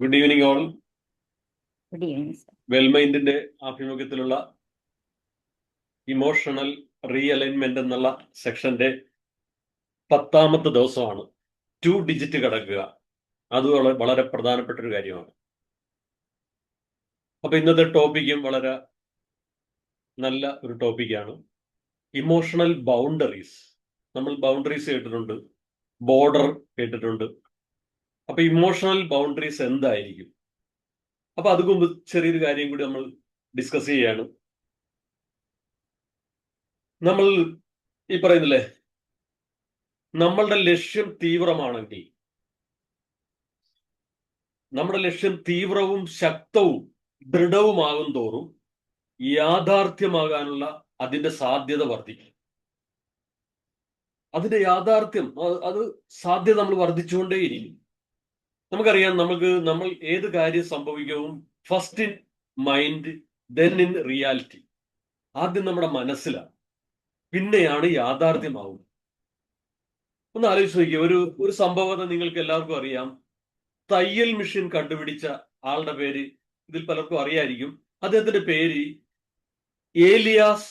Good evening all. Good evening sir. വെൽമൈൻഡിന്റെ ആഭിമുഖ്യത്തിലുള്ള emotional realignment എന്നുള്ള സെക്ഷന്റെ 10ാമത്തെ ദിവസമാണ്. 2 ഡിജിറ്റ് കടക്കുക. അത് വളരെ പ്രധാനപ്പെട്ട ഒരു കാര്യമാണ്. അപ്പൊ ഇന്നത്തെ ടോപ്പിക്കും വളരെ നല്ല ഒരു ടോപ്പിക്കാണ്. Emotional boundaries. നമ്മൾ ബൗണ്ടറീസ് കേട്ടിട്ടുണ്ട്, ബോർഡർ കേട്ടിട്ടുണ്ട്. അപ്പൊ ഇമോഷണൽ ബൗണ്ടറീസ് എന്തായിരിക്കും? അപ്പൊ അത് മുമ്പ് ചെറിയൊരു കാര്യം കൂടി നമ്മൾ ഡിസ്കസ് ചെയ്യാണ്. നമ്മൾ ഈ പറയുന്നില്ലേ, നമ്മളുടെ ലക്ഷ്യം തീവ്രമാണെങ്കിൽ, നമ്മുടെ ലക്ഷ്യം തീവ്രവും ശക്തവും ദൃഢവുമാകും തോറും യാഥാർത്ഥ്യമാകാനുള്ള അതിന്റെ സാധ്യത വർദ്ധിക്കും. അതിന്റെ യാഥാർത്ഥ്യം, അത് സാധ്യത നമ്മൾ വർദ്ധിച്ചുകൊണ്ടേയിരിക്കും. നമുക്കറിയാം, നമ്മൾ ഏത് കാര്യം സംഭവിക്കവും first in mind then in reality. ആദ്യം നമ്മുടെ മനസ്സിലാണ്, പിന്നെയാണ് യാഥാർത്ഥ്യമാവുന്നത്. ഒന്ന് ആലോചിച്ച് നോക്കിയ ഒരു സംഭവത്തെ നിങ്ങൾക്ക് എല്ലാവർക്കും അറിയാം. തയ്യൽ മെഷീൻ കണ്ടുപിടിച്ച ആളുടെ പേര് ഇതിൽ പലർക്കും അറിയായിരിക്കും. അദ്ദേഹത്തിന്റെ പേര് ഏലിയാസ്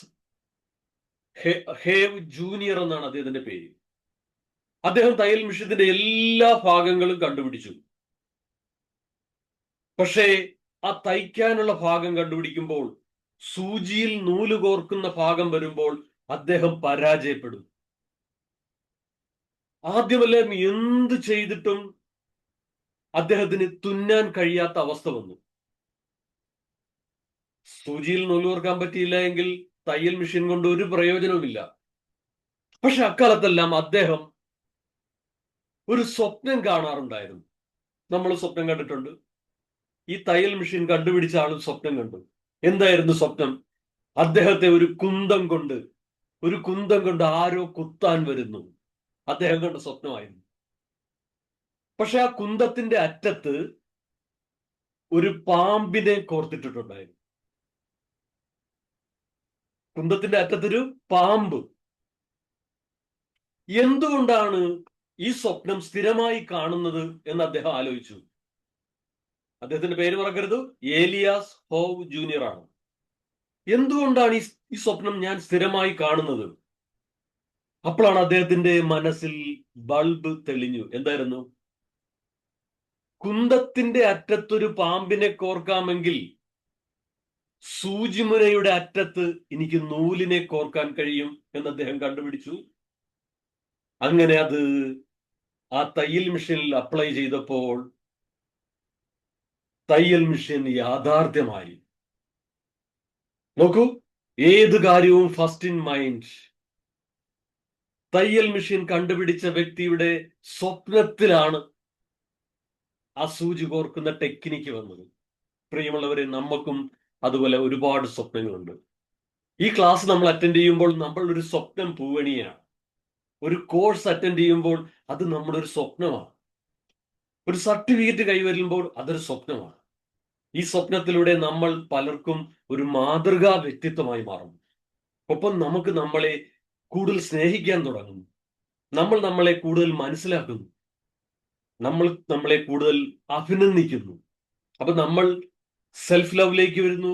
ഹേവ് ജൂനിയർ എന്നാണ് അദ്ദേഹത്തിന്റെ പേര്. അദ്ദേഹം തയ്യൽ മെഷീന്റെ എല്ലാ ഭാഗങ്ങളും കണ്ടുപിടിച്ചു. പക്ഷേ ആ തയ്ക്കാനുള്ള ഭാഗം കണ്ടുപിടിക്കുമ്പോൾ, സൂചിയിൽ നൂല് കോർക്കുന്ന ഭാഗം വരുമ്പോൾ അദ്ദേഹം പരാജയപ്പെടും. ആദ്യമെല്ലാം എന്ത് ചെയ്തിട്ടും അദ്ദേഹത്തിന് തുന്നാൻ കഴിയാത്ത അവസ്ഥ വന്നു. സൂചിയിൽ നൂല് കോർക്കാൻ പറ്റിയില്ല എങ്കിൽ തയ്യൽ മെഷീൻ കൊണ്ട് ഒരു പ്രയോജനവുമില്ല. പക്ഷെ അക്കാലത്തെല്ലാം അദ്ദേഹം ഒരു സ്വപ്നം കാണാറുണ്ടായിരുന്നു. നമ്മൾ സ്വപ്നം കണ്ടിട്ടുണ്ട്. ഈ തയ്യൽ മെഷീൻ കണ്ടുപിടിച്ച ആളും സ്വപ്നം കണ്ടു. എന്തായിരുന്നു സ്വപ്നം? അദ്ദേഹത്തെ ഒരു കുന്തം കൊണ്ട് ആരോ കുത്താൻ വരുന്നു. അദ്ദേഹം കണ്ട സ്വപ്നമായിരുന്നു. പക്ഷെ ആ കുന്തത്തിന്റെ അറ്റത്ത് ഒരു പാമ്പിനെ കോർത്തിട്ടിട്ടുണ്ടായിരുന്നു. കുന്തത്തിന്റെ അറ്റത്തൊരു പാമ്പ്. എന്തുകൊണ്ടാണ് ഈ സ്വപ്നം സ്ഥിരമായി കാണുന്നത് എന്ന് അദ്ദേഹം ആലോചിച്ചു. അദ്ദേഹത്തിന്റെ പേര് മറക്കരുത്, ഏലിയാസ് ഹോവ് ജൂനിയർ ആണ്. എന്തുകൊണ്ടാണ് ഈ സ്വപ്നം ഞാൻ സ്ഥിരമായി കാണുന്നത്? അപ്പോഴാണ് അദ്ദേഹത്തിന്റെ മനസ്സിൽ ബൾബ് തെളിഞ്ഞു. എന്തായിരുന്നു? കുന്തത്തിന്റെ അറ്റത്തൊരു പാമ്പിനെ കോർക്കാമെങ്കിൽ സൂചിമുനയുടെ അറ്റത്ത് എനിക്ക് നൂലിനെ കോർക്കാൻ കഴിയും എന്ന് അദ്ദേഹം കണ്ടുപിടിച്ചു. അങ്ങനെ അത് ആ തയ്യൽ മെഷീനിൽ അപ്ലൈ ചെയ്തപ്പോൾ തയ്യൽ മെഷീൻ യാഥാർത്ഥ്യമായി. നോക്കൂ, ഏത് കാര്യവും ഫസ്റ്റ് ഇൻ മൈൻഡ്. തയ്യൽ മെഷീൻ കണ്ടുപിടിച്ച വ്യക്തിയുടെ സ്വപ്നത്തിലാണ് ആ സൂചി കോർക്കുന്ന ടെക്നിക്ക് വന്നത്. പ്രിയമുള്ളവരെ, നമുക്കും അതുപോലെ ഒരുപാട് സ്വപ്നങ്ങളുണ്ട്. ഈ ക്ലാസ് നമ്മൾ അറ്റൻഡ് ചെയ്യുമ്പോൾ നമ്മൾ ഒരു സ്വപ്നം പൂവണിയാണ്. ഒരു കോഴ്സ് അറ്റൻഡ് ചെയ്യുമ്പോൾ അത് നമ്മുടെ ഒരു സ്വപ്നമാണ്. ഒരു സർട്ടിഫിക്കറ്റ് കൈവരുമ്പോൾ അതൊരു സ്വപ്നമാണ്. ഈ സ്വപ്നത്തിലൂടെ നമ്മൾ പലർക്കും ഒരു മാതൃകാ വ്യക്തിത്വമായി മാറും. ഒപ്പം നമുക്ക് നമ്മളെ കൂടുതൽ സ്നേഹിക്കാൻ തുടങ്ങുന്നു. നമ്മൾ നമ്മളെ കൂടുതൽ മനസ്സിലാക്കുന്നു. നമ്മൾ നമ്മളെ കൂടുതൽ അഭിനന്ദിക്കുന്നു. അപ്പൊ നമ്മൾ സെൽഫ് ലവിലേക്ക് വരുന്നു,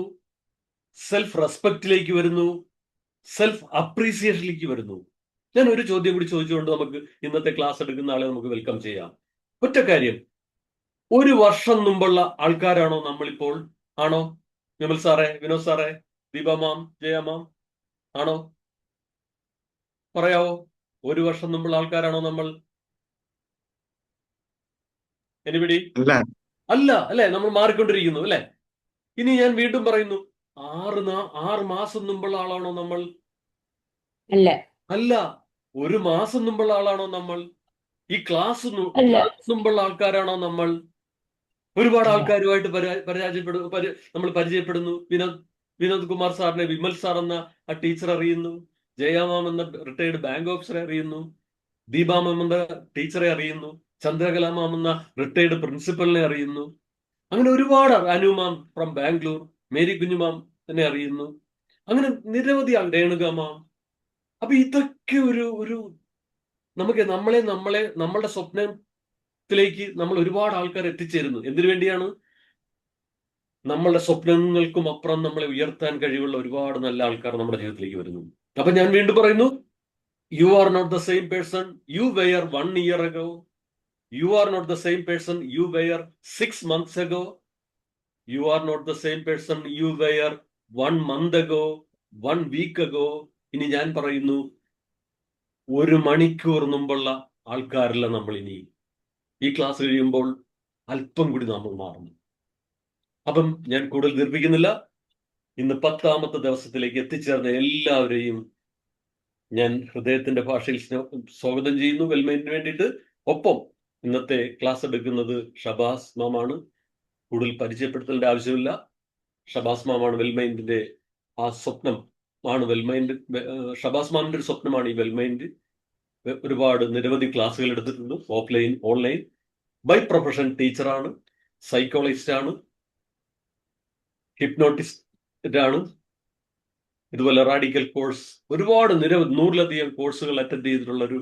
സെൽഫ് റെസ്പെക്റ്റിലേക്ക് വരുന്നു, സെൽഫ് അപ്രീസിയേഷനിലേക്ക് വരുന്നു. ഞാൻ ഒരു ചോദ്യം കൂടി ചോദിച്ചുകൊണ്ട് നമുക്ക് ഇന്നത്തെ ക്ലാസ് എടുക്കുന്ന ആളെ നമുക്ക് വെൽക്കം ചെയ്യാം. ഒറ്റ കാര്യം, 1 വർഷം മുമ്പുള്ള ആൾക്കാരാണോ നമ്മളിപ്പോൾ? ആണോ? വിമൽ സാറേ, വിനോദ് സാറേ, ദീപ മാം, ജയ മാം, ആണോ? പറയാവോ? 1 വർഷം മുമ്പുള്ള ആൾക്കാരാണോ നമ്മൾ? എനിബഡി? അല്ല അല്ലെ? നമ്മൾ മാറിക്കൊണ്ടിരിക്കുന്നു അല്ലെ? ഇനി ഞാൻ വീണ്ടും പറയുന്നു, 6 മാസം മുമ്പുള്ള ആളാണോ നമ്മൾ? അല്ല. 1 മാസം മുമ്പുള്ള ആളാണോ നമ്മൾ? ഈ ക്ലാസ് മുമ്പുള്ള ആൾക്കാരാണോ നമ്മൾ? ഒരുപാട് ആൾക്കാരുമായിട്ട് നമ്മൾ പരിചയപ്പെടുന്നു. വിനോദ് കുമാർ സാറിനെ വിമൽ സാർ എന്ന ആ ടീച്ചർ അറിയുന്നു. ജയാമാം എന്ന റിട്ടയർഡ് ബാങ്ക് ഓഫീസറെ അറിയുന്നു. ദീപാമാം എന്ന ടീച്ചറെ അറിയുന്നു. ചന്ദ്രകലാമാം എന്ന റിട്ടയർഡ് പ്രിൻസിപ്പലിനെ അറിയുന്നു. അങ്ങനെ ഒരുപാട്, അനുമാം ഫ്രം ബാംഗ്ലൂർ, മേരി കുഞ്ഞുമാം തന്നെ അറിയുന്നു. അങ്ങനെ നിരവധി രേണുകമാം. അപ്പൊ ഇതൊക്കെ ഒരു നമുക്ക് നമ്മളുടെ സ്വപ്നം ത്തിലേക്ക് നമ്മൾ ഒരുപാട് ആൾക്കാർ എത്തിച്ചേരുന്നു. എന്തിനു വേണ്ടിയാണ്? നമ്മളുടെ സ്വപ്നങ്ങൾക്കും അപ്പുറം നമ്മളെ ഉയർത്താൻ കഴിവുള്ള ഒരുപാട് നല്ല ആൾക്കാർ നമ്മുടെ ജീവിതത്തിലേക്ക് വരുന്നു. അപ്പൊ ഞാൻ വീണ്ടും പറയുന്നു, you are not the same person you were 1 year ago. You are not the same person you were 6 months ago. You are not the same person you were 1 month ago, 1 week ago. ഇനി ഞാൻ പറയുന്നു, 1 മണിക്കൂർ മുമ്പുള്ള ആൾക്കാരല്ല നമ്മൾ ഇനി. ഈ class കഴിയുമ്പോൾ അല്പം കൂടി നമ്മൾ മാറുന്നു. അപ്പം ഞാൻ കൂടുതൽ ദീർഘിക്കുന്നില്ല. ഇന്ന് 10ാമത്തെ ദിവസത്തിലേക്ക് എത്തിച്ചേർന്ന എല്ലാവരെയും ഞാൻ ഹൃദയത്തിന്റെ ഭാഷയിൽ സ്വാഗതം ചെയ്യുന്നു വെൽമൈൻഡിന് വേണ്ടിയിട്ട്. ഒപ്പം ഇന്നത്തെ ക്ലാസ് എടുക്കുന്നത് ഷബാസ് മാമാണ്. കൂടുതൽ പരിചയപ്പെടുത്തേണ്ട ആവശ്യമില്ല. ഷബാസ് മാമാണ് വെൽമൈൻഡിന്റെ ആ സ്വപ്നം ആണ്. വെൽമൈൻഡ് ഷബാസ് മാമിന്റെ ഒരു സ്വപ്നമാണ് ഈ വെൽമൈൻഡ്. ഒരുപാട് നിരവധി ക്ലാസ്സുകൾ എടുത്തിട്ടുണ്ട്, ഓഫ്ലൈൻ ഓൺലൈൻ. ബൈ പ്രൊഫഷൻ ടീച്ചറാണ്, സൈക്കോളജിസ്റ്റ് ആണ്, ഹിപ്നോട്ടിസ്റ്റ് ആണ്. ഇതുപോലെ റാഡിക്കൽ കോഴ്സ്, ഒരുപാട് നിരവധി 100ലധികം കോഴ്സുകൾ അറ്റൻഡ് ചെയ്തിട്ടുള്ള ഒരു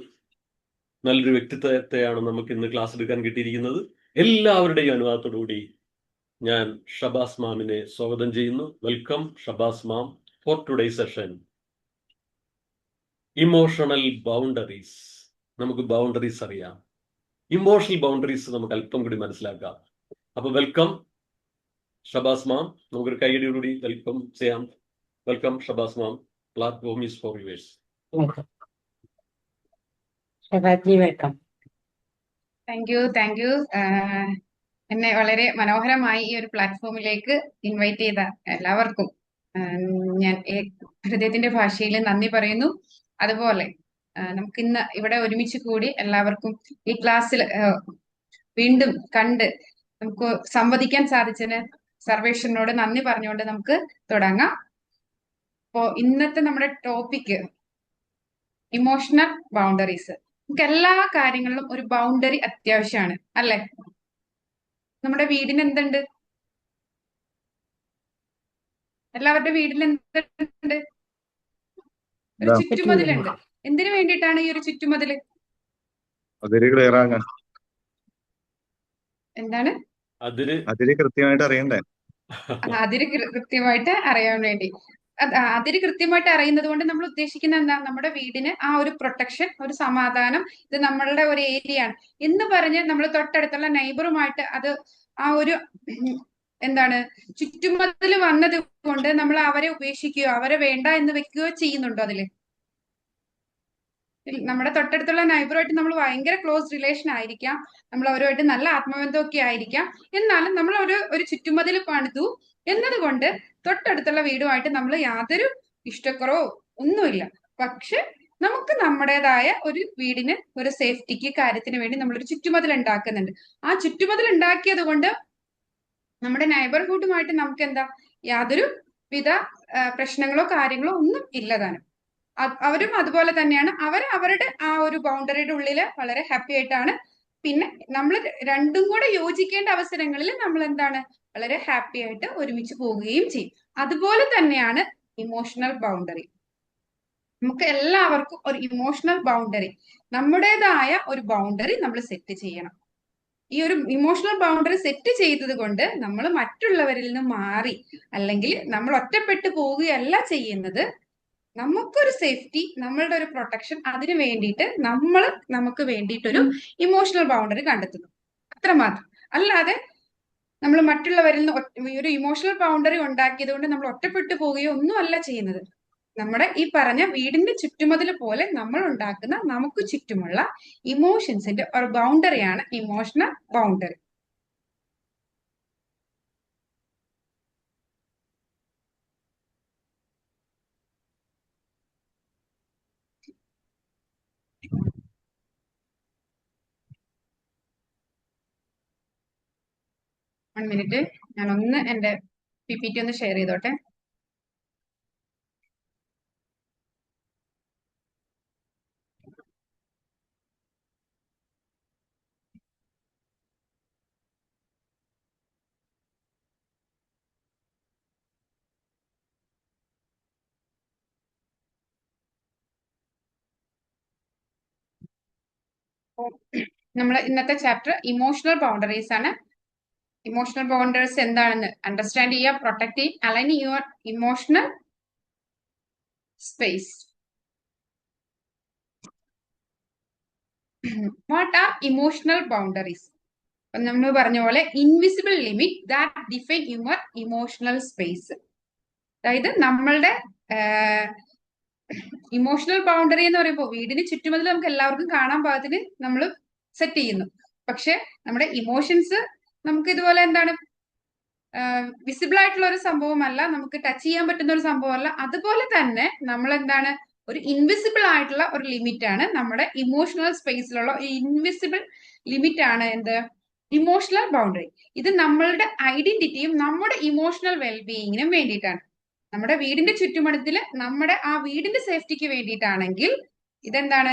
നല്ലൊരു വ്യക്തിത്വത്തെയാണ് നമുക്ക് ഇന്ന് ക്ലാസ് എടുക്കാൻ കിട്ടിയിരിക്കുന്നത്. എല്ലാവരുടെയും അനുവാദത്തോടുകൂടി ഞാൻ ഷബാസ് മാമിനെ സ്വാഗതം ചെയ്യുന്നു. Welcome Shabaz ma'am for today session. Emotional boundaries. നമുക്ക് ബൗണ്ടറീസ് അറിയാം, ഇമോഷണൽ ബൗണ്ടറീസ് നമുക്ക് അല്പം കൂടി മനസ്സിലാക്കാം. അപ്പൊ വെൽക്കം ഷബാസ് മാം. നമുക്കൊരു കൈയടിയോടുകൂടി വെൽക്കം ചെയ്യാം. Welcome Shabaz ma'am. Platform is for yours. Shabaji welcome. Thank you. എന്നെ വളരെ മനോഹരമായി ഈ ഒരു പ്ലാറ്റ്ഫോമിലേക്ക് ഇൻവൈറ്റ് ചെയ്ത എല്ലാവർക്കും ഞാൻ ഹൃദയത്തിന്റെ ഭാഷയിൽ നന്ദി പറയുന്നു. അതുപോലെ നമുക്ക് ഇന്ന് ഇവിടെ ഒരുമിച്ച് കൂടി എല്ലാവർക്കും ഈ ക്ലാസ്സിൽ വീണ്ടും കണ്ട് നമുക്ക് സംവദിക്കാൻ സാധിച്ചതിന് സർവേശ്വരനോട് നന്ദി പറഞ്ഞുകൊണ്ട് നമുക്ക് തുടങ്ങാം. അപ്പോ ഇന്നത്തെ നമ്മുടെ ടോപ്പിക്ക് ഇമോഷണൽ ബൗണ്ടറീസ്. നമുക്ക് എല്ലാ കാര്യങ്ങളിലും ഒരു ബൗണ്ടറി അത്യാവശ്യമാണ്, അല്ലെ? നമ്മുടെ വീടിന് എന്തുണ്ട്? എല്ലാവരുടെ വീടിന് എന്തുണ്ട്? ഒരു ചുറ്റുമതിലുണ്ട്. എന്തിനു വേണ്ടിയിട്ടാണ് ഈ ഒരു ചുറ്റുമതില്? എന്താണ്? അതിര് കൃത്യമായിട്ട് അറിയണ്ടേ? അതിര് കൃത്യമായിട്ട് അറിയാൻ വേണ്ടി. അതിര് കൃത്യമായിട്ട് അറിയുന്നത് കൊണ്ട് നമ്മൾ ഉദ്ദേശിക്കുന്ന എന്താ? നമ്മുടെ വീടിന് ആ ഒരു പ്രൊട്ടക്ഷൻ, ഒരു സമാധാനം, ഇത് നമ്മളുടെ ഒരു ഏരിയ ആണ് എന്ന് പറഞ്ഞ് നമ്മൾ തൊട്ടടുത്തുള്ള നെയ്ബറുമായിട്ട് അത് ആ ഒരു എന്താണ് ചുറ്റുമതിൽ വന്നത് കൊണ്ട് നമ്മൾ അവരെ ഉപേക്ഷിക്കുകയോ അവരെ വേണ്ട എന്ന് വെക്കുകയോ ചെയ്യുന്നുണ്ടോ? അതില് നമ്മുടെ തൊട്ടടുത്തുള്ള നൈബറുമായിട്ട് നമ്മൾ ഭയങ്കര ക്ലോസ് റിലേഷൻ ആയിരിക്കാം, നമ്മൾ അവരുമായിട്ട് നല്ല ആത്മബന്ധമൊക്കെ ആയിരിക്കാം. എന്നാലും നമ്മൾ ഒരു ചുറ്റുമതിൽ പണിതു എന്നതുകൊണ്ട് തൊട്ടടുത്തുള്ള വീടുമായിട്ട് നമ്മൾ യാതൊരു ഇഷ്ടക്കുറവോ ഒന്നുമില്ല. പക്ഷെ നമുക്ക് നമ്മുടേതായ ഒരു വീടിന് ഒരു സേഫ്റ്റിക്ക് കാര്യത്തിന് വേണ്ടി നമ്മളൊരു ചുറ്റുമതിൽ ഉണ്ടാക്കുന്നുണ്ട്. ആ ചുറ്റുമതിൽ ഉണ്ടാക്കിയത് കൊണ്ട് നമ്മുടെ നൈബർഹുഡുമായിട്ട് നമുക്ക് എന്താ യാതൊരു വിധ പ്രശ്നങ്ങളോ കാര്യങ്ങളോ ഒന്നും ഇല്ലതാനും. അവരും അതുപോലെ തന്നെയാണ്. അവരുടെ ആ ഒരു ബൗണ്ടറിയുടെ ഉള്ളില് വളരെ ഹാപ്പി ആയിട്ടാണ്. പിന്നെ നമ്മൾ രണ്ടും കൂടെ യോജിക്കേണ്ട അവസരങ്ങളിൽ നമ്മൾ എന്താണ് വളരെ ഹാപ്പി ആയിട്ട് ഒരുമിച്ച് പോവുകയും ചെയ്യും. അതുപോലെ തന്നെയാണ് ഇമോഷണൽ ബൗണ്ടറി. നമുക്ക് എല്ലാവർക്കും ഒരു ഇമോഷണൽ ബൗണ്ടറി, നമ്മുടേതായ ഒരു ബൗണ്ടറി നമ്മൾ സെറ്റ് ചെയ്യണം. ഈ ഒരു ഇമോഷണൽ ബൗണ്ടറി സെറ്റ് ചെയ്തത് കൊണ്ട് നമ്മൾ മറ്റുള്ളവരിൽ നിന്ന് മാറി അല്ലെങ്കിൽ നമ്മൾ ഒറ്റപ്പെട്ടു പോവുകയല്ല ചെയ്യുന്നത്. നമുക്കൊരു സേഫ്റ്റി, നമ്മളുടെ ഒരു പ്രൊട്ടക്ഷൻ, അതിന് വേണ്ടിയിട്ട് നമുക്ക് വേണ്ടിയിട്ടൊരു ഇമോഷണൽ ബൗണ്ടറി കണ്ടെത്തുന്നു, അത്രമാത്രം. അല്ലാതെ നമ്മൾ മറ്റുള്ളവരിൽ നിന്ന് ഒരു ഇമോഷണൽ ബൗണ്ടറി ഉണ്ടാക്കിയത് കൊണ്ട് നമ്മൾ ഒറ്റപ്പെട്ടു പോവുകയോ ഒന്നും അല്ല ചെയ്യുന്നത്. നമ്മുടെ ഈ പറഞ്ഞ വീടിന്റെ ചുറ്റുമതിൽ പോലെ നമ്മൾ ഉണ്ടാക്കുന്ന നമുക്ക് ചുറ്റുമുള്ള ഇമോഷൻസിന്റെ ഒരു ബൗണ്ടറിയാണ് ഇമോഷണൽ ബൗണ്ടറി. വൺ മിനിറ്റ്, ഞാനൊന്ന് എന്റെ PPT ഒന്ന് ഷെയർ ചെയ്തോട്ടെ. നമ്മൾ ഇന്നത്തെ ചാപ്റ്റർ ഇമോഷണൽ ബൗണ്ടറീസ് ആണ്. ഇമോഷണൽ ബൗണ്ടറീസ് എന്താണെന്ന് അണ്ടർസ്റ്റാൻഡ് ചെയ്യുക, പ്രൊട്ടക്ട് ചെയ്യുക, align your emotional space. What are emotional boundaries? നമ്മൾ പറഞ്ഞ പോലെ invisible limit that define your emotional space. അതായത് നമ്മളുടെ ഇമോഷണൽ ബൗണ്ടറി എന്ന് പറയുമ്പോൾ വീടിന് ചുറ്റുമതിൽ നമുക്ക് എല്ലാവർക്കും കാണാൻ പാകത്തിന് നമ്മൾ സെറ്റ് ചെയ്യുന്നു. പക്ഷെ നമ്മുടെ ഇമോഷൻസ് നമുക്ക് ഇതുപോലെ എന്താണ് വിസിബിൾ ആയിട്ടുള്ള ഒരു സംഭവമല്ല, നമുക്ക് ടച്ച് ചെയ്യാൻ പറ്റുന്ന ഒരു സംഭവമല്ല. അതുപോലെ തന്നെ നമ്മൾ എന്താണ് ഒരു ഇൻവിസിബിൾ ആയിട്ടുള്ള ഒരു ലിമിറ്റ് ആണ് നമ്മുടെ ഇമോഷണൽ സ്പേസിലുള്ള ഇൻവിസിബിൾ ലിമിറ്റ് ആണ് എന്ത് ഇമോഷണൽ ബൗണ്ടറി. ഇത് നമ്മളുടെ ഐഡന്റിറ്റിയും നമ്മുടെ ഇമോഷണൽ വെൽബീയിങ്ങിനും വേണ്ടിയിട്ടാണ്. നമ്മുടെ വീടിന്റെ ചുറ്റുമടത്തിൽ നമ്മുടെ ആ വീടിന്റെ സേഫ്റ്റിക്ക് വേണ്ടിയിട്ടാണെങ്കിൽ ഇതെന്താണ്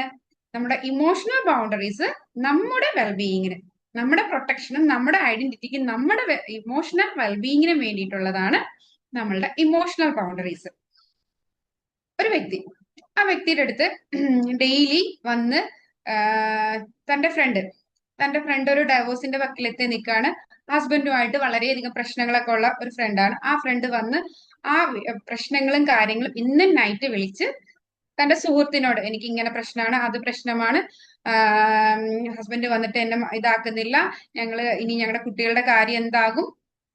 നമ്മുടെ ഇമോഷണൽ ബൗണ്ടറീസ് നമ്മുടെ വെൽബീയിങ്ങിന്, നമ്മുടെ പ്രൊട്ടക്ഷനും നമ്മുടെ ഐഡന്റിറ്റിക്കും നമ്മുടെ ഇമോഷണൽ വെൽബീയിങ്ങിനും വേണ്ടിയിട്ടുള്ളതാണ് നമ്മളുടെ ഇമോഷണൽ ബൗണ്ടറീസ്. ഒരു വ്യക്തി ആ വ്യക്തിയുടെ അടുത്ത് ഡെയിലി വന്ന് തന്റെ ഫ്രണ്ട് ഒരു ഡൈവോഴ്സിന്റെ വക്കിലെത്തി നിൽക്കുകയാണ്. ഹസ്ബൻഡുമായിട്ട് വളരെയധികം പ്രശ്നങ്ങളൊക്കെ ഉള്ള ഒരു ഫ്രണ്ടാണ്. ആ ഫ്രണ്ട് വന്ന് ആ പ്രശ്നങ്ങളും കാര്യങ്ങളും ഇന്ന് നൈറ്റ് വിളിച്ച് തന്റെ സുഹൃത്തിനോട് എനിക്ക് ഇങ്ങനെ പ്രശ്നമാണ്, അത് പ്രശ്നമാണ്, ഹസ്ബൻഡ് വന്നിട്ട് എന്നെ ഇതാക്കുന്നില്ല, ഇനി ഞങ്ങളുടെ കുട്ടികളുടെ കാര്യം എന്താകും,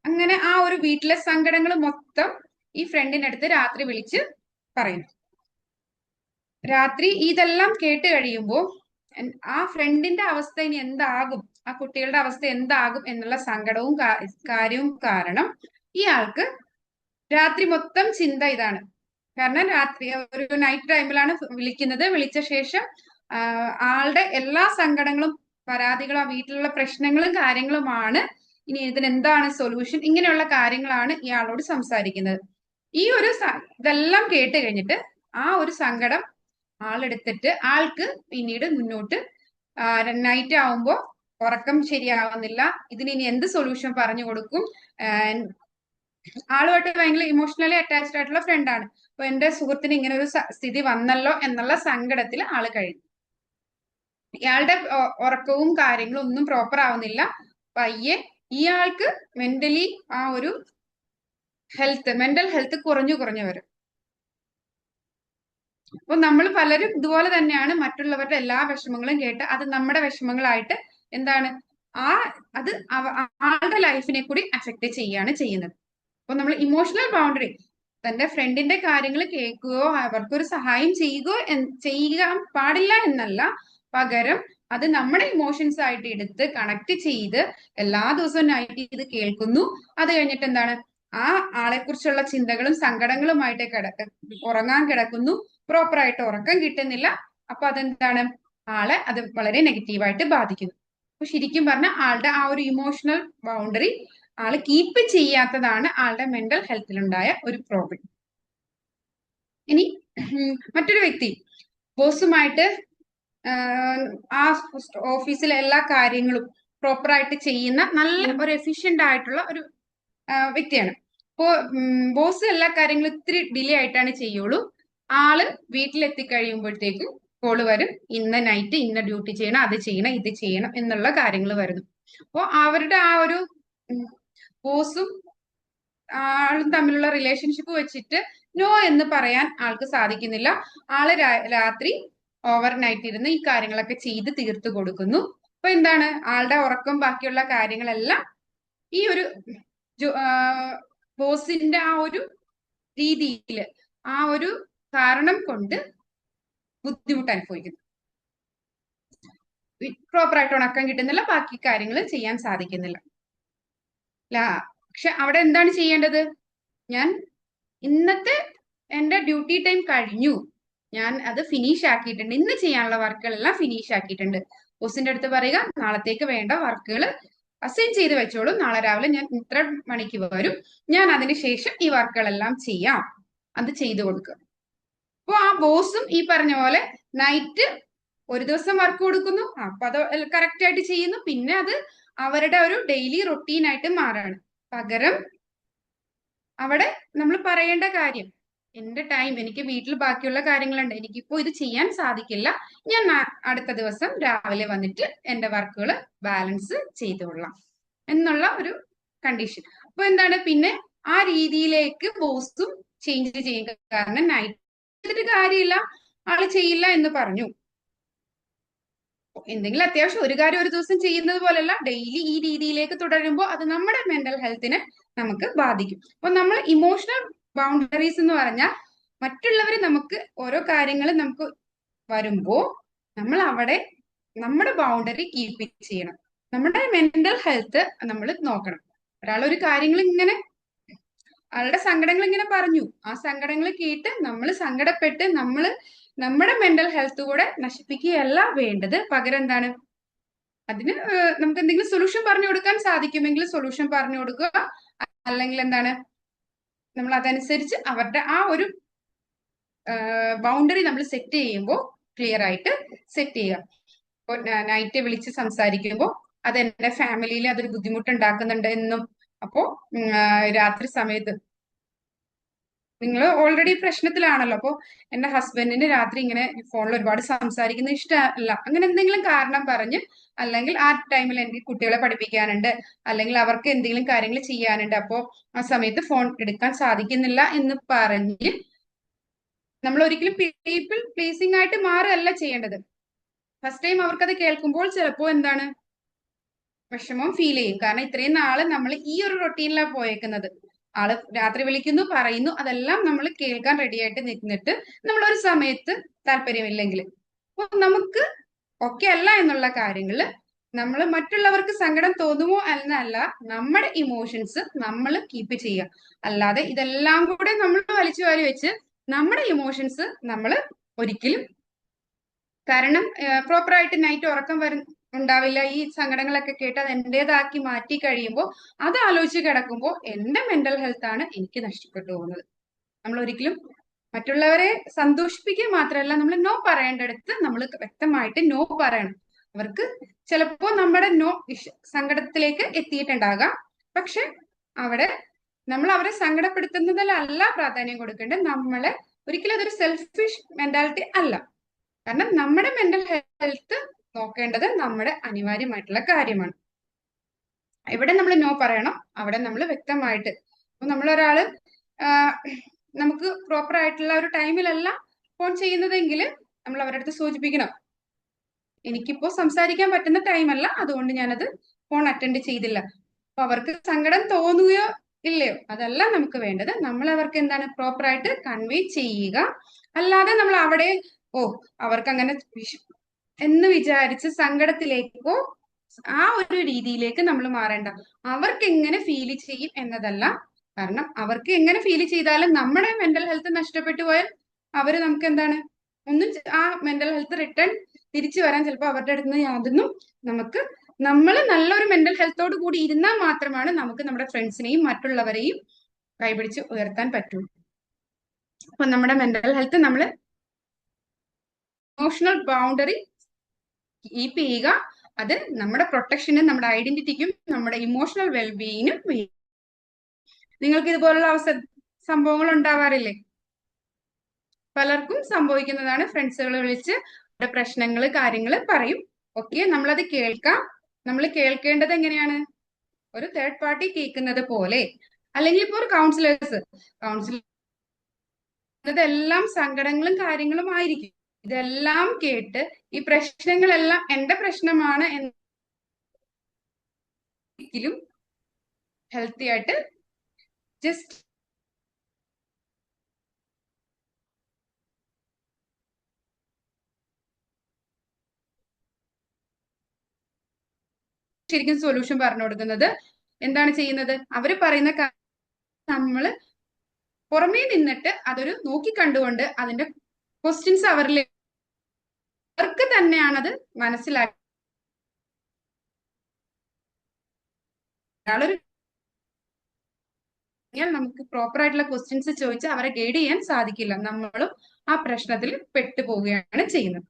അങ്ങനെ ആ ഒരു വീട്ടിലെ സങ്കടങ്ങൾ മൊത്തം ഈ ഫ്രണ്ടിന്റെ അടുത്ത് രാത്രി വിളിച്ച് പറയുന്നു. രാത്രി ഇതെല്ലാം കേട്ട് കഴിയുമ്പോൾ ആ ഫ്രണ്ടിന്റെ അവസ്ഥ ഇനി എന്താകും, ആ കുട്ടികളുടെ അവസ്ഥ എന്താകും എന്നുള്ള സങ്കടവും കാര്യവും കാരണം ഇയാൾക്ക് രാത്രി മൊത്തം ചിന്ത ഇതാണ്. കാരണം രാത്രി ഒരു നൈറ്റ് ടൈമിലാണ് വിളിക്കുന്നത്. വിളിച്ച ശേഷം ആളുടെ എല്ലാ സങ്കടങ്ങളും പരാതികളും ആ വീട്ടിലുള്ള പ്രശ്നങ്ങളും കാര്യങ്ങളുമാണ്. ഇനി ഇതിനെന്താണ് സൊല്യൂഷൻ, ഇങ്ങനെയുള്ള കാര്യങ്ങളാണ് ഇയാളോട് സംസാരിക്കുന്നത്. ഇതെല്ലാം കേട്ട് കഴിഞ്ഞിട്ട് ആ ഒരു സങ്കടം ആളെടുത്തിട്ട് ആൾക്ക് പിന്നീട് മുന്നോട്ട് നൈറ്റ് ആവുമ്പോ ഉറക്കം ശരിയാവുന്നില്ല, ഇതിന് ഇനി എന്ത് സൊല്യൂഷൻ പറഞ്ഞു കൊടുക്കും, ആളുമായിട്ട് ഭയങ്കര ഇമോഷണലി അറ്റാച്ച്ഡ് ആയിട്ടുള്ള ഫ്രണ്ടാണ്. അപ്പൊ എന്റെ സുഹൃത്തിന് ഇങ്ങനെ ഒരു സ്ഥിതി വന്നല്ലോ എന്നുള്ള സങ്കടത്തിൽ ആള് കഴിഞ്ഞു. ഇയാളുടെ ഉറക്കവും കാര്യങ്ങളും ഒന്നും പ്രോപ്പർ ആവുന്നില്ല. പയ്യെ ഇയാൾക്ക് മെന്റലി ആ ഒരു മെന്റൽ ഹെൽത്ത് കുറഞ്ഞു വരും. അപ്പൊ നമ്മൾ പലരും ഇതുപോലെ തന്നെയാണ് മറ്റുള്ളവരുടെ എല്ലാ വിഷമങ്ങളും കേട്ട് അത് നമ്മുടെ വിഷമങ്ങളായിട്ട് എന്താണ് അത് ആളുടെ ലൈഫിനെ കൂടി അഫക്ട് ചെയ്യാണ് ചെയ്യുന്നത്. അപ്പൊ നമ്മൾ ഇമോഷണൽ ബൗണ്ടറി തന്റെ ഫ്രണ്ടിന്റെ കാര്യങ്ങൾ കേൾക്കുകയോ അവർക്കൊരു സഹായം ചെയ്യാൻ പാടില്ല എന്നല്ല, പകരം അത് നമ്മുടെ ഇമോഷൻസ് ആയിട്ട് എടുത്ത് കണക്ട് ചെയ്ത് എല്ലാ ദിവസവും നൈറ്റ് ഇത് കേൾക്കുന്നു. അത് കഴിഞ്ഞിട്ട് എന്താണ് ആ ആളെ കുറിച്ചുള്ള ചിന്തകളും സങ്കടങ്ങളുമായിട്ട് ഉറങ്ങാൻ കിടക്കുന്നു. പ്രോപ്പറായിട്ട് ഉറക്കം കിട്ടുന്നില്ല. അപ്പൊ അതെന്താണ് ആളെ അത് വളരെ നെഗറ്റീവായിട്ട് ബാധിക്കുന്നു. അപ്പൊ ശരിക്കും പറഞ്ഞാൽ ആളുടെ ആ ഒരു ഇമോഷണൽ ബൗണ്ടറി ആള് കീപ്പ് ചെയ്യാത്തതാണ് ആളുടെ മെന്റൽ ഹെൽത്തിലുണ്ടായ ഒരു പ്രോബ്ലം. ഇനി മറ്റൊരു വ്യക്തി ബോസുമായിട്ട് ആ ഓഫീസിലെ എല്ലാ കാര്യങ്ങളും പ്രോപ്പറായിട്ട് ചെയ്യുന്ന നല്ല ഒരു എഫിഷ്യന്റ് ആയിട്ടുള്ള ഒരു വ്യക്തിയാണ്. അപ്പോ ബോസ് എല്ലാ കാര്യങ്ങളും ഇത്തിരി ഡിലേ ആയിട്ടാണ് ചെയ്യുള്ളൂ. ആള് വീട്ടിലെത്തി കഴിയുമ്പോഴത്തേക്കും കോള് വരും, ഇന്ന നൈറ്റ് ഇന്ന ഡ്യൂട്ടി ചെയ്യണം, അത് ചെയ്യണം, ഇത് ചെയ്യണം എന്നുള്ള കാര്യങ്ങൾ വരുന്നു. അപ്പോ അവരുടെ ആ ഒരു ബോസും ആളും തമ്മിലുള്ള റിലേഷൻഷിപ്പ് വെച്ചിട്ട് നോ എന്ന് പറയാൻ ആൾക്ക് സാധിക്കുന്നില്ല. ആള് രാത്രി ഓവർ നൈറ്റ് ഇരുന്ന് ഈ കാര്യങ്ങളൊക്കെ ചെയ്ത് തീർത്തു കൊടുക്കുന്നു. അപ്പൊ എന്താണ് ആളുടെ ഉറക്കം ബാക്കിയുള്ള കാര്യങ്ങളെല്ലാം ഈ ഒരു ബോസിന്റെ ആ ഒരു രീതിയിൽ ആ ഒരു കാരണം കൊണ്ട് ബുദ്ധിമുട്ട് അനുഭവിക്കുന്നു. പ്രോപ്പറായിട്ട് ഉണക്കം കിട്ടുന്നില്ല, ബാക്കി കാര്യങ്ങൾ ചെയ്യാൻ സാധിക്കുന്നില്ല. പക്ഷെ അവിടെ എന്താണ് ചെയ്യേണ്ടത്? ഞാൻ ഇന്നത്തെ എന്റെ ഡ്യൂട്ടി ടൈം കഴിഞ്ഞു, ഞാൻ അത് ഫിനിഷ് ആക്കിയിട്ടുണ്ട്, ഇന്ന് ചെയ്യാനുള്ള വർക്കുകളെല്ലാം ഫിനിഷ് ആക്കിയിട്ടുണ്ട്. ബോസിന്റെ അടുത്ത് പറയുക, നാളത്തേക്ക് വേണ്ട വർക്കുകൾ അസൈൻ ചെയ്ത് വെച്ചോളൂ, നാളെ രാവിലെ ഞാൻ ഇത്ര മണിക്ക് വരും, ഞാൻ അതിനുശേഷം ഈ വർക്കുകളെല്ലാം ചെയ്യാം, അത് ചെയ്തു കൊടുക്കുക. അപ്പൊ ആ ബോസും ഈ പറഞ്ഞ പോലെ നൈറ്റ് ഒരു ദിവസം വർക്ക് കൊടുക്കുന്നു, അപ്പൊ അത് കറക്റ്റ് ആയിട്ട് ചെയ്യുന്നു, പിന്നെ അത് അവരുടെ ഒരു ഡെയിലി റൊട്ടീൻ ആയിട്ട് മാറാണ്. പകരം അവിടെ നമ്മൾ പറയേണ്ട കാര്യം എന്റെ ടൈം, എനിക്ക് വീട്ടിൽ ബാക്കിയുള്ള കാര്യങ്ങളുണ്ട്, എനിക്കിപ്പോ ഇത് ചെയ്യാൻ സാധിക്കില്ല, ഞാൻ അടുത്ത ദിവസം രാവിലെ വന്നിട്ട് എന്റെ വർക്കുകൾ ബാലൻസ് ചെയ്തോളാം എന്നുള്ള ഒരു കണ്ടീഷൻ. അപ്പൊ എന്താണ്, പിന്നെ ആ രീതിയിലേക്ക് ബോസും ചേഞ്ച് ചെയ്യുക. കാരണം നൈറ്റ് ചെയ്തിട്ട് കാര്യമില്ല, ആള് ചെയ്യില്ല എന്ന് പറഞ്ഞു. എന്തെങ്കിലും അത്യാവശ്യം ഒരു കാര്യം ഒരു ദിവസം ചെയ്യുന്നത് പോലെയല്ല, ഡെയിലി ഈ രീതിയിലേക്ക് തുടരുമ്പോൾ അത് നമ്മുടെ മെന്റൽ ഹെൽത്തിനെ നമുക്ക് ബാധിക്കും. അപ്പൊ നമ്മൾ ഇമോഷണൽ ബൗണ്ടറീസ് എന്ന് പറഞ്ഞാൽ മറ്റുള്ളവര് നമുക്ക് ഓരോ കാര്യങ്ങൾ നമുക്ക് വരുമ്പോ നമ്മൾ അവിടെ നമ്മുടെ ബൗണ്ടറി കീപ്പ് ചെയ്യണം. നമ്മുടെ മെന്റൽ ഹെൽത്ത് നമ്മൾ നോക്കണം. ഒരാളൊരു കാര്യങ്ങൾ ഇങ്ങനെ ആളുടെ സങ്കടങ്ങൾ ഇങ്ങനെ പറഞ്ഞു, ആ സങ്കടങ്ങൾ കേട്ട് നമ്മൾ സങ്കടപ്പെട്ട് നമ്മുടെ മെന്റൽ ഹെൽത്ത് കൂടെ നശിപ്പിക്കുകയല്ല വേണ്ടത്. പകരം എന്താണ്, അതിന് നമുക്ക് എന്തെങ്കിലും സൊല്യൂഷൻ പറഞ്ഞു കൊടുക്കാൻ സാധിക്കുമെങ്കിൽ സൊല്യൂഷൻ പറഞ്ഞു കൊടുക്കുക. അല്ലെങ്കിൽ എന്താണ്, നമ്മൾ അതനുസരിച്ച് അവരുടെ ആ ഒരു ബൗണ്ടറി നമ്മൾ സെറ്റ് ചെയ്യുമ്പോൾ ക്ലിയർ ആയിട്ട് സെറ്റ് ചെയ്യുക. ഇപ്പോൾ നൈറ്റ് വിളിച്ച് സംസാരിക്കുമ്പോൾ അത് എന്റെ ഫാമിലിയിൽ അതൊരു ബുദ്ധിമുട്ടുണ്ടാക്കുന്നുണ്ട് എന്നും, അപ്പോ രാത്രി സമയത്ത് നിങ്ങൾ ഓൾറെഡി പ്രശ്നത്തിലാണല്ലോ, അപ്പൊ എന്റെ ഹസ്ബൻഡിന് രാത്രി ഇങ്ങനെ ഫോണിൽ ഒരുപാട് സംസാരിക്കുന്നത് ഇഷ്ടമല്ല, അങ്ങനെ എന്തെങ്കിലും കാരണം പറഞ്ഞ്, അല്ലെങ്കിൽ ആ ടൈമിൽ എനിക്ക് കുട്ടികളെ പഠിപ്പിക്കാനുണ്ട്, അല്ലെങ്കിൽ അവർക്ക് എന്തെങ്കിലും കാര്യങ്ങൾ ചെയ്യാനുണ്ട്, അപ്പോ ആ സമയത്ത് ഫോൺ എടുക്കാൻ സാധിക്കുന്നില്ല എന്ന് പറഞ്ഞ് നമ്മൾ ഒരിക്കലും പീപ്പിൾ പ്ലീസിംഗ് ആയിട്ട് മാറുകയല്ല ചെയ്യേണ്ടത്. ഫസ്റ്റ് ടൈം അവർക്കത് കേൾക്കുമ്പോൾ ചിലപ്പോ എന്താണ്, വിഷമം ഫീൽ ചെയ്യും. കാരണം ഇത്രയും നാള് നമ്മൾ ഈ ഒരു റൊട്ടീനിലാണ് പോയേക്കുന്നത്. ആള് രാത്രി വിളിക്കുന്നു, പറയുന്നു, അതെല്ലാം നമ്മൾ കേൾക്കാൻ റെഡി ആയിട്ട് നിന്നിട്ട് നമ്മൾ ഒരു സമയത്ത് താല്പര്യമില്ലെങ്കിൽ അപ്പൊ നമുക്ക് ഓക്കെ അല്ല എന്നുള്ള കാര്യങ്ങള് നമ്മൾ മറ്റുള്ളവർക്ക് സങ്കടം തോന്നുമോ എന്നല്ല, നമ്മുടെ ഇമോഷൻസ് നമ്മൾ കീപ്പ് ചെയ്യുക. അല്ലാതെ ഇതെല്ലാം കൂടെ നമ്മൾ വലിച്ചു വാരി വെച്ച് നമ്മുടെ ഇമോഷൻസ് നമ്മൾ ഒരിക്കലും, കാരണം പ്രോപ്പറായിട്ട് നൈറ്റ് ഉറക്കം ഉണ്ടാവില്ല, ഈ സങ്കടങ്ങളൊക്കെ കേട്ട് അത് എന്റേതാക്കി മാറ്റി കഴിയുമ്പോൾ അത് ആലോചിച്ച് കിടക്കുമ്പോൾ എന്റെ മെന്റൽ ഹെൽത്ത് ആണ് എനിക്ക് നഷ്ടപ്പെട്ടു പോകുന്നത്. നമ്മൾ ഒരിക്കലും മറ്റുള്ളവരെ സന്തോഷിപ്പിക്കുക മാത്രമല്ല, നമ്മൾ നോ പറയേണ്ടടുത്ത് നമ്മൾ വ്യക്തമായിട്ട് നോ പറയണം. അവർക്ക് ചിലപ്പോ നമ്മുടെ നോ സങ്കടത്തിലേക്ക് എത്തിയിട്ടുണ്ടാകാം, പക്ഷെ അവിടെ നമ്മൾ അവരെ സങ്കടപ്പെടുത്തുന്നതിലല്ല പ്രാധാന്യം കൊടുക്കേണ്ടത്. നമ്മളെ ഒരിക്കലും അതൊരു സെൽഫിഷ് മെന്റാലിറ്റി അല്ല. കാരണം നമ്മുടെ മെന്റൽ ഹെൽത്ത് നോക്കേണ്ടത് നമ്മുടെ അനിവാര്യമായിട്ടുള്ള കാര്യമാണ്. എവിടെ നമ്മൾ നോ പറയണം അവിടെ നമ്മൾ വ്യക്തമായിട്ട്, ഇപ്പൊ നമ്മളൊരാള് നമുക്ക് പ്രോപ്പർ ആയിട്ടുള്ള ഒരു ടൈമിലല്ല ഫോൺ ചെയ്യുന്നതെങ്കിൽ നമ്മൾ അവരുടെ അടുത്ത് സൂചിപ്പിക്കണം, എനിക്കിപ്പോ സംസാരിക്കാൻ പറ്റുന്ന ടൈമല്ല, അതുകൊണ്ട് ഞാനത് ഫോൺ അറ്റൻഡ് ചെയ്തില്ല. അപ്പൊ അവർക്ക് സങ്കടം തോന്നുകയോ ഇല്ലയോ അതല്ല നമുക്ക് വേണ്ടത്. നമ്മൾ അവർക്ക് എന്താണ് പ്രോപ്പറായിട്ട് കൺവേ ചെയ്യുക. അല്ലാതെ നമ്മൾ അവിടെ അവർക്ക് അങ്ങനെ എന്ന് വിചാരിച്ച് സങ്കടത്തിലേക്കോ ആ ഒരു രീതിയിലേക്ക് നമ്മൾ മാറേണ്ട. അവർക്ക് എങ്ങനെ ഫീൽ ചെയ്യും എന്നതല്ല, കാരണം അവർക്ക് എങ്ങനെ ഫീൽ ചെയ്താലും നമ്മുടെ മെന്റൽ ഹെൽത്ത് നഷ്ടപ്പെട്ടു പോയാൽ അവര് നമുക്ക് എന്താണ് ഒന്നും ആ മെന്റൽ ഹെൽത്ത് റിട്ടേൺ തിരിച്ചു വരാൻ ചിലപ്പോൾ അവരുടെ അടുത്ത് നിന്ന് യാതൊന്നും നമുക്ക്, നമ്മൾ നല്ലൊരു മെന്റൽ ഹെൽത്തോട് കൂടി ഇരുന്നാൽ മാത്രമാണ് നമുക്ക് നമ്മുടെ ഫ്രണ്ട്സിനെയും മറ്റുള്ളവരെയും കൈപിടിച്ച് ഉയർത്താൻ പറ്റൂ. അപ്പൊ നമ്മുടെ മെന്റൽ ഹെൽത്ത് നമ്മൾ ഇമോഷണൽ ബൗണ്ടറി കീപ്പ് ചെയ്യുക. അത് നമ്മുടെ പ്രൊട്ടക്ഷനും നമ്മുടെ ഐഡന്റിറ്റിക്കും നമ്മുടെ ഇമോഷണൽ വെൽബീയിങ്ങിനും വേണ്ടി. നിങ്ങൾക്ക് ഇതുപോലുള്ള സംഭവങ്ങൾ ഉണ്ടാവാറില്ലേ? പലർക്കും സംഭവിക്കുന്നതാണ്. ഫ്രണ്ട്സുകൾ വിളിച്ച് അവരുടെ പ്രശ്നങ്ങള് കാര്യങ്ങള് പറയും. ഓക്കെ, നമ്മളത് കേൾക്കാം. നമ്മൾ കേൾക്കേണ്ടത് എങ്ങനെയാണ്? ഒരു തേർഡ് പാർട്ടി കേൾക്കുന്നത് പോലെ. അല്ലെങ്കിൽ ഇപ്പൊ ഒരു കൗൺസിലേഴ്സ് ഇതെല്ലാം സങ്കടങ്ങളും കാര്യങ്ങളും ആയിരിക്കും. ഇതെല്ലാം കേട്ട് ഈ പ്രശ്നങ്ങളെല്ലാം എന്റെ പ്രശ്നമാണ് ഒരിക്കലും ഹെൽത്തി ആയിട്ട് ജസ്റ്റ് ശരിക്കും സൊല്യൂഷൻ പറഞ്ഞു കൊടുക്കുന്നത്. എന്താണ് ചെയ്യുന്നത്? അവര് പറയുന്ന നമ്മള് പുറമേ നിന്നിട്ട് അതൊരു നോക്കി കണ്ടുകൊണ്ട് അതിന്റെ ക്വസ്റ്റ്യൻസ് അവർക്ക് തന്നെയാണത് മനസ്സിലാക്കി നമുക്ക് പ്രോപ്പർ ആയിട്ടുള്ള ക്വസ്റ്റ്യൻസ് ചോദിച്ച് അവരെ ഗൈഡ് ചെയ്യാൻ സാധിക്കില്ല. നമ്മളും ആ പ്രശ്നത്തിൽ പെട്ടുപോവുകയാണ് ചെയ്യുന്നത്.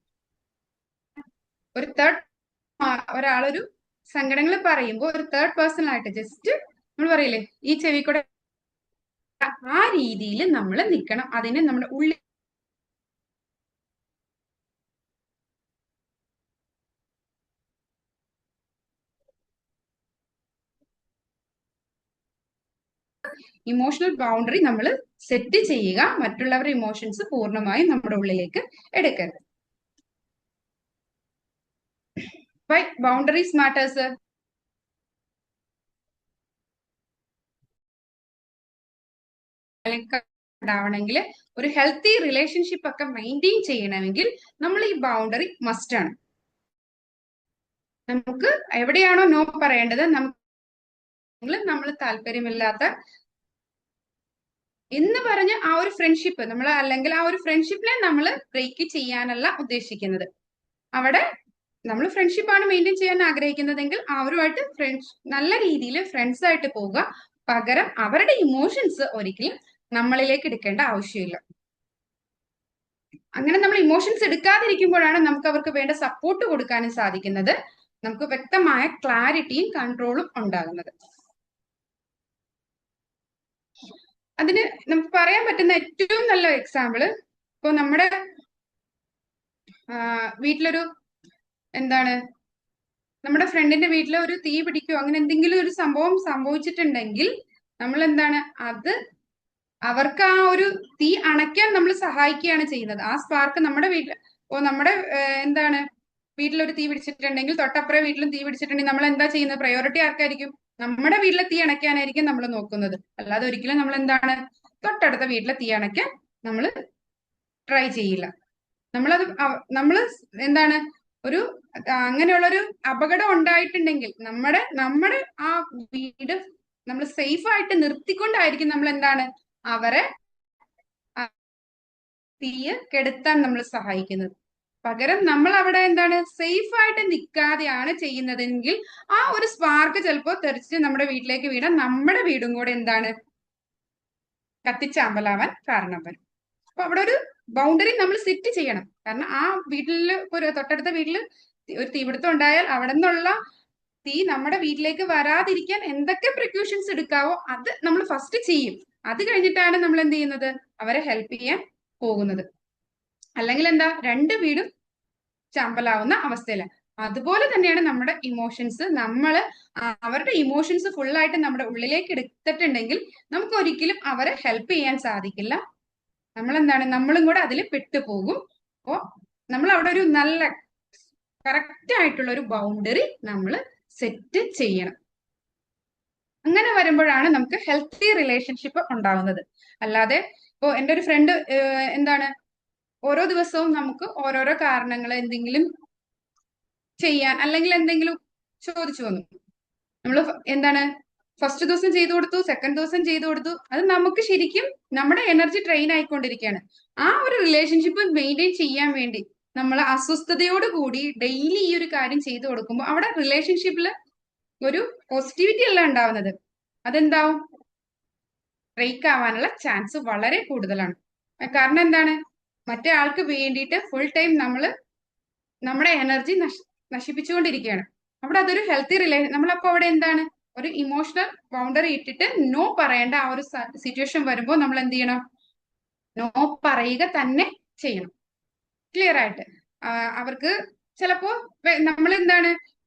ഒരു ഒരാളൊരു സങ്കടങ്ങൾ പറയുമ്പോൾ ഒരു തേർഡ് പേഴ്സൺ ആയിട്ട് ജസ്റ്റ് നമ്മൾ പറയില്ലേ, ഈ ചെവി കൂടെ ആ രീതിയിൽ നമ്മൾ നിൽക്കണം. അതിന് നമ്മുടെ ഉള്ളിൽ ഇമോഷണൽ ബൗണ്ടറി നമ്മൾ സെറ്റ് ചെയ്യുക. മറ്റുള്ളവരുടെ ഇമോഷൻസ് പൂർണ്ണമായും നമ്മുടെ ഉള്ളിലേക്ക് എടുക്കരുത്. Why boundaries matters? ഉണ്ടാവണമെങ്കിൽ, ഒരു ഹെൽത്തി റിലേഷൻഷിപ്പ് ഒക്കെ മെയിൻറ്റെയിൻ ചെയ്യണമെങ്കിൽ നമ്മൾ ഈ ബൗണ്ടറി മസ്റ്റ് ആണ്. നമുക്ക് എവിടെയാണോ നോ പറയേണ്ടത്, നമ്മൾ താല്പര്യമില്ലാത്ത എന്ന് പറഞ്ഞ് ആ ഒരു ഫ്രണ്ട്ഷിപ്പ് നമ്മൾ, അല്ലെങ്കിൽ ആ ഒരു ഫ്രണ്ട്ഷിപ്പിനെ നമ്മൾ ബ്രേക്ക് ചെയ്യാനല്ല ഉദ്ദേശിക്കുന്നത്. അവിടെ നമ്മൾ ഫ്രണ്ട്ഷിപ്പാണ് മെയിൻറ്റെയിൻ ചെയ്യാൻ ആഗ്രഹിക്കുന്നതെങ്കിൽ അവരുമായിട്ട് നല്ല രീതിയിൽ ഫ്രണ്ട്സ് ആയിട്ട് പോവുക. പകരം അവരുടെ ഇമോഷൻസ് ഒരിക്കലും നമ്മളിലേക്ക് എടുക്കേണ്ട ആവശ്യമില്ല. അങ്ങനെ നമ്മൾ ഇമോഷൻസ് എടുക്കാതിരിക്കുമ്പോഴാണ് നമുക്ക് അവർക്ക് വേണ്ട സപ്പോർട്ട് കൊടുക്കാനും സാധിക്കുന്നത്. നമുക്ക് വ്യക്തമായ ക്ലാരിറ്റിയും കൺട്രോളും ഉണ്ടാകുന്നത്. അതിന് നമുക്ക് പറയാൻ പറ്റുന്ന ഏറ്റവും നല്ല എക്സാമ്പിള്, ഇപ്പൊ നമ്മുടെ വീട്ടിലൊരു നമ്മുടെ ഫ്രണ്ടിന്റെ വീട്ടിൽ ഒരു തീ പിടിക്കുകയോ അങ്ങനെ എന്തെങ്കിലും ഒരു സംഭവം സംഭവിച്ചിട്ടുണ്ടെങ്കിൽ നമ്മൾ അവർക്ക് ആ ഒരു തീ അണയ്ക്കാൻ നമ്മൾ സഹായിക്കുകയാണ് ചെയ്യുന്നത്. ആ സ്പാർക്ക് നമ്മുടെ വീട്ടിലൊരു തീ പിടിച്ചിട്ടുണ്ടെങ്കിൽ തൊട്ടപ്പുറം വീട്ടിലും തീ പിടിച്ചിട്ടുണ്ടെങ്കിൽ നമ്മൾ എന്താ ചെയ്യുന്നത്? പ്രയോറിറ്റി ആർക്കായിരിക്കും? നമ്മുടെ വീട്ടിലെ തീ അണയ്ക്കാനായിരിക്കും നമ്മൾ നോക്കുന്നത്. അല്ലാതെ ഒരിക്കലും നമ്മൾ തൊട്ടടുത്ത വീട്ടിലെ തീ അണയ്ക്കാൻ നമ്മൾ ട്രൈ ചെയ്യില്ല. നമ്മൾ ഒരു അങ്ങനെയുള്ളൊരു അപകടം ഉണ്ടായിട്ടുണ്ടെങ്കിൽ നമ്മുടെ ആ വീട് നമ്മൾ സേഫ് ആയിട്ട് നിർത്തിക്കൊണ്ടായിരിക്കും നമ്മൾ അവരെ തീയെ കെടുത്താൻ നമ്മൾ സഹായിക്കുന്നത്. പകരം നമ്മൾ അവിടെ സേഫ് ആയിട്ട് നിൽക്കാതെയാണ് ചെയ്യുന്നതെങ്കിൽ ആ ഒരു സ്പാർക്ക് ചിലപ്പോൾ തെറിച്ച് നമ്മുടെ വീട്ടിലേക്ക് വീണാൽ നമ്മുടെ വീടും കൂടെ കത്തിച്ചാമ്പലാവാൻ കാരണം വരും. അപ്പൊ അവിടെ ഒരു ബൗണ്ടറി നമ്മൾ സെറ്റ് ചെയ്യണം. കാരണം ആ വീട്ടിൽ തൊട്ടടുത്ത വീട്ടിൽ ഒരു തീപിടുത്തം ഉണ്ടായാൽ അവിടെ നിന്നുള്ള തീ നമ്മുടെ വീട്ടിലേക്ക് വരാതിരിക്കാൻ എന്തൊക്കെ പ്രിക്കോഷൻസ് എടുക്കാവോ അത് നമ്മൾ ഫസ്റ്റ് ചെയ്യും. അത് കഴിഞ്ഞിട്ടാണ് നമ്മൾ എന്ത് ചെയ്യുന്നത്? അവരെ ഹെൽപ്പ് ചെയ്യാൻ പോകുന്നത്. അല്ലെങ്കിൽ രണ്ട് വീടും ചാമ്പലാവുന്ന അവസ്ഥയിലാണ്. അതുപോലെ തന്നെയാണ് നമ്മുടെ ഇമോഷൻസ്. അവരുടെ ഇമോഷൻസ് ഫുള്ളായിട്ട് നമ്മുടെ ഉള്ളിലേക്ക് എടുത്തിട്ടുണ്ടെങ്കിൽ നമുക്ക് ഒരിക്കലും അവരെ ഹെൽപ്പ് ചെയ്യാൻ സാധിക്കില്ല. നമ്മളും കൂടെ അതിൽ പെട്ടുപോകും. അപ്പോ നമ്മൾ അവിടെ ഒരു നല്ല കറക്റ്റ് ആയിട്ടുള്ള ഒരു ബൗണ്ടറി നമ്മൾ സെറ്റ് ചെയ്യണം. അങ്ങനെ വരുമ്പോഴാണ് നമുക്ക് ഹെൽത്തി റിലേഷൻഷിപ്പ് ഉണ്ടാവുന്നത്. അല്ലാതെ ഇപ്പോ എൻ്റെ ഒരു ഫ്രണ്ട് ഓരോ ദിവസവും നമുക്ക് ഓരോരോ കാരണങ്ങൾ എന്തെങ്കിലും ചെയ്യാൻ അല്ലെങ്കിൽ എന്തെങ്കിലും ചോദിച്ചു വന്നു. നമ്മൾ ഫസ്റ്റ് ദിവസം ചെയ്തു കൊടുത്തു, സെക്കൻഡ് ദിവസം ചെയ്തു കൊടുത്തു. അത് നമുക്ക് ശരിക്കും നമ്മുടെ എനർജി ട്രെയിൻ ആയിക്കൊണ്ടിരിക്കുകയാണ്. ആ ഒരു റിലേഷൻഷിപ്പ് മെയിൻറ്റെയിൻ ചെയ്യാൻ വേണ്ടി നമ്മൾ അസ്വസ്ഥതയോട് കൂടി ഡെയിലി ഈ ഒരു കാര്യം ചെയ്തു കൊടുക്കുമ്പോൾ അവിടെ റിലേഷൻഷിപ്പിൽ ഒരു പോസിറ്റിവിറ്റി അല്ല ഉണ്ടാവുന്നത്. അതെന്താവും? ബ്രേക്ക് ആവാനുള്ള ചാൻസ് വളരെ കൂടുതലാണ്. കാരണം മറ്റേ ആൾക്ക് വേണ്ടിയിട്ട് ഫുൾ ടൈം നമ്മുടെ എനർജി നശിപ്പിച്ചുകൊണ്ടിരിക്കുകയാണ്. അവിടെ അതൊരു ഹെൽത്തി നമ്മളപ്പോ അവിടെ ഒരു ഇമോഷണൽ ബൗണ്ടറി ഇട്ടിട്ട് നോ പറയേണ്ട ആ ഒരു സിറ്റുവേഷൻ വരുമ്പോൾ നമ്മൾ എന്ത് ചെയ്യണം? നോ പറയുക തന്നെ ചെയ്യണം, ക്ലിയർ ആയിട്ട്. അവർക്ക് ചിലപ്പോ നമ്മൾ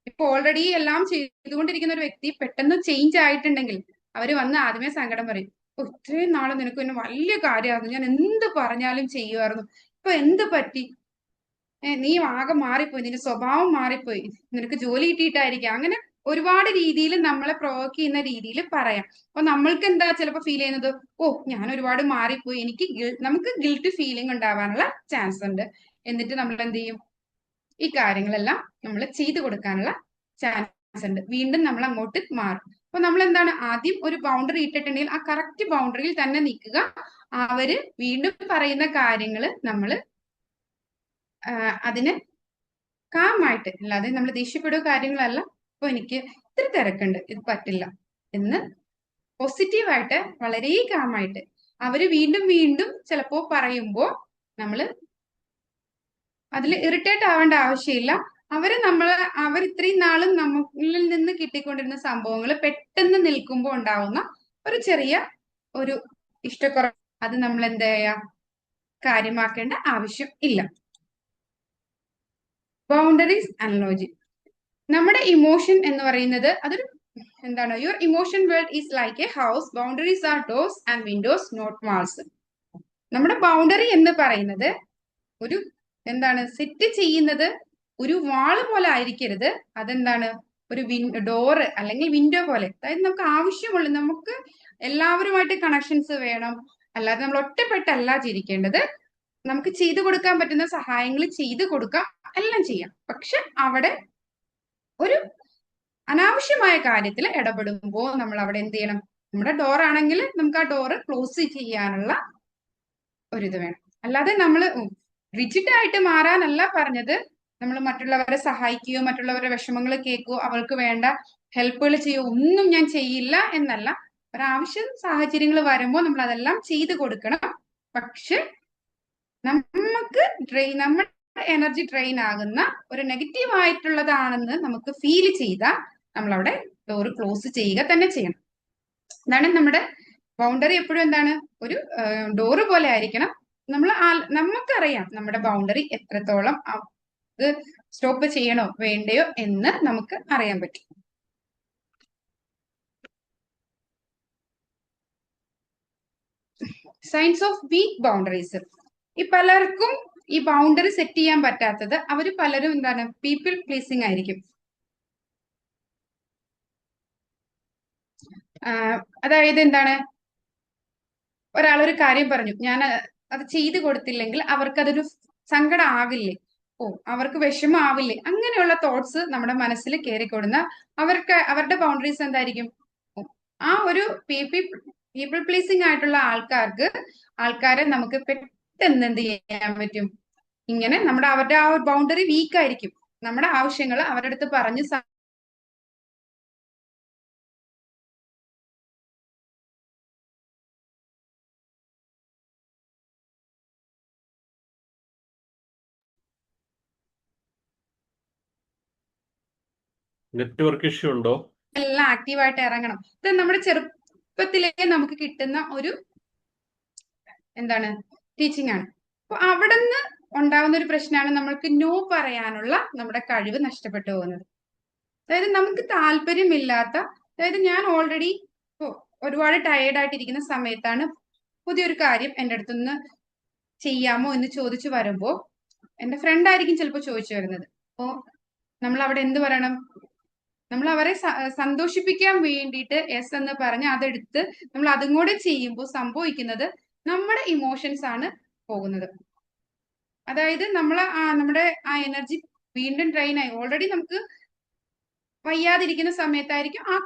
ഇപ്പൊ ഓൾറെഡി എല്ലാം ചെയ്തുകൊണ്ടിരിക്കുന്ന ഒരു വ്യക്തി പെട്ടെന്ന് ചേഞ്ച് ആയിട്ടുണ്ടെങ്കിൽ അവര് വന്ന് ആദ്യമേ സങ്കടം പറയും. ഇത്രയും നാളെ നിനക്ക് എന്നെ വലിയ കാര്യമായിരുന്നു, ഞാൻ എന്ത് പറഞ്ഞാലും ചെയ്യുമായിരുന്നു, ഇപ്പൊ എന്ത് പറ്റി? നീ ആകെ മാറിപ്പോയി, നിന്റെ സ്വഭാവം മാറിപ്പോയി, നിനക്ക് ജോലി കിട്ടിയിട്ടായിരിക്കാം. അങ്ങനെ ഒരുപാട് രീതിയിൽ നമ്മളെ പ്രൊവോക്ക് ചെയ്യുന്ന രീതിയിൽ പറയാം. അപ്പൊ നമ്മൾക്ക് ചിലപ്പോൾ ഫീൽ ചെയ്യുന്നത്, ഞാൻ ഒരുപാട് മാറിപ്പോയി, നമുക്ക് ഗിൽറ്റ് ഫീലിംഗ് ഉണ്ടാവാനുള്ള ചാൻസ് ഉണ്ട്. എന്നിട്ട് നമ്മൾ എന്ത് ചെയ്യും? ഈ കാര്യങ്ങളെല്ലാം നമ്മൾ ചെയ്തു കൊടുക്കാനുള്ള ചാൻസ് ഉണ്ട്. വീണ്ടും നമ്മൾ അങ്ങോട്ട് മാറും. അപ്പൊ നമ്മൾ ആദ്യം ഒരു ബൗണ്ടറി ഇട്ടിട്ടുണ്ടെങ്കിൽ ആ കറക്റ്റ് ബൗണ്ടറിയിൽ തന്നെ നിൽക്കുക. അവര് വീണ്ടും പറയുന്ന കാര്യങ്ങൾ നമ്മൾ അതിന് കാമായിട്ട്, അല്ലാതെ നമ്മൾ ദേഷ്യപ്പെടുക കാര്യങ്ങളല്ല. ഇപ്പൊ എനിക്ക് ഇത്ര തിരക്കുണ്ട്, ഇത് പറ്റില്ല എന്ന് പോസിറ്റീവായിട്ട് വളരെ കാമായിട്ട് അവര് വീണ്ടും വീണ്ടും ചിലപ്പോ പറയുമ്പോ നമ്മൾ അതിൽ ഇറിറ്റേറ്റ് ആവേണ്ട ആവശ്യമില്ല. അവർ ഇത്രയും നാളും നമ്മളിൽ നിന്ന് കിട്ടിക്കൊണ്ടിരുന്ന സംഭവങ്ങൾ പെട്ടെന്ന് നിൽക്കുമ്പോൾ ഉണ്ടാവുന്ന ഒരു ചെറിയ ഒരു ഇഷ്ടക്കുറവ് അത് നമ്മൾ എന്ത് ചെയ്യാ കാര്യമാക്കേണ്ട ആവശ്യം ഇല്ല. Boundaries analogy. നമ്മുടെ ഇമോഷൻ എന്ന് പറയുന്നത് അതൊരു എന്താണ്, your emotion world is like a house, boundaries are doors and windows not walls. നമ്മുടെ ബൗണ്ടറി എന്ന് പറയുന്നത് ഒരു എന്താണ്, സെറ്റ് ചെയ്യുന്നത് ഒരു വാള് പോലെ ആയിരിക്കരുത്. അതെന്താണ്, ഒരു ഡോറ് അല്ലെങ്കിൽ വിൻഡോ പോലെ. അതായത് നമുക്ക് ആവശ്യമുള്ള, നമുക്ക് എല്ലാവരുമായിട്ട് കണക്ഷൻസ് വേണം, അല്ലാതെ നമ്മൾ ഒറ്റപ്പെട്ടല്ല ചിരിക്കേണ്ടത്. നമുക്ക് ചെയ്തു കൊടുക്കാൻ പറ്റുന്ന സഹായങ്ങൾ ചെയ്തു കൊടുക്കാം, എല്ലാം ചെയ്യാം. പക്ഷെ അവിടെ ഒരു അനാവശ്യമായ കാര്യത്തിൽ ഇടപെടുമ്പോൾ നമ്മൾ അവിടെ എന്ത് ചെയ്യണം, നമ്മുടെ ഡോർ ആണെങ്കിൽ നമുക്ക് ആ ഡോറ് ക്ലോസ് ചെയ്യാനുള്ള ഒരിത് വേണം. അല്ലാതെ നമ്മൾ റിജിഡ് ആയിട്ട് മാറാനല്ല പറഞ്ഞത്. നമ്മൾ മറ്റുള്ളവരെ സഹായിക്കുകയോ മറ്റുള്ളവരുടെ വിഷമങ്ങൾ കേൾക്കുകയോ അവർക്ക് വേണ്ട ഹെൽപ്പുകൾ ചെയ്യുകയോ ഒന്നും ഞാൻ ചെയ്യില്ല എന്നല്ല. ഒരാവശ്യം സാഹചര്യങ്ങൾ വരുമ്പോൾ നമ്മൾ അതെല്ലാം ചെയ്തു കൊടുക്കണം. പക്ഷെ നമുക്ക് നമ്മുടെ എനർജി ഡ്രെയിൻ ആകുന്ന ഒരു നെഗറ്റീവ് ആയിട്ടുള്ളതാണെന്ന് നമുക്ക് ഫീൽ ചെയ്താൽ നമ്മൾ അവിടെ ഡോറ് ക്ലോസ് ചെയ്യുക തന്നെ ചെയ്യണം. അതാണ് നമ്മുടെ ബൗണ്ടറി. എപ്പോഴും എന്താണ്, ഒരു ഡോറ് പോലെ ആയിരിക്കണം. നമുക്കറിയാം നമ്മുടെ ബൗണ്ടറി എത്രത്തോളം അത് സ്റ്റോപ്പ് ചെയ്യണോ വേണ്ടയോ എന്ന് നമുക്ക് അറിയാൻ പറ്റും. Signs of weak boundaries. ഈ പലർക്കും ഈ ബൗണ്ടറി സെറ്റ് ചെയ്യാൻ പറ്റാത്തത് അവര് പലരും എന്താണ്, പീപ്പിൾ പ്ലീസിങ് ആയിരിക്കും. അതായത് എന്താണ്, ഒരാളൊരു കാര്യം പറഞ്ഞു, ഞാൻ അത് ചെയ്തു കൊടുത്തില്ലെങ്കിൽ അവർക്കതൊരു സങ്കടം ആവില്ലേ, അവർക്ക് വിഷമം ആവില്ലേ, അങ്ങനെയുള്ള തോട്ട്സ് നമ്മുടെ മനസ്സിൽ കയറിക്കൊടുന്ന അവരുടെ ബൗണ്ടറീസ് എന്തായിരിക്കും, ആ ഒരു പീപ്പിൾ പ്ലീസിങ് ആയിട്ടുള്ള ആൾക്കാരെ നമുക്ക് പെട്ടെന്ന് എന്ത് ചെയ്യാൻ പറ്റും, ഇങ്ങനെ അവരുടെ ആ ഒരു ബൗണ്ടറി വീക്ക് ആയിരിക്കും. നമ്മുടെ ആവശ്യങ്ങൾ അവരുടെ അടുത്ത് പറഞ്ഞ് നെറ്റ്വർക്ക് ഇഷ്യൂ ഉണ്ടോ? എല്ലാം ആക്റ്റീവായിട്ട് ഇറങ്ങണം. ഇത് നമ്മുടെ ചെറുപ്പത്തിലേ നമുക്ക് കിട്ടുന്ന ഒരു എന്താണ്, ടീച്ചിങ് ആണ്. അപ്പൊ അവിടെ നിന്ന് ഉണ്ടാവുന്ന ഒരു പ്രശ്നമാണ് നമ്മൾക്ക് നോ പറയാനുള്ള നമ്മുടെ കഴിവ് നഷ്ടപ്പെട്ടു പോകുന്നത്. അതായത് നമുക്ക് താല്പര്യമില്ലാത്ത, അതായത് ഞാൻ ഓൾറെഡി ഒരുപാട് ടയേർഡായിട്ടിരിക്കുന്ന സമയത്താണ് പുതിയൊരു കാര്യം എൻ്റെ അടുത്തുനിന്ന് ചെയ്യാമോ എന്ന് ചോദിച്ചു വരുമ്പോ എൻ്റെ ഫ്രണ്ട് ആയിരിക്കും ചിലപ്പോൾ ചോദിച്ചു വരുന്നത്. അപ്പോ നമ്മൾ അവിടെ എന്ത് പറയണം, നമ്മൾ അവരെ സന്തോഷിപ്പിക്കാൻ വേണ്ടിയിട്ട് എസ് എന്ന് പറഞ്ഞ് അതെടുത്ത് നമ്മൾ അതും കൂടെ ചെയ്യുമ്പോൾ സംഭവിക്കുന്നത് നമ്മുടെ ഇമോഷൻസ് ആണ് പോകുന്നത്. അതായത് നമ്മുടെ ആ എനർജി വീണ്ടും ഡ്രെയിൻ ആയി, ഓൾറെഡി നമുക്ക് വയ്യാതിരിക്കുന്ന സമയത്തായിരിക്കും ആ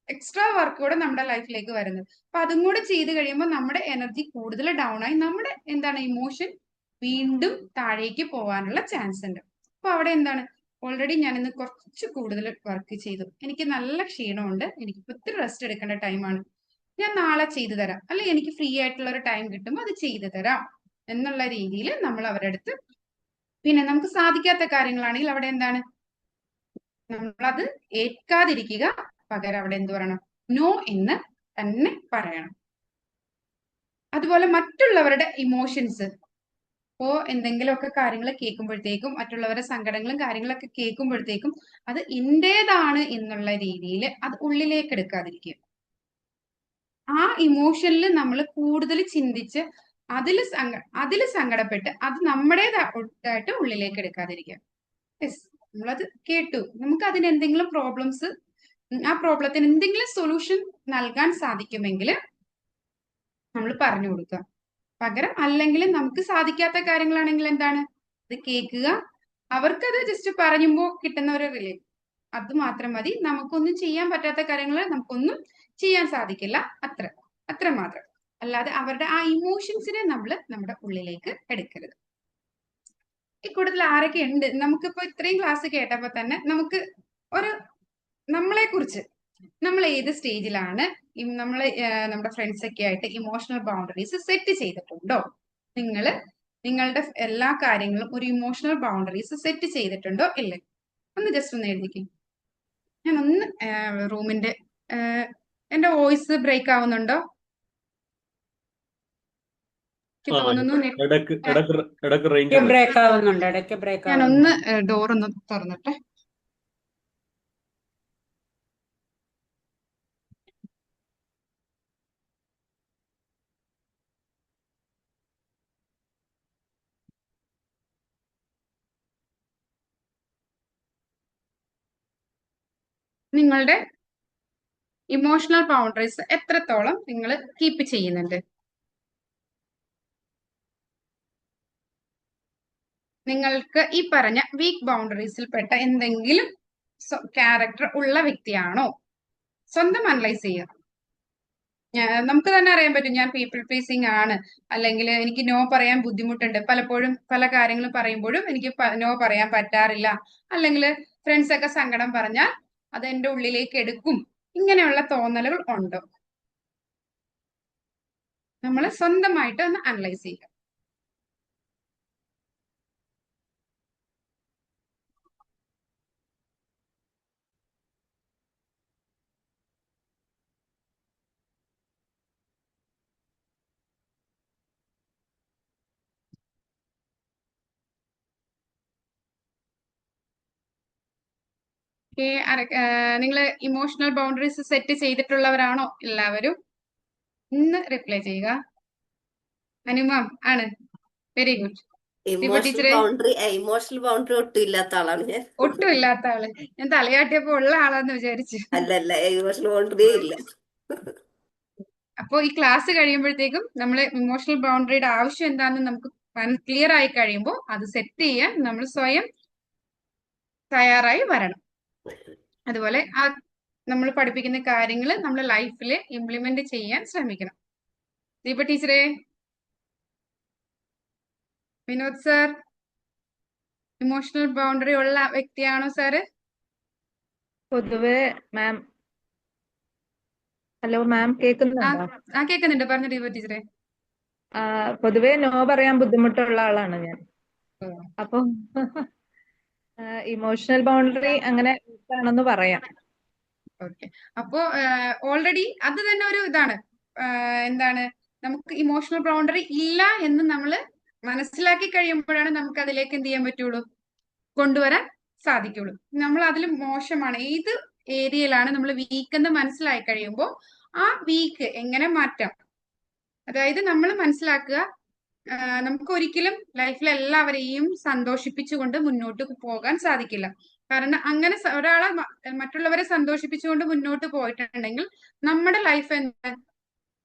എക്സ്ട്രാ വർക്ക് കൂടെ നമ്മുടെ ലൈഫിലേക്ക് വരുന്നത്. അപ്പൊ അതും കൂടെ ചെയ്ത് കഴിയുമ്പോൾ നമ്മുടെ എനർജി കൂടുതൽ ഡൗൺ ആയി നമ്മുടെ എന്താണ്, ഇമോഷൻ വീണ്ടും താഴേക്ക് പോകാനുള്ള ചാൻസ് ഉണ്ട്. അപ്പൊ അവിടെ എന്താണ്, ഓൾറെഡി ഞാൻ ഇന്ന് കുറച്ച് കൂടുതൽ വർക്ക് ചെയ്തു, എനിക്ക് നല്ല ക്ഷീണമുണ്ട്, എനിക്ക് ഒത്തിരി റെസ്റ്റ് എടുക്കേണ്ട ടൈമാണ്, ഞാൻ നാളെ ചെയ്തു തരാം, അല്ലെങ്കിൽ എനിക്ക് ഫ്രീ ആയിട്ടുള്ള ഒരു ടൈം കിട്ടുമ്പോൾ അത് ചെയ്തു തരാം എന്നുള്ള രീതിയിൽ നമ്മൾ അവരുടെ അടുത്ത്, പിന്നെ നമുക്ക് സാധിക്കാത്ത കാര്യങ്ങളാണെങ്കിൽ അവിടെ എന്താണ്, നമ്മളത് ഏൽക്കാതിരിക്കുക, പകരം അവിടെ എന്ത് പറയണം, നോ എന്ന് തന്നെ പറയണം. അതുപോലെ മറ്റുള്ളവരുടെ ഇമോഷൻസ്, ഇപ്പോ എന്തെങ്കിലുമൊക്കെ കാര്യങ്ങൾ കേൾക്കുമ്പോഴത്തേക്കും, മറ്റുള്ളവരുടെ സങ്കടങ്ങളും കാര്യങ്ങളൊക്കെ കേൾക്കുമ്പോഴത്തേക്കും അത് എന്റേതാണ് എന്നുള്ള രീതിയിൽ അത് ഉള്ളിലേക്ക് എടുക്കാതിരിക്കുക. ആ ഇമോഷനിൽ നമ്മൾ കൂടുതൽ ചിന്തിച്ച് അതിൽ സങ്കടപ്പെട്ട് അത് നമ്മുടേതായിട്ട് ഉള്ളിലേക്ക് എടുക്കാതിരിക്കുക. യെസ്, നമ്മളത് കേട്ടു, നമുക്ക് അതിന് എന്തെങ്കിലും പ്രോബ്ലംസ്, ആ പ്രോബ്ലത്തിന് എന്തെങ്കിലും സൊല്യൂഷൻ നൽകാൻ സാധിക്കുമെങ്കിൽ നമ്മൾ പറഞ്ഞു കൊടുക്കുക. പകരം അല്ലെങ്കിൽ നമുക്ക് സാധിക്കാത്ത കാര്യങ്ങളാണെങ്കിൽ എന്താണ്, അത് കേൾക്കുക, അവർക്കത് ജസ്റ്റ് പറയുമ്പോൾ കിട്ടുന്ന ഒരു റിലീഫ്, അത് മാത്രം മതി. നമുക്കൊന്നും ചെയ്യാൻ പറ്റാത്ത കാര്യങ്ങൾ നമുക്കൊന്നും ചെയ്യാൻ സാധിക്കില്ല, അത്ര മാത്രം. അല്ലാതെ അവരുടെ ആ ഇമോഷൻസിനെ നമ്മൾ നമ്മുടെ ഉള്ളിലേക്ക് എടുക്കരുത്. ഇക്കൂട്ടത്തിൽ ആരൊക്കെ ഉണ്ട്, നമുക്കിപ്പോ ഇത്രയും ക്ലാസ് കേട്ടപ്പോ തന്നെ നമുക്ക് ഒരു നമ്മളെ കുറിച്ച്, നമ്മൾ ഏത് സ്റ്റേജിലാണ്, നമ്മുടെ ഫ്രണ്ട്സ് ഒക്കെ ആയിട്ട് ഇമോഷണൽ ബൗണ്ടറീസ് സെറ്റ് ചെയ്തിട്ടുണ്ടോ, നിങ്ങളുടെ എല്ലാ കാര്യങ്ങളും ഒരു ഇമോഷണൽ ബൗണ്ടറീസ് സെറ്റ് ചെയ്തിട്ടുണ്ടോ ഇല്ലേ, ഒന്ന് ജസ്റ്റ് ഒന്ന് എഴുതിക്കും. ഞാൻ ഒന്ന് റൂമിന്റെ എന്റെ വോയിസ് ബ്രേക്ക് ആവുന്നുണ്ടോ? ആ തോന്നുന്നു ഇടക്ക് റേഞ്ച് ഇടയ്ക്ക് ബ്രേക്ക് ആവുന്നുണ്ട്, ഇടയ്ക്ക് ബ്രേക്ക് ഞാൻ ആവുന്നുണ്ട്. ഒന്ന് ഡോർ ഒന്ന് തുറന്നിട്ടെ. നിങ്ങളുടെ ഇമോഷണൽ ബൗണ്ടറീസ് എത്രത്തോളം നിങ്ങൾ കീപ്പ് ചെയ്യുന്നുണ്ട്? നിങ്ങൾക്ക് ഈ പറഞ്ഞ വീക്ക് ബൗണ്ടറീസിൽ പെട്ട എന്തെങ്കിലും ക്യാരക്ടർ ഉള്ള വ്യക്തിയാണോ? സ്വന്തം അനലൈസ് ചെയ്യുക. നമുക്ക് തന്നെ അറിയാൻ പറ്റും, ഞാൻ പീപ്പിൾ പ്ലീസിങ് ആണ്, അല്ലെങ്കിൽ എനിക്ക് നോ പറയാൻ ബുദ്ധിമുട്ടുണ്ട്, പലപ്പോഴും പല കാര്യങ്ങളും പറയുമ്പോഴും എനിക്ക് നോ പറയാൻ പറ്റാറില്ല, അല്ലെങ്കിൽ ഫ്രണ്ട്സ് ഒക്കെ സങ്കടം പറഞ്ഞാൽ അത് എൻ്റെ ഉള്ളിലേക്ക് എടുക്കും. ഇങ്ങനെയുള്ള തോന്നലുകൾ ഉണ്ടോ? നമ്മൾ സ്വന്തമായിട്ട് ഒന്ന് അനലൈസ് ചെയ്യുക. നിങ്ങൾ ഇമോഷണൽ ബൗണ്ടറീസ് സെറ്റ് ചെയ്തിട്ടുള്ളവരാണോ എല്ലാവരും? ഇന്ന് റിപ്ലൈ ചെയ്യുക. അനുമാം ആണ്. Very good. ഇമോഷണൽ ബൗണ്ടറി ഒട്ടും ഇല്ലാത്ത ആളാണ് ഞാൻ. ഒട്ടും ഇല്ലാത്ത ആള്. ഞാൻ തലയാട്ടിയപ്പോ ഉള്ള ആളാന്ന് വിചാരിച്ചു. അല്ലല്ല, ഇമോഷണൽ ബൗണ്ടറിയേ ഇല്ല. അപ്പോ ഈ ക്ലാസ് കഴിയുമ്പോഴത്തേക്കും നമ്മൾ ഇമോഷണൽ ബൗണ്ടറിയുടെ ആവശ്യം എന്താണെന്ന് നമുക്ക് ക്ലിയർ ആയി കഴിയുമ്പോൾ അത് സെറ്റ് ചെയ്യാൻ നമ്മൾ സ്വയം തയ്യാറായി വരണം. അതുപോലെ നമ്മൾ പഠിപ്പിക്കുന്ന കാര്യങ്ങൾ നമ്മുടെ ലൈഫിൽ ഇംപ്ലിമെന്റ് ചെയ്യാൻ ശ്രമിക്കണം. ദീപ ടീച്ചറെ, വിനോദ് സാർ ഇമോഷണൽ ബൗണ്ടറി ഉള്ള വ്യക്തിയാണോ സാറ്? പൊതുവെ മാം, ഹലോ മാം, കേൾക്കുന്നുണ്ടോ? കേൾക്കുന്നുണ്ട്, പറഞ്ഞു ദീപ ടീച്ചറെ. പൊതുവെ നോ പറയാൻ ബുദ്ധിമുട്ടുള്ള ആളാണ് ഞാൻ. അപ്പൊ ഇമോഷണൽ ബൗണ്ടറി അങ്ങനെ ആണെന്ന് പറയാം. ഓക്കെ. അപ്പോ ഓൾറെഡി അത് തന്നെ ഒരു ഇതാണ്. എന്താണ്, നമുക്ക് ഇമോഷണൽ ബൗണ്ടറി ഇല്ല എന്ന് നമ്മൾ മനസ്സിലാക്കി കഴിയുമ്പോഴാണ് നമുക്ക് അതിലേക്ക് എന്ത് ചെയ്യാൻ പറ്റുള്ളൂ, കൊണ്ടുവരാൻ സാധിക്കുള്ളൂ. നമ്മൾ അതിൽ മോശമാണ്, ഏത് ഏരിയയിലാണ് നമ്മൾ വീക്ക് എന്ന് മനസ്സിലായി കഴിയുമ്പോൾ ആ വീക്ക് എങ്ങനെ മാറ്റാം. അതായത് നമ്മൾ മനസ്സിലാക്കുക, നമുക്ക് ഒരിക്കലും ലൈഫിൽ എല്ലാവരെയും സന്തോഷിപ്പിച്ചുകൊണ്ട് മുന്നോട്ട് പോകാൻ സാധിക്കില്ല. കാരണം അങ്ങനെ ഒരാളെ മറ്റുള്ളവരെ സന്തോഷിപ്പിച്ചുകൊണ്ട് മുന്നോട്ട് പോയിട്ടുണ്ടെങ്കിൽ നമ്മുടെ ലൈഫ് എന്താ?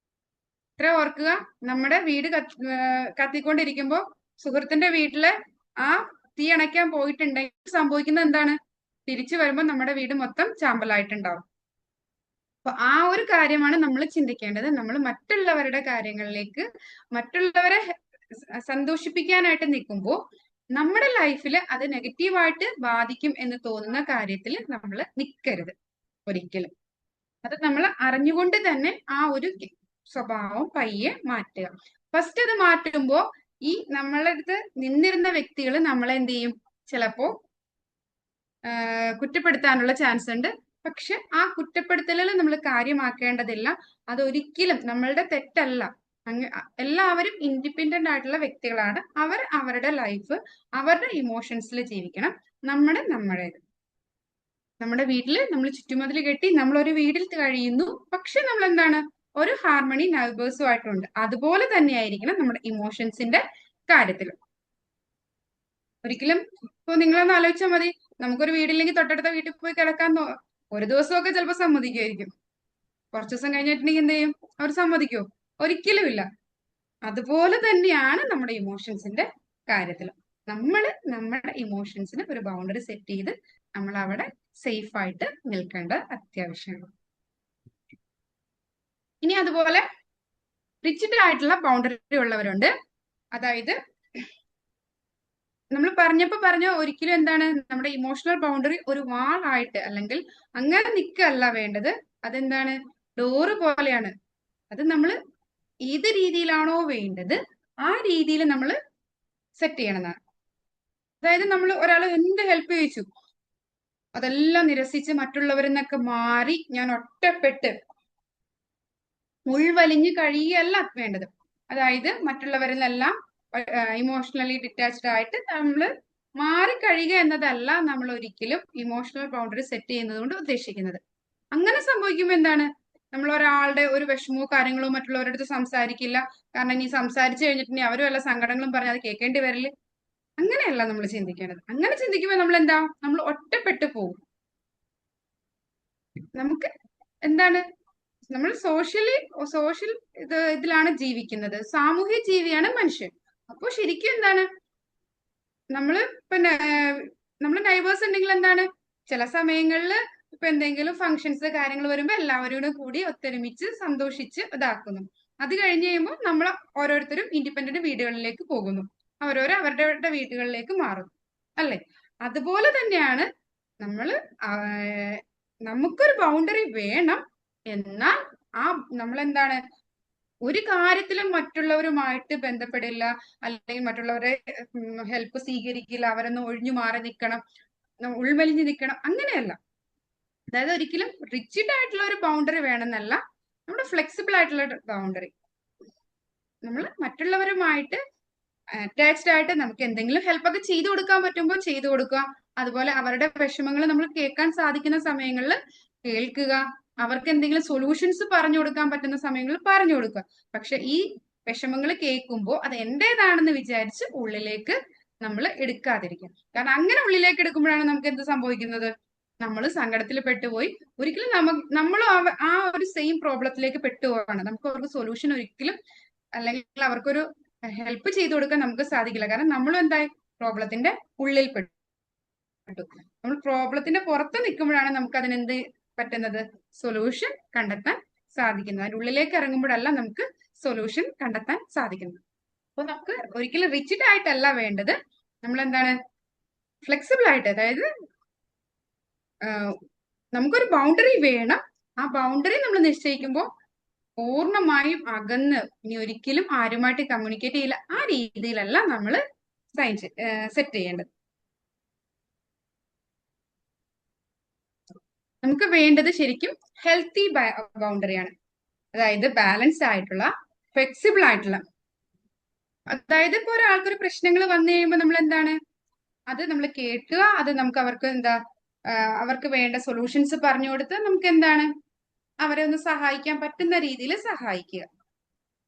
ഇത്ര ഓർക്കുക, നമ്മുടെ വീട് കത്തിക്കൊണ്ടിരിക്കുമ്പോ സുഹൃത്തിന്റെ വീട്ടില് ആ തീ അണയ്ക്കാൻ പോയിട്ടുണ്ടെങ്കിൽ സംഭവിക്കുന്നത് എന്താണ്? തിരിച്ചു വരുമ്പോൾ നമ്മുടെ വീട് മൊത്തം ചാമ്പലായിട്ടുണ്ടാവും. അപ്പൊ ആ ഒരു കാര്യമാണ് നമ്മൾ ചിന്തിക്കേണ്ടത്. നമ്മൾ മറ്റുള്ളവരുടെ കാര്യങ്ങളിലേക്ക്, മറ്റുള്ളവരെ സന്തോഷിപ്പിക്കാനായിട്ട് നിൽക്കുമ്പോൾ നമ്മുടെ ലൈഫിൽ അത് നെഗറ്റീവായിട്ട് ബാധിക്കും എന്ന് തോന്നുന്ന കാര്യത്തിൽ നമ്മൾ നിൽക്കരുത് ഒരിക്കലും. അത് നമ്മൾ അറിഞ്ഞുകൊണ്ട് തന്നെ ആ ഒരു സ്വഭാവം പയ്യെ മാറ്റുക. ഫസ്റ്റ് അത് മാറ്റുമ്പോ ഈ നമ്മളെ അടുത്ത് നിന്നിരുന്ന വ്യക്തികൾ നമ്മളെ എന്ത് ചെയ്യും, ചിലപ്പോ കുറ്റപ്പെടുത്താനുള്ള ചാൻസ് ഉണ്ട്. പക്ഷെ ആ കുറ്റപ്പെടുത്തലുകൾ നമ്മൾ കാര്യമാക്കേണ്ടതില്ല. അതൊരിക്കലും നമ്മളുടെ തെറ്റല്ല. എല്ലാവരും ഇൻഡിപെൻഡന്റ് ആയിട്ടുള്ള വ്യക്തികളാണ്. അവർ അവരുടെ ലൈഫ് അവരുടെ ഇമോഷൻസിൽ ജീവിക്കണം. നമ്മുടെ വീട്ടില് നമ്മൾ ചുറ്റുമതിൽ കെട്ടി നമ്മൾ ഒരു വീട്ടിൽ കഴിയുന്നു, പക്ഷെ നമ്മൾ എന്താണ്, ഒരു ഹാർമണി നൈബേഴ്സുമായിട്ടുണ്ട്. അതുപോലെ തന്നെയായിരിക്കണം നമ്മുടെ ഇമോഷൻസിന്റെ കാര്യത്തിലും. ഒരിക്കലും ഇപ്പൊ നിങ്ങളൊന്ന് ആലോചിച്ചാൽ മതി, നമുക്കൊരു വീടില്ലെങ്കിൽ തൊട്ടടുത്ത വീട്ടിൽ പോയി കിടക്കാൻ ഒരു ദിവസമൊക്കെ ചിലപ്പോൾ സമ്മതിക്കുമായിരിക്കും. കുറച്ചു ദിവസം കഴിഞ്ഞിട്ടുണ്ടെങ്കിൽ എന്ത് ചെയ്യും, അവർ സമ്മതിക്കോ? ഒരിക്കലും ഇല്ല. അതുപോലെ തന്നെയാണ് നമ്മുടെ ഇമോഷൻസിന്റെ കാര്യത്തിലും. നമ്മുടെ ഇമോഷൻസിന് ഒരു ബൗണ്ടറി സെറ്റ് ചെയ്ത് നമ്മൾ അവിടെ സേഫ് ആയിട്ട് നിൽക്കേണ്ട അത്യാവശ്യമാണ്. ഇനി അതുപോലെ റിജിഡ് ആയിട്ടുള്ള ബൗണ്ടറി ഉള്ളവരുണ്ട്. അതായത് നമ്മൾ പറഞ്ഞ ഒരിക്കലും എന്താണ്, നമ്മുടെ ഇമോഷണൽ ബൗണ്ടറി ഒരു വാൾ ആയിട്ട് അല്ലെങ്കിൽ അങ്ങനെ നിൽക്കല്ല വേണ്ടത്. അതെന്താണ്, ഡോറ് പോലെയാണ്. അത് നമ്മൾ ഏത് രീതിയിലാണോ വേണ്ടത് ആ രീതിയിൽ നമ്മൾ സെറ്റ് ചെയ്യണമെന്നാണ്. അതായത് നമ്മൾ ഒരാൾ എന്ത് ഹെൽപ്പ് ചോദിച്ചു അതെല്ലാം നിരസിച്ച് മറ്റുള്ളവരിൽ നിന്നൊക്കെ മാറി ഞാൻ ഒറ്റപ്പെട്ട് ഉൾവലിഞ്ഞ് കഴിയല്ല വേണ്ടത്. അതായത് മറ്റുള്ളവരിൽ നിന്നെല്ലാം ഇമോഷണലി ഡിറ്റാച്ച്ഡ് ആയിട്ട് നമ്മൾ മാറിക്കഴിയുക എന്നതല്ല നമ്മൾ ഒരിക്കലും ഇമോഷണൽ ബൗണ്ടറി സെറ്റ് ചെയ്യുന്നത് കൊണ്ട് ഉദ്ദേശിക്കുന്നത്. അങ്ങനെ സംഭവിക്കുമ്പോൾ എന്താണ്, നമ്മൾ ഒരാളുടെ ഒരു വിഷമമോ കാര്യങ്ങളോ മറ്റുള്ളവരുടെ അടുത്ത് സംസാരിക്കില്ല. കാരണം ഇനി സംസാരിച്ചു കഴിഞ്ഞിട്ടുണ്ടെങ്കിൽ അവരും എല്ലാ സങ്കടങ്ങളും പറഞ്ഞ് അത് കേൾക്കേണ്ടി വരില്ല. അങ്ങനെയല്ല നമ്മൾ ചിന്തിക്കേണ്ടത്. അങ്ങനെ ചിന്തിക്കുമ്പോൾ നമ്മൾ എന്താ, നമ്മൾ ഒറ്റപ്പെട്ടു പോകും. നമുക്ക് എന്താണ്, നമ്മൾ സോഷ്യൽ ഇതിലാണ് ജീവിക്കുന്നത്, സാമൂഹ്യ ജീവിയാണ് മനുഷ്യൻ. അപ്പൊ ശരിക്കും എന്താണ്, നമ്മള് പിന്നെ നമ്മള് നൈബേഴ്സ് ഉണ്ടെങ്കിൽ എന്താണ്, ചില സമയങ്ങളിൽ ഇപ്പൊ എന്തെങ്കിലും ഫങ്ഷൻസ് കാര്യങ്ങൾ വരുമ്പോ എല്ലാവരോടും കൂടി ഒത്തൊരുമിച്ച് സന്തോഷിച്ച് ഇതാക്കുന്നു. അത് കഴിഞ്ഞ് കഴിയുമ്പോൾ നമ്മൾ ഓരോരുത്തരും ഇൻഡിപെൻഡന്റ് വീടുകളിലേക്ക് പോകുന്നു, അവരുടെ വീടുകളിലേക്ക് മാറുന്നു, അല്ലെ? അതുപോലെ തന്നെയാണ് നമ്മള് നമുക്കൊരു ബൗണ്ടറി വേണം. എന്നാൽ നമ്മളെന്താണ്, ഒരു കാര്യത്തിലും മറ്റുള്ളവരുമായിട്ട് ബന്ധപ്പെടില്ല, അല്ലെങ്കിൽ മറ്റുള്ളവരെ ഹെൽപ്പ് സ്വീകരിക്കില്ല, അവരൊന്ന് ഒഴിഞ്ഞു മാറി നിൽക്കണം, ഉൾമെലിഞ്ഞു നിൽക്കണം, അങ്ങനെയല്ല. അതായത് ഒരിക്കലും റിജിഡ് ആയിട്ടുള്ള ഒരു ബൗണ്ടറി വേണമെന്നല്ല, നമ്മുടെ ഫ്ലെക്സിബിൾ ആയിട്ടുള്ള ബൗണ്ടറി. നമ്മൾ മറ്റുള്ളവരുമായിട്ട് അറ്റാച്ച്ഡ് ആയിട്ട് നമുക്ക് എന്തെങ്കിലും ഹെൽപ്പ് ഒക്കെ ചെയ്തു കൊടുക്കാൻ പറ്റുമ്പോൾ ചെയ്തു കൊടുക്കുക. അതുപോലെ അവരുടെ വിഷമങ്ങൾ നമ്മൾ കേൾക്കാൻ സാധിക്കുന്ന സമയങ്ങളിൽ കേൾക്കുക. അവർക്ക് എന്തെങ്കിലും സൊല്യൂഷൻസ് പറഞ്ഞു കൊടുക്കാൻ പറ്റുന്ന സമയങ്ങളിൽ പറഞ്ഞു കൊടുക്കുക. പക്ഷെ ഈ വിഷമങ്ങൾ കേൾക്കുമ്പോൾ അത് എന്റേതാണെന്ന് വിചാരിച്ച് ഉള്ളിലേക്ക് നമ്മൾ എടുക്കാതിരിക്കുക. കാരണം അങ്ങനെ ഉള്ളിലേക്ക് എടുക്കുമ്പോഴാണ് നമുക്ക് എന്ത് സംഭവിക്കുന്നത്, നമ്മൾ സങ്കടത്തിൽ പെട്ടുപോയി ഒരിക്കലും നമ്മളും ആ ഒരു സെയിം പ്രോബ്ലത്തിലേക്ക് പെട്ടുപോവാണ്. നമുക്ക് അവർക്ക് സൊല്യൂഷൻ ഒരിക്കലും, അല്ലെങ്കിൽ അവർക്കൊരു ഹെൽപ്പ് ചെയ്തു കൊടുക്കാൻ നമുക്ക് സാധിക്കില്ല. കാരണം നമ്മളും എന്തായി, പ്രോബ്ലത്തിന്റെ ഉള്ളിൽ പെട്ടു. നമ്മൾ പ്രോബ്ലത്തിന്റെ പുറത്ത് നിൽക്കുമ്പോഴാണ് നമുക്ക് അതിനെന്ത് പറ്റുന്നത്, സൊല്യൂഷൻ കണ്ടെത്താൻ സാധിക്കുന്നത്. അതിന്റെ ഉള്ളിലേക്ക് ഇറങ്ങുമ്പോഴല്ല നമുക്ക് സൊല്യൂഷൻ കണ്ടെത്താൻ സാധിക്കുന്നത്. അപ്പൊ നമുക്ക് ഒരിക്കലും റിജിഡ് ആയിട്ടല്ല വേണ്ടത്, നമ്മൾ എന്താണ്, ഫ്ലെക്സിബിൾ ആയിട്ട്. അതായത് നമുക്കൊരു ബൗണ്ടറി വേണം. ആ ബൗണ്ടറി നമ്മൾ നിശ്ചയിക്കുമ്പോൾ പൂർണ്ണമായും അകന്ന് ഇനി ഒരിക്കലും ആരുമായിട്ട് കമ്മ്യൂണിക്കേറ്റ് ചെയ്യില്ല, ആ രീതിയിലല്ല നമ്മൾ സെറ്റ് ചെയ്യേണ്ടത്. നമുക്ക് വേണ്ടത് ശരിക്കും ഹെൽത്തി ബൗണ്ടറിയാണ്. അതായത് ബാലൻസ് ആയിട്ടുള്ള, ഫ്ലെക്സിബിൾ ആയിട്ടുള്ള. അതായത് ഇപ്പൊ ഒരാൾക്കൊരു പ്രശ്നങ്ങൾ വന്നു കഴിയുമ്പോൾ നമ്മൾ എന്താണ്, അത് നമ്മൾ കേൾക്കുക, അത് നമുക്ക് അവർക്ക് വേണ്ട സൊല്യൂഷൻസ് പറഞ്ഞു കൊടുത്ത് നമുക്ക് എന്താണ്, അവരെ ഒന്ന് സഹായിക്കാൻ പറ്റുന്ന രീതിയിൽ സഹായിക്കുക.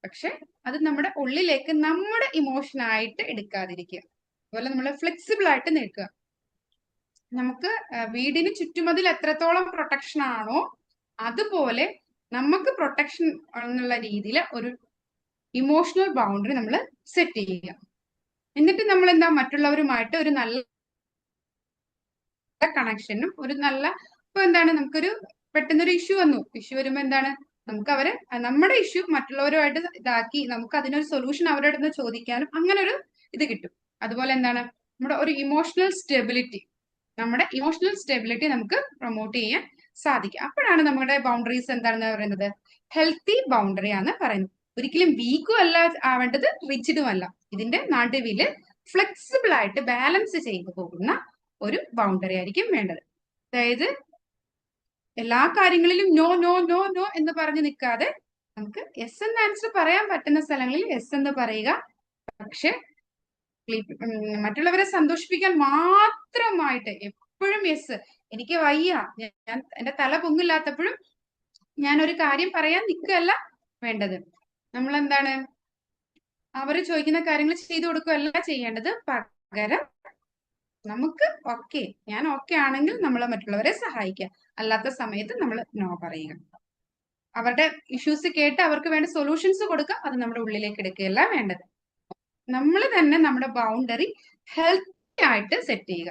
പക്ഷെ അത് നമ്മുടെ ഉള്ളിലേക്ക് നമ്മുടെ ഇമോഷനായിട്ട് എടുക്കാതിരിക്കുക. അതുപോലെ നമ്മൾ ഫ്ലെക്സിബിൾ ആയിട്ട് നിൽക്കുക. നമുക്ക് വീടിന് ചുറ്റുമതിൽ എത്രത്തോളം പ്രൊട്ടക്ഷൻ ആണോ അതുപോലെ നമുക്ക് പ്രൊട്ടക്ഷൻ എന്നുള്ള രീതിയിൽ ഒരു ഇമോഷണൽ ബൗണ്ടറി നമ്മൾ സെറ്റ് ചെയ്യുക. എന്നിട്ട് നമ്മൾ എന്താ, മറ്റുള്ളവരുമായിട്ട് ഒരു നല്ല കണക്ഷനും ഒരു നല്ല, ഇപ്പൊ എന്താണ്, നമുക്കൊരു പെട്ടെന്നൊരു ഇഷ്യൂ വരുമ്പോ എന്താണ്, നമുക്ക് നമ്മുടെ ഇഷ്യൂ മറ്റുള്ളവരുമായിട്ട് ഇതാക്കി നമുക്ക് അതിനൊരു സൊല്യൂഷൻ അവരുടെ അടുത്ത് ചോദിക്കാനും അങ്ങനെ ഒരു ഇത് കിട്ടും. അതുപോലെ എന്താണ്, നമ്മുടെ ഇമോഷണൽ സ്റ്റെബിലിറ്റി നമുക്ക് പ്രൊമോട്ട് ചെയ്യാൻ സാധിക്കും. അപ്പോഴാണ് നമ്മുടെ ബൗണ്ടറീസ് എന്താണെന്ന് പറയുന്നത്, ഹെൽത്തി ബൗണ്ടറി ആണെന്ന് പറയുന്നത്. ഒരിക്കലും വീക്കും അല്ല ആവേണ്ടത്, റിജിഡും അല്ല. ഇതിന്റെ നടുവില് ഫ്ലെക്സിബിൾ ആയിട്ട് ബാലൻസ് ചെയ്തു പോകുന്ന ഒരു ബൗണ്ടറി ആയിരിക്കും വേണ്ടത്. അതായത് എല്ലാ കാര്യങ്ങളിലും നോ നോ നോ നോ എന്ന് പറഞ്ഞു നിൽക്കാതെ നമുക്ക് എസ് എന്ന ആൻസർ പറയാൻ പറ്റുന്ന സ്ഥലങ്ങളിൽ എസ് എന്ന് പറയുക. പക്ഷെ മറ്റുള്ളവരെ സന്തോഷിപ്പിക്കാൻ മാത്രമായിട്ട് എപ്പോഴും എസ്, എനിക്ക് വയ്യ, ഞാൻ എന്റെ തല പൊങ്ങില്ലാത്തപ്പോഴും ഞാൻ ഒരു കാര്യം പറയാൻ നിൽക്കുകയല്ല വേണ്ടത്. നമ്മൾ എന്താണ്, അവർ ചോദിക്കുന്ന കാര്യങ്ങൾ ചെയ്തു കൊടുക്കുകയല്ല ചെയ്യേണ്ടത്. പകരം നമുക്ക് ഞാൻ ഓക്കെ ആണെങ്കിൽ നമ്മൾ മറ്റുള്ളവരെ സഹായിക്കുക, അല്ലാത്ത സമയത്ത് നമ്മൾ നോ പറയുക. അവരുടെ ഇഷ്യൂസ് കേട്ട് അവർക്ക് വേണ്ട സൊല്യൂഷൻസ് കൊടുക്കുക, അത് നമ്മുടെ ഉള്ളിലേക്ക് എടുക്കുകയല്ല വേണ്ടത്. നമ്മൾ തന്നെ നമ്മുടെ ബൗണ്ടറി ഹെൽത്തി ആയിട്ട് സെറ്റ് ചെയ്യുക.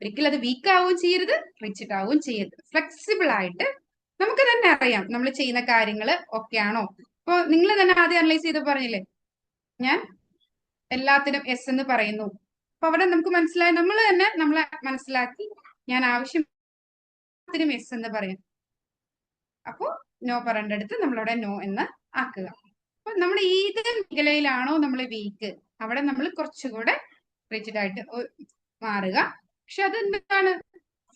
ഒരിക്കലും അത് വീക്ക് ആവുകയും ചെയ്യരുത്, റിജിഡ് ആവുകയും ചെയ്യരുത്. ഫ്ലെക്സിബിൾ ആയിട്ട് നമുക്ക് തന്നെ അറിയാം നമ്മൾ ചെയ്യുന്ന കാര്യങ്ങൾ ഓക്കെ ആണോ. ഇപ്പൊ നിങ്ങൾ തന്നെ ആദ്യം അനലൈസ് ചെയ്ത് പറഞ്ഞില്ലേ, ഞാൻ എല്ലാത്തിനും എസ് എന്ന് പറയുന്നു. അപ്പൊ അവിടെ നമുക്ക് മനസ്സിലായി, നമ്മൾ തന്നെ നമ്മളെ മനസ്സിലാക്കി ഞാൻ ആവശ്യത്തിനും എസ് എന്ന് പറയും. അപ്പോ നോ പറയേണ്ട അടുത്ത് നമ്മളവിടെ നോ എന്ന് ആക്കുക. അപ്പൊ നമ്മൾ ഏത് മേഖലയിലാണോ നമ്മൾ വീക്ക്, അവിടെ നമ്മൾ കുറച്ചുകൂടെ റിജിഡ് ആയിട്ട് മാറുക. പക്ഷെ അത് എന്താണ്,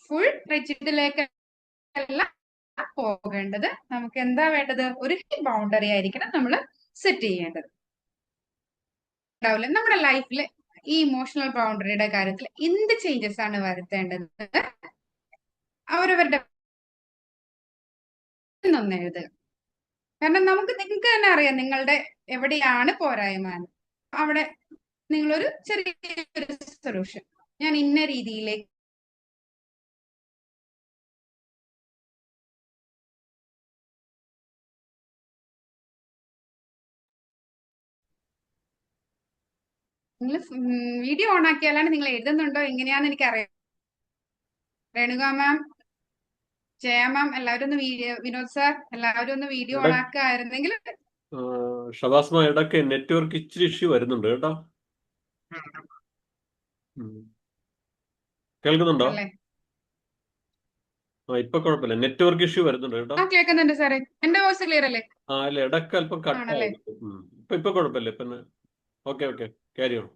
ഫുൾ റിജിഡിലേക്കല്ല പോകേണ്ടത്. നമുക്ക് എന്താ വേണ്ടത്, ഒരു ബൗണ്ടറി ആയിരിക്കണം നമ്മൾ സെറ്റ് ചെയ്യേണ്ടത്. ഉണ്ടാവില്ല നമ്മുടെ ലൈഫിൽ ഈ ഇമോഷണൽ ബൗണ്ടറിയുടെ കാര്യത്തിൽ എന്ത് ചേഞ്ചസ് ആണ് വരുത്തേണ്ടത് അവരവരുടെ ഒന്ന് എഴുതുക. കാരണം നിങ്ങൾക്ക് തന്നെ അറിയാം നിങ്ങളുടെ എവിടെയാണ് പോരായ്മ എന്ന്. അവിടെ നിങ്ങളൊരു ചെറിയൊരു സൊല്യൂഷൻ, ഞാൻ ഇന്ന രീതിയിലേക്ക് നിങ്ങൾ വീഡിയോ ഓൺ ആക്കിയാലാണ് നിങ്ങൾ എഴുതുന്നുണ്ടോ എങ്ങനെയാന്ന് എനിക്കറിയാം. രേണുക മാം, ജയ മാം, എല്ലാവരും ഒന്ന് വീഡിയോ, വിനോദ് സാർ എല്ലാവരും ഒന്ന് വീഡിയോ ഓൺ ആക്കായിരുന്നെങ്കിൽ. ഷബാസ്മ, ഇടയ്ക്ക് നെറ്റ്വർക്ക് ഇച്ചിരി ഇഷ്യൂ വരുന്നുണ്ട് കേട്ടോ. കേൾക്കുന്നുണ്ടോ? അല്ലേ? ഇപ്പൊ കുഴപ്പമില്ല, നെറ്റ്വർക്ക് ഇഷ്യൂ വരുന്നുണ്ട് കേട്ടോ. ആ കേൾക്കുന്നുണ്ട് സാറേ, എന്റെ വോയിസ് ക്ലിയർ അല്ലേ? അല്ല, ഇടയ്ക്ക് അല്പം കട്ട് ആണല്ലേ? ആവുന്നു. ഇപ്പൊ കുഴപ്പമില്ല. പിന്നെ ഓക്കെ ക്യാരി ഓൺ.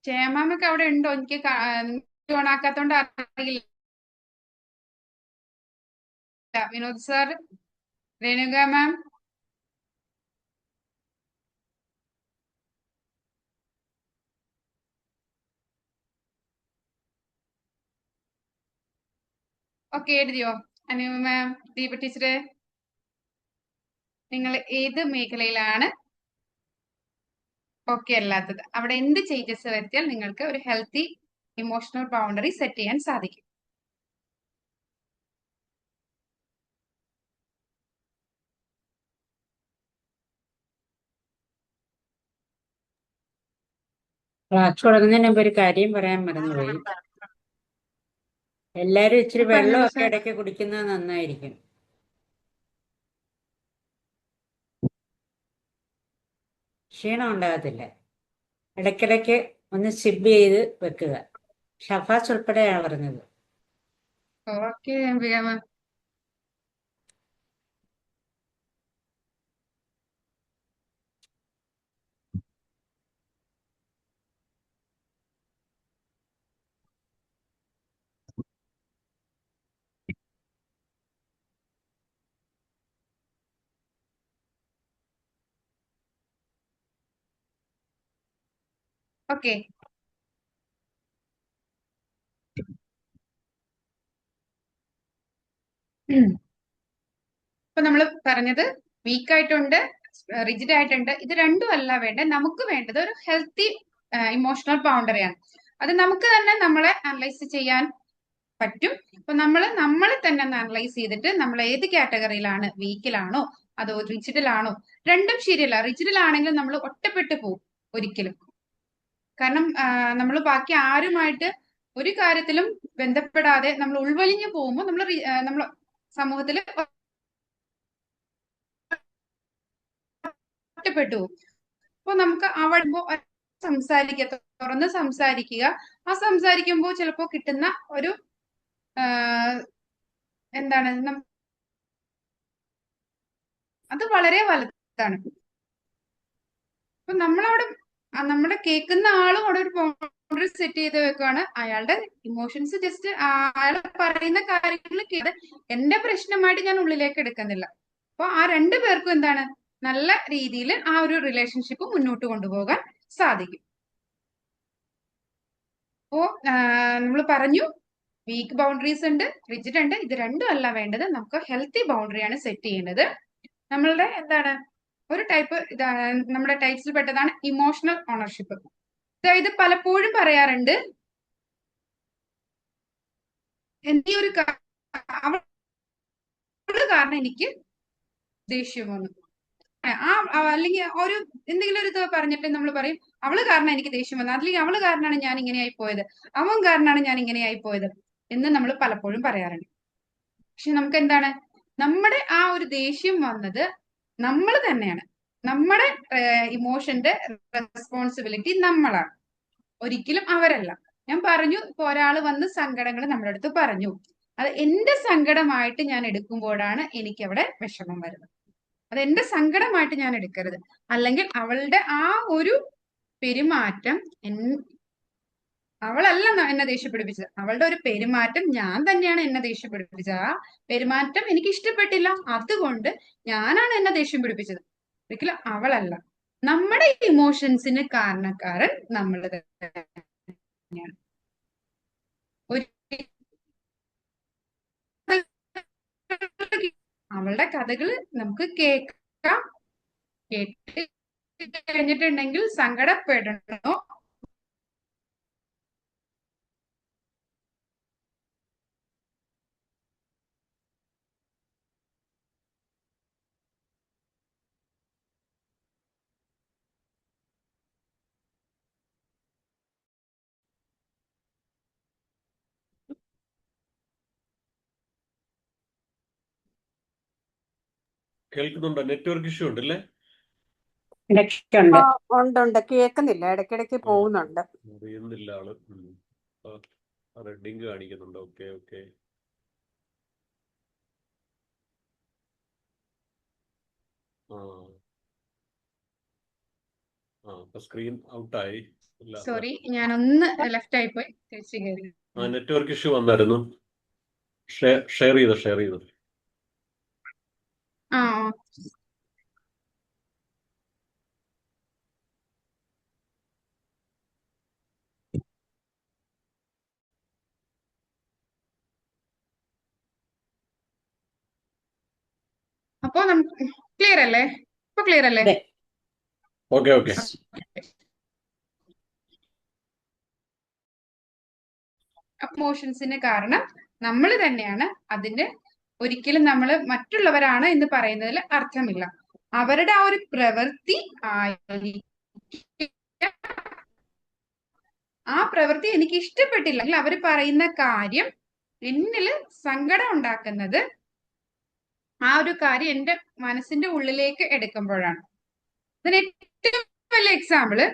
ജയമാമൊക്കെ അവിടെ ഉണ്ടോ? എനിക്ക് ഓൺ ആക്കാത്തോണ്ട് അറിയില്ല. വിനോദ് സാർ, രേണുക മാം, ഓക്കെ എഴുതിയോ? അനു മാം, ദീപ ടീച്ചറെ, നിങ്ങൾ ഏത് മേഖലയിലാണ് ഓക്കെ അല്ലാത്തത്? അവിടെ എന്ത് ചേഞ്ചസ് വരുത്തിയാൽ നിങ്ങൾക്ക് ഒരു ഹെൽത്തി ഇമോഷണൽ ബൗണ്ടറി സെറ്റ് ചെയ്യാൻ സാധിക്കും? ക്ലാസ് തുടങ്ങുന്നതിന് മുമ്പ് ഒരു കാര്യം പറയാൻ മറന്നുപോയി. എല്ലാരും ഇച്ചിരി വെള്ളമൊക്കെ ഇടയ്ക്ക് കുടിക്കുന്നത് നന്നായിരിക്കും. ക്ഷീണം ഉണ്ടാകത്തില്ല. ഇടയ്ക്കിടയ്ക്ക് ഒന്ന് സിപ്പ് ചെയ്ത് വെക്കുക. ഷഫാസ് ഉൾപ്പെടെയാണ് പറഞ്ഞത്. ഓക്കെ അംബിക മാം. ഓക്കെ, ഇപ്പൊ നമ്മൾ പറഞ്ഞത് വീക്ക് ആയിട്ടുണ്ട്, റിജിഡ് ആയിട്ടുണ്ട്. ഇത് രണ്ടും അല്ല വേണ്ടത്. നമുക്ക് വേണ്ടത് ഒരു ഹെൽത്തി ഇമോഷണൽ ബൗണ്ടറിയാണ്. അത് നമുക്ക് തന്നെ നമ്മളെ അനലൈസ് ചെയ്യാൻ പറ്റും. അപ്പൊ നമ്മളെ തന്നെ ഒന്ന് അനലൈസ് ചെയ്തിട്ട് നമ്മൾ ഏത് കാറ്റഗറിയിലാണ്, വീക്കിലാണോ അതോ റിജിഡിലാണോ? രണ്ടും ശരിയല്ല. റിജിഡിലാണെങ്കിൽ നമ്മൾ ഒറ്റപ്പെട്ടു പോകും ഒരിക്കലും. കാരണം നമ്മൾ ബാക്കി ആരുമായിട്ട് ഒരു കാര്യത്തിലും ബന്ധപ്പെടാതെ നമ്മൾ ഉൾവലിഞ്ഞു പോകുമ്പോൾ നമ്മൾ സമൂഹത്തിൽ ഒറ്റപ്പെട്ടു പോകും. അപ്പൊ നമുക്ക് അവിടെ തുറന്ന് സംസാരിക്കുക. ആ സംസാരിക്കുമ്പോൾ ചിലപ്പോ കിട്ടുന്ന ഒരു എന്താണ്, അത് വളരെ വലുതാണ്. അപ്പൊ നമ്മളവിടെ നമ്മുടെ കേൾക്കുന്ന ആളും അവിടെ ഒരു ബൗണ്ടറി സെറ്റ് ചെയ്ത് വെക്കുകയാണ്. അയാളുടെ ഇമോഷൻസ് ജസ്റ്റ് അയാൾ പറയുന്ന കാര്യങ്ങൾ കേട്ട് എന്റെ പ്രശ്നമായിട്ട് ഞാൻ ഉള്ളിലേക്ക് എടുക്കുന്നില്ല. അപ്പൊ ആ രണ്ടു പേർക്കും എന്താണ്, നല്ല രീതിയിൽ ആ ഒരു റിലേഷൻഷിപ്പ് മുന്നോട്ട് കൊണ്ടുപോകാൻ സാധിക്കും. അപ്പോ നമ്മൾ പറഞ്ഞു വീക്ക് ബൗണ്ടറീസ് ഉണ്ട്, റിജിഡ് ഉണ്ട്. ഇത് രണ്ടും അല്ല വേണ്ടത്. നമുക്ക് ഹെൽത്തി ബൗണ്ടറിയാണ് സെറ്റ് ചെയ്യേണ്ടത്. നമ്മളുടെ എന്താണ് ഒരു ടൈപ്പ് നമ്മുടെ ടൈപ്സിൽ പെട്ടതാണ് ഇമോഷണൽ ഓണർഷിപ്പ്. അതായത് പലപ്പോഴും പറയാറുണ്ട്, ഈ ഒരു അവള് കാരണം എനിക്ക് ദേഷ്യം വന്നു, അല്ലെങ്കിൽ ഒരു എന്തെങ്കിലും ഒരു ഇത് പറഞ്ഞിട്ട് നമ്മൾ പറയും അവള് കാരണം എനിക്ക് ദേഷ്യം വന്നു, അല്ലെങ്കിൽ അവള് കാരണമാണ് ഞാൻ ഇങ്ങനെയായി പോയത്, അവൻ കാരണമാണ് ഞാൻ ഇങ്ങനെയായി പോയത് എന്ന് നമ്മൾ പലപ്പോഴും പറയാറുണ്ട്. പക്ഷെ നമുക്ക് എന്താണ്, നമ്മുടെ ആ ഒരു ദേഷ്യം വന്നത് നമ്മൾ തന്നെയാണ്. നമ്മുടെ ഇമോഷന്റെ റെസ്പോൺസിബിലിറ്റി നമ്മളാണ്, ഒരിക്കലും അവരല്ല. ഞാൻ പറഞ്ഞു, ഇപ്പൊ ഒരാള് വന്ന് സങ്കടങ്ങൾ നമ്മുടെ അടുത്ത് പറഞ്ഞു, അത് എന്റെ സങ്കടമായിട്ട് ഞാൻ എടുക്കുമ്പോഴാണ് എനിക്ക് അവിടെ വിഷമം വരുന്നത്. അത് എന്റെ സങ്കടമായിട്ട് ഞാൻ എടുക്കരുത്. അല്ലെങ്കിൽ അവളുടെ ആ ഒരു പെരുമാറ്റം അവളല്ല എന്നെ ദേഷ്യപ്പിടിപ്പിച്ചത്. അവളുടെ ഒരു പെരുമാറ്റം ഞാൻ തന്നെയാണ് എന്നെ ദേഷ്യപ്പിടിപ്പിച്ചത്. ആ പെരുമാറ്റം എനിക്ക് ഇഷ്ടപ്പെട്ടില്ല, അതുകൊണ്ട് ഞാനാണ് എന്നെ ദേഷ്യം പിടിപ്പിച്ചത്, ഒരിക്കലും അവളല്ല. നമ്മുടെ ഇമോഷൻസിന് കാരണക്കാരൻ നമ്മൾ തന്നെയാണ്. അവളുടെ കഥകള് നമുക്ക് കേൾക്കാം. കേട്ട് കഴിഞ്ഞിട്ടുണ്ടെങ്കിൽ സങ്കടപ്പെടണോ? കേൾക്കുന്നുണ്ടോ? നെറ്റ്വർക്ക് ഇഷ്യൂ ഉണ്ടല്ലേ? ഇടയ്ക്കുണ്ട്. ഉണ്ട് കേൾക്കുന്നില്ല, ഇടയ്ക്കിടയ്ക്ക് പോകുന്നുണ്ട്. അറിയുന്നില്ല ആള്. റെഡിങ് കാണിക്കുന്നുണ്ട്. Okay okay. സ്ക്രീൻ ഔട്ടായി. സോറി, ഞാനൊന്ന് ലെഫ്റ്റ് ആയി പോയി, തിരിച്ചു കയറി. നെറ്റ്വർക്ക് ഇഷ്യൂ വന്നായിരുന്നു. ഷെയർ ചെയ്തോ. ആ അപ്പോ നമുക്ക് ക്ലിയർ അല്ലേ? ഇപ്പൊ ക്ലിയർ അല്ലേ? അതെ. Okay okay. ഇമോഷൻസിന് കാരണം നമ്മൾ തന്നെയാണ്. അതിന്റെ ഒരിക്കലും നമ്മൾ മറ്റുള്ളവരാണ് എന്ന് പറയുന്നതിൽ അർത്ഥമില്ല. അവരുടെ ആ ഒരു പ്രവൃത്തി ആ പ്രവൃത്തി എനിക്ക് ഇഷ്ടപ്പെട്ടില്ലെങ്കിൽ അവർ പറയുന്ന കാര്യം എന്നില് സങ്കടം ഉണ്ടാക്കുന്നത് ആ ഒരു കാര്യം എന്റെ മനസ്സിന്റെ ഉള്ളിലേക്ക് എടുക്കുമ്പോഴാണ്. അതിന് ഏറ്റവും വലിയ എക്സാമ്പിള്,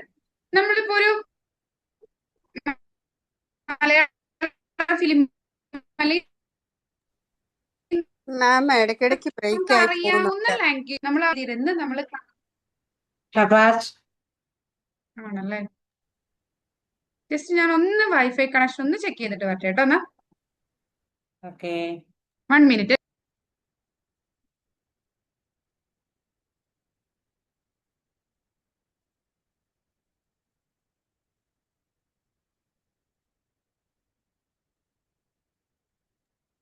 നമ്മളിപ്പോ ഒരു മലയാള ഫിലിം മാം ഇടയ്ക്കിടയ്ക്ക് ബ്രേക്ക് ആയി അറിയാവുന്ന പോകുന്നുണ്ട്. ലാംഗ്വേജ് നമ്മൾ ഇരുന്ന് നമ്മൾ ഷബാസ്, ആണല്ലേ. ജസ്റ്റ് ഞാൻ ഒന്ന് വൈഫൈ കണക്ഷൻ ഒന്ന് ചെക്ക് ചെയ്തിട്ട് വരട്ടെ കേട്ടോ. എന്നാ ഓക്കെ. 1 മിനിറ്റ്.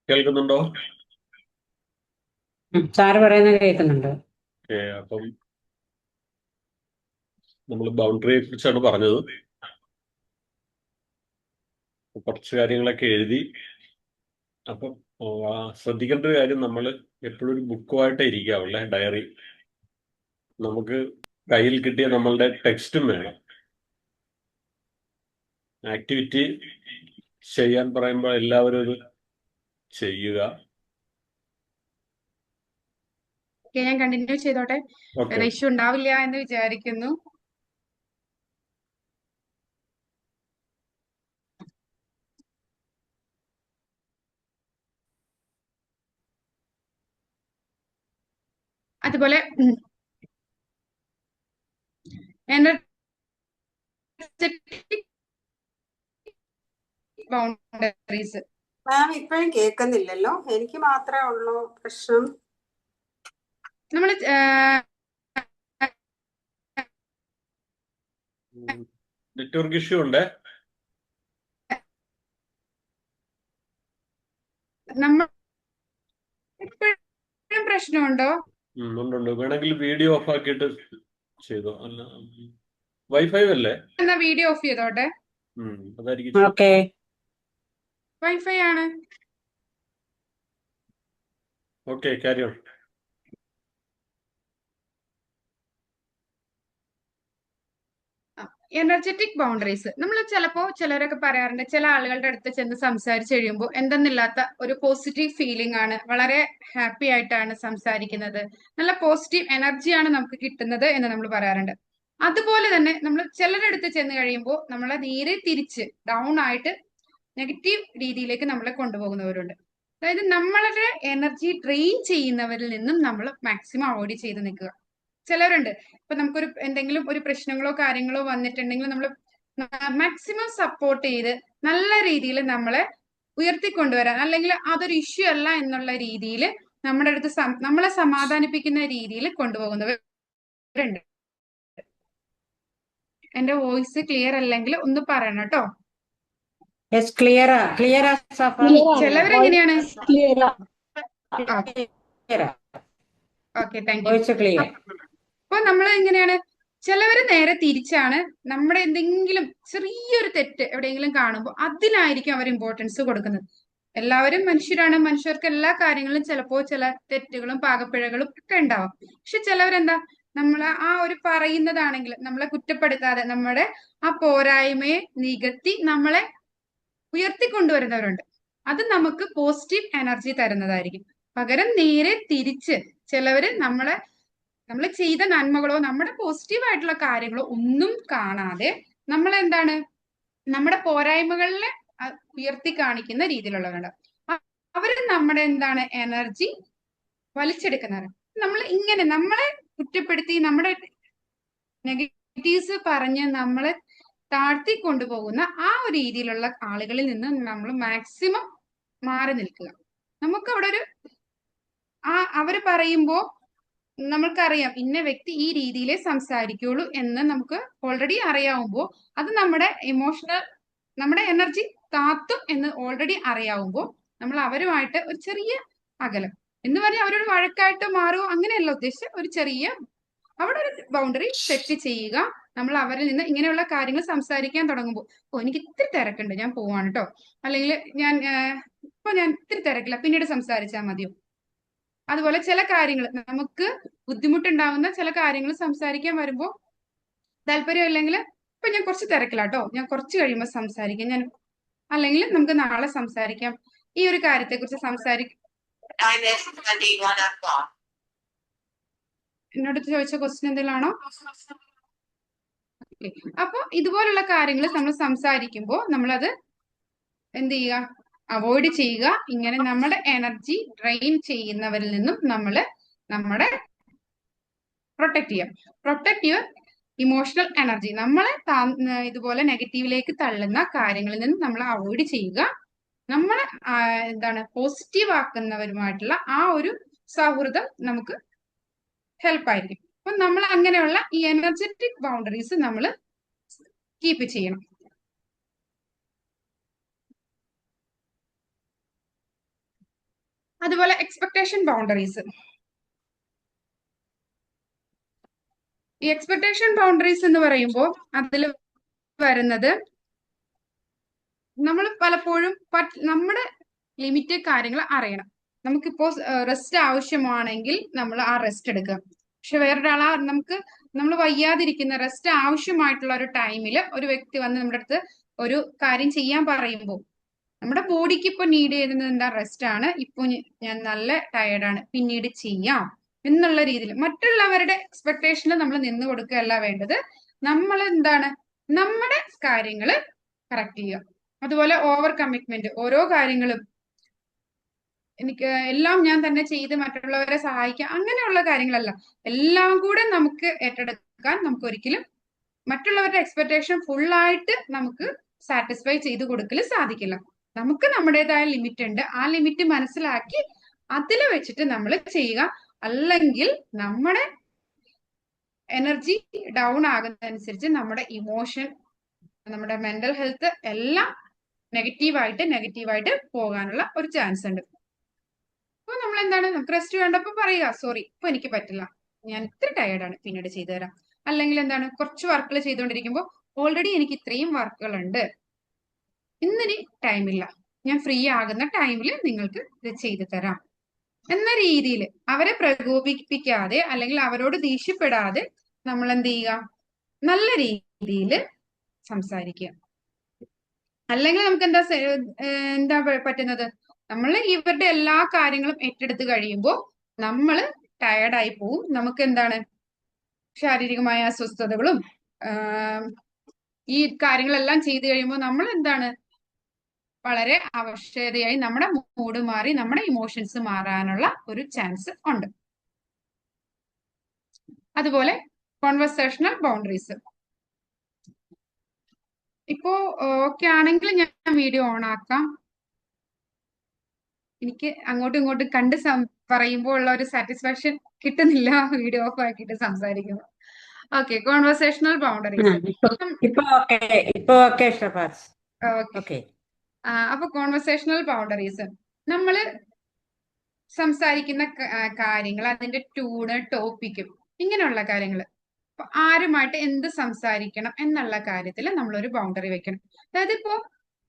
കേൾക്കുന്നുണ്ടോ? സാറ് പറയുന്നത് കേൾക്കുന്നുണ്ട്. ഓക്കെ. അപ്പം നമ്മൾ ബൗണ്ടറിയെ കുറിച്ചാണ് പറഞ്ഞത്. കുറച്ച് കാര്യങ്ങളൊക്കെ എഴുതി. അപ്പം ശ്രദ്ധിക്കേണ്ട ഒരു കാര്യം, നമ്മൾ എപ്പോഴും ഒരു ബുക്കുമായിട്ട് ഇരിക്കാവുള്ള ഡയറി. നമുക്ക് കയ്യിൽ കിട്ടിയ നമ്മളുടെ ടെക്സ്റ്റും വേണം. ആക്ടിവിറ്റി ചെയ്യാൻ പറയുമ്പോൾ എല്ലാവരും ഇത് ചെയ്യുക. ഞാൻ കണ്ടിന്യൂ ചെയ്തോട്ടെ. ഓക്കെ. വേറെ ഇഷ്യൂ ഉണ്ടാവില്ല എന്ന് വിചാരിക്കുന്നു. അതുപോലെ ബൗണ്ടറീസ് മാം ഇപ്പോഴും കേൾക്കുന്നില്ലല്ലോ, എനിക്ക് മാത്രമേ ഉള്ളൂ പ്രശ്നം. നമ്മൾ നെറ്റ്വർക്ക് ഇഷ്യൂ ഉണ്ട്. നമ്മൾ ഇപ്പോഴും പ്രശ്നമുണ്ടോ? ഉണ്ട്. വേണമെങ്കിൽ വീഡിയോ ഓഫ് ആക്കിയിട്ട് ചെയ്തോ. അല്ല, വൈഫൈ അല്ലേ? എന്നാ വീഡിയോ ഓഫ് ചെയ്തോട്ടെ. അതായിരിക്കും. ഓക്കെ. വൈഫൈ ആണ്. Okay, carry on. Energetic boundaries നമ്മൾ ചിലരൊക്കെ പറയാറുണ്ട്, ചില ആളുകളുടെ അടുത്ത് ചെന്ന് സംസാരിച്ച് കഴിയുമ്പോൾ എന്തെന്നില്ലാത്ത ഒരു പോസിറ്റീവ് ഫീലിംഗ് ആണ്, വളരെ ഹാപ്പി ആയിട്ടാണ് സംസാരിക്കുന്നത്, നല്ല പോസിറ്റീവ് എനർജിയാണ് നമുക്ക് കിട്ടുന്നത് എന്ന് നമ്മൾ പറയാറുണ്ട്. അതുപോലെ തന്നെ നമ്മൾ ചിലരുടെ അടുത്ത് ചെന്ന് കഴിയുമ്പോൾ നമ്മളെ നേരെ തിരിച്ച് ഡൗൺ ആയിട്ട് നെഗറ്റീവ് രീതിയിലേക്ക് നമ്മളെ കൊണ്ടുപോകുന്നവരുണ്ട്. അതായത് നമ്മളുടെ എനർജി ഡ്രെയിൻ ചെയ്യുന്നവരിൽ നിന്നും നമ്മൾ മാക്സിമം അവോയ്ഡ് ചെയ്ത് നിൽക്കുക. ചിലരുണ്ട്, ഇപ്പൊ നമുക്കൊരു എന്തെങ്കിലും ഒരു പ്രശ്നങ്ങളോ കാര്യങ്ങളോ വന്നിട്ടുണ്ടെങ്കിൽ നമ്മൾ മാക്സിമം സപ്പോർട്ട് ചെയ്ത് നല്ല രീതിയിൽ നമ്മളെ ഉയർത്തിക്കൊണ്ടുവരാൻ, അല്ലെങ്കിൽ അതൊരു ഇഷ്യൂ അല്ല എന്നുള്ള രീതിയിൽ നമ്മുടെ അടുത്ത് നമ്മളെ സമാധാനിപ്പിക്കുന്ന രീതിയിൽ കൊണ്ടുപോകുന്നവരുണ്ട്. എന്റെ വോയിസ് ക്ലിയർ അല്ലെങ്കിൽ ഒന്ന് പറയണം കേട്ടോ. യെസ്, ക്ലിയറാ ക്ലിയറാ സഫ, ചിലവരെങ്ങനെയാണ്? ക്ലിയറാ, okay, thank you. Voice clear. അപ്പൊ നമ്മൾ എങ്ങനെയാണ്? ചിലവര് നേരെ തിരിച്ചാണ്. നമ്മുടെ എന്തെങ്കിലും ചെറിയൊരു തെറ്റ് എവിടെയെങ്കിലും കാണുമ്പോൾ അതിനായിരിക്കും അവർ ഇമ്പോർട്ടൻസ് കൊടുക്കുന്നത്. എല്ലാവരും മനുഷ്യരാണ്, മനുഷ്യർക്ക് എല്ലാ കാര്യങ്ങളും ചിലപ്പോൾ ചില തെറ്റുകളും പാകപ്പിഴകളും ഒക്കെ ഉണ്ടാവും. പക്ഷെ ചിലവരെന്താ, നമ്മളെ ആ ഒരു പറയുന്നതാണെങ്കിൽ നമ്മളെ കുറ്റപ്പെടുത്താതെ നമ്മുടെ ആ പോരായ്മയെ നികത്തി നമ്മളെ ഉയർത്തിക്കൊണ്ടുവരുന്നവരുണ്ട്. അത് നമുക്ക് പോസിറ്റീവ് എനർജി തരുന്നതായിരിക്കും. പകരം നേരെ തിരിച്ച് ചിലവര് നമ്മൾ ചെയ്ത നന്മകളോ നമ്മുടെ പോസിറ്റീവ് ആയിട്ടുള്ള കാര്യങ്ങളോ ഒന്നും കാണാതെ നമ്മളെന്താണ് നമ്മുടെ പോരായ്മകളിലെ ഉയർത്തി കാണിക്കുന്ന രീതിയിലുള്ളവരുണ്ട്. അവര് നമ്മുടെ എന്താണ് എനർജി വലിച്ചെടുക്കുന്നവർ. നമ്മൾ ഇങ്ങനെ നമ്മളെ കുറ്റപ്പെടുത്തി നമ്മുടെ നെഗറ്റീവ്സ് പറഞ്ഞ് നമ്മളെ താഴ്ത്തി കൊണ്ടുപോകുന്ന ആ ഒരു രീതിയിലുള്ള ആളുകളിൽ നിന്ന് നമ്മൾ മാക്സിമം മാറി നിൽക്കുക. നമുക്ക് അവിടെ ഒരു അവര് പറയുമ്പോ നമ്മൾക്കറിയാം ഇന്ന വ്യക്തി ഈ രീതിയിലേ സംസാരിക്കുള്ളൂ എന്ന് നമുക്ക് ഓൾറെഡി അറിയാവുമ്പോ അത് നമ്മുടെ എനർജി താത്തും എന്ന് ഓൾറെഡി അറിയാവുമ്പോ നമ്മൾ അവരുമായിട്ട് ഒരു ചെറിയ അകലം എന്ന് പറഞ്ഞാൽ അവരൊരു വഴക്കായിട്ട് മാറുമോ അങ്ങനെയല്ല ഉദ്ദേശിച്ച്, ഒരു ചെറിയ അവിടെ ഒരു ബൗണ്ടറി സെറ്റ് ചെയ്യുക. നമ്മൾ അവരിൽ നിന്ന് ഇങ്ങനെയുള്ള കാര്യങ്ങൾ സംസാരിക്കാൻ തുടങ്ങുമ്പോൾ, എനിക്ക് ഇത്തിരി തിരക്കുണ്ട്, ഞാൻ പോവാണ് കേട്ടോ, അല്ലെങ്കിൽ ഞാൻ ഇത്തിരി തിരക്കില്ല, പിന്നീട് സംസാരിച്ചാൽ മതിയോ? അതുപോലെ ചില കാര്യങ്ങൾ നമുക്ക് ബുദ്ധിമുട്ടുണ്ടാവുന്ന ചില കാര്യങ്ങൾ സംസാരിക്കാൻ വരുമ്പോൾ താല്പര്യം ഇല്ലെങ്കിൽ ഇപ്പൊ ഞാൻ കുറച്ച് തിരക്കിലാട്ടോ, ഞാൻ കുറച്ച് കഴിയുമ്പോൾ സംസാരിക്കാം, അല്ലെങ്കിൽ നമുക്ക് നാളെ സംസാരിക്കാം, ഈ ഒരു കാര്യത്തെ കുറിച്ച് എന്നോട് ചോദിച്ച ക്വസ്റ്റ്യൻ എന്തെങ്കിലാണോ? അപ്പൊ ഇതുപോലുള്ള കാര്യങ്ങൾ നമ്മൾ സംസാരിക്കുമ്പോൾ നമ്മളത് എന്ത് ചെയ്യുക? അവോയ്ഡ് ചെയ്യുക. ഇങ്ങനെ നമ്മുടെ എനർജി ഡ്രെയിൻ ചെയ്യുന്നവരിൽ നിന്നും നമ്മുടെ പ്രൊട്ടക്ട് ചെയ്യാം. Protect your emotional energy. നമ്മളെ ഇതുപോലെ നെഗറ്റീവിലേക്ക് തള്ളുന്ന കാര്യങ്ങളിൽ നിന്ന് നമ്മൾ അവോയ്ഡ് ചെയ്യുക. നമ്മളെ പോസിറ്റീവ് ആക്കുന്നവരുമായിട്ടുള്ള ആ ഒരു സൗഹൃദം നമുക്ക് ഹെൽപ്പ് ആയിരിക്കും. അപ്പൊ നമ്മൾ അങ്ങനെയുള്ള ഈ എനർജറ്റിക് ബൗണ്ടറീസ് നമ്മൾ കീപ്പ് ചെയ്യണം. അതുപോലെ എക്സ്പെക്ടേഷൻ ബൗണ്ടറീസ്. ഈ എക്സ്പെക്ടേഷൻ ബൗണ്ടറീസ് എന്ന് പറയുമ്പോൾ അതിൽ വരുന്നത് നമ്മൾ പലപ്പോഴും നമ്മുടെ ലിമിറ്റ് കാര്യങ്ങൾ അറിയണം. നമുക്കിപ്പോ റെസ്റ്റ് ആവശ്യമാണെങ്കിൽ നമ്മൾ ആ റെസ്റ്റ് എടുക്കുക. പക്ഷെ വേറൊരാളാ നമ്മൾ വയ്യാതിരിക്കുന്ന റെസ്റ്റ് ആവശ്യമായിട്ടുള്ള ഒരു ടൈമിൽ ഒരു വ്യക്തി വന്ന് നമ്മുടെ അടുത്ത് ഒരു കാര്യം ചെയ്യാൻ പറയുമ്പോൾ നമ്മുടെ ബോഡിക്ക് ഇപ്പൊ നീഡ് ചെയ്യുന്നത് എന്താ? റെസ്റ്റ് ആണ്. ഇപ്പൊ ഞാൻ നല്ല ടയർഡാണ്, പിന്നീട് ചെയ്യാം എന്നുള്ള രീതിയിൽ മറ്റുള്ളവരുടെ എക്സ്പെക്ടേഷന് നമ്മൾ നിന്ന് കൊടുക്കുകയല്ല വേണ്ടത്. നമ്മൾ നമ്മുടെ കാര്യങ്ങള് കറക്റ്റ് ചെയ്യുക. അതുപോലെ ഓവർ കമ്മിറ്റ്മെന്റ്. ഓരോ കാര്യങ്ങളും എനിക്ക് എല്ലാം ഞാൻ തന്നെ ചെയ്ത് മറ്റുള്ളവരെ സഹായിക്കാം അങ്ങനെയുള്ള കാര്യങ്ങളല്ല. എല്ലാം കൂടെ നമുക്ക് ഏറ്റെടുക്കാൻ നമുക്ക് ഒരിക്കലും മറ്റുള്ളവരുടെ എക്സ്പെക്ടേഷൻ ഫുള്ളായിട്ട് നമുക്ക് സാറ്റിസ്ഫൈ ചെയ്ത് കൊടുക്കൽ സാധിക്കില്ല. നമുക്ക് നമ്മുടേതായ ലിമിറ്റ് ഉണ്ട്. ആ ലിമിറ്റ് മനസ്സിലാക്കി അതിൽ വെച്ചിട്ട് നമ്മൾ ചെയ്യുക. അല്ലെങ്കിൽ നമ്മുടെ എനർജി ഡൗൺ ആകുന്നതനുസരിച്ച് നമ്മുടെ ഇമോഷൻ, നമ്മുടെ മെന്റൽ ഹെൽത്ത് എല്ലാം നെഗറ്റീവായിട്ട് പോകാനുള്ള ഒരു ചാൻസ് ഉണ്ട്. അപ്പൊ നമ്മൾ നമുക്ക് റെസ്റ്റ് വേണ്ടപ്പോ പറയുക, സോറി ഇപ്പൊ എനിക്ക് പറ്റില്ല, ഞാൻ ഇത്ര ടയർഡാണ്, പിന്നീട് ചെയ്തു തരാം. അല്ലെങ്കിൽ കുറച്ച് വർക്കുകൾ ചെയ്തുകൊണ്ടിരിക്കുമ്പോൾ ഓൾറെഡി എനിക്ക് ഇത്രയും വർക്കുകളുണ്ട്, ഇന്നിനി ടൈമില്ല, ഞാൻ ഫ്രീ ആകുന്ന ടൈമിൽ നിങ്ങൾക്ക് ഇത് ചെയ്തു തരാം എന്ന രീതിയിൽ അവരെ പ്രകോപിപ്പിക്കാതെ അല്ലെങ്കിൽ അവരോട് ദേഷ്യപ്പെടാതെ നമ്മൾ എന്ത് ചെയ്യുക? നല്ല രീതിയിൽ സംസാരിക്കുക. അല്ലെങ്കിൽ നമുക്ക് എന്താ പറ്റുന്നത്? നമ്മൾ ഇവരുടെ എല്ലാ കാര്യങ്ങളും ഏറ്റെടുത്ത് കഴിയുമ്പോൾ നമ്മൾ ടയർഡായി പോവും. നമുക്ക് ശാരീരികമായ അസ്വസ്ഥതകളും ഈ കാര്യങ്ങളെല്ലാം ചെയ്തു കഴിയുമ്പോൾ നമ്മൾ വളരെ അവശതയായി നമ്മുടെ മൂഡ് മാറി നമ്മുടെ ഇമോഷൻസ് മാറാനുള്ള ഒരു ചാൻസ് ഉണ്ട്. അതുപോലെ കോൺവെർസേഷണൽ ബൗണ്ടറീസ്. ഇപ്പോ ഓക്കെ ആണെങ്കിൽ ഞാൻ വീഡിയോ ഓൺ ആക്കാം. എനിക്ക് അങ്ങോട്ടും ഇങ്ങോട്ടും കണ്ട് പറയുമ്പോൾ ഉള്ള ഒരു സാറ്റിസ്ഫാക്ഷൻ കിട്ടുന്നില്ല വീഡിയോ ഓഫ് ആക്കിയിട്ട് സംസാരിക്കുമ്പോൾ. Okay, conversational boundaries. ഇപ്പൊ ഓക്കെ ഷബാസ്. Okay, okay. അപ്പൊ കോൺവെർസേഷണൽ ബൗണ്ടറീസ് നമ്മള് സംസാരിക്കുന്ന കാര്യങ്ങൾ, അതിന്റെ ട്യൂണ്, ടോപ്പിക്കും, ഇങ്ങനെയുള്ള കാര്യങ്ങൾ. അപ്പൊ ആരുമായിട്ട് എന്ത് സംസാരിക്കണം എന്നുള്ള കാര്യത്തിൽ നമ്മളൊരു ബൗണ്ടറി വെക്കണം. അതായത് ഇപ്പോ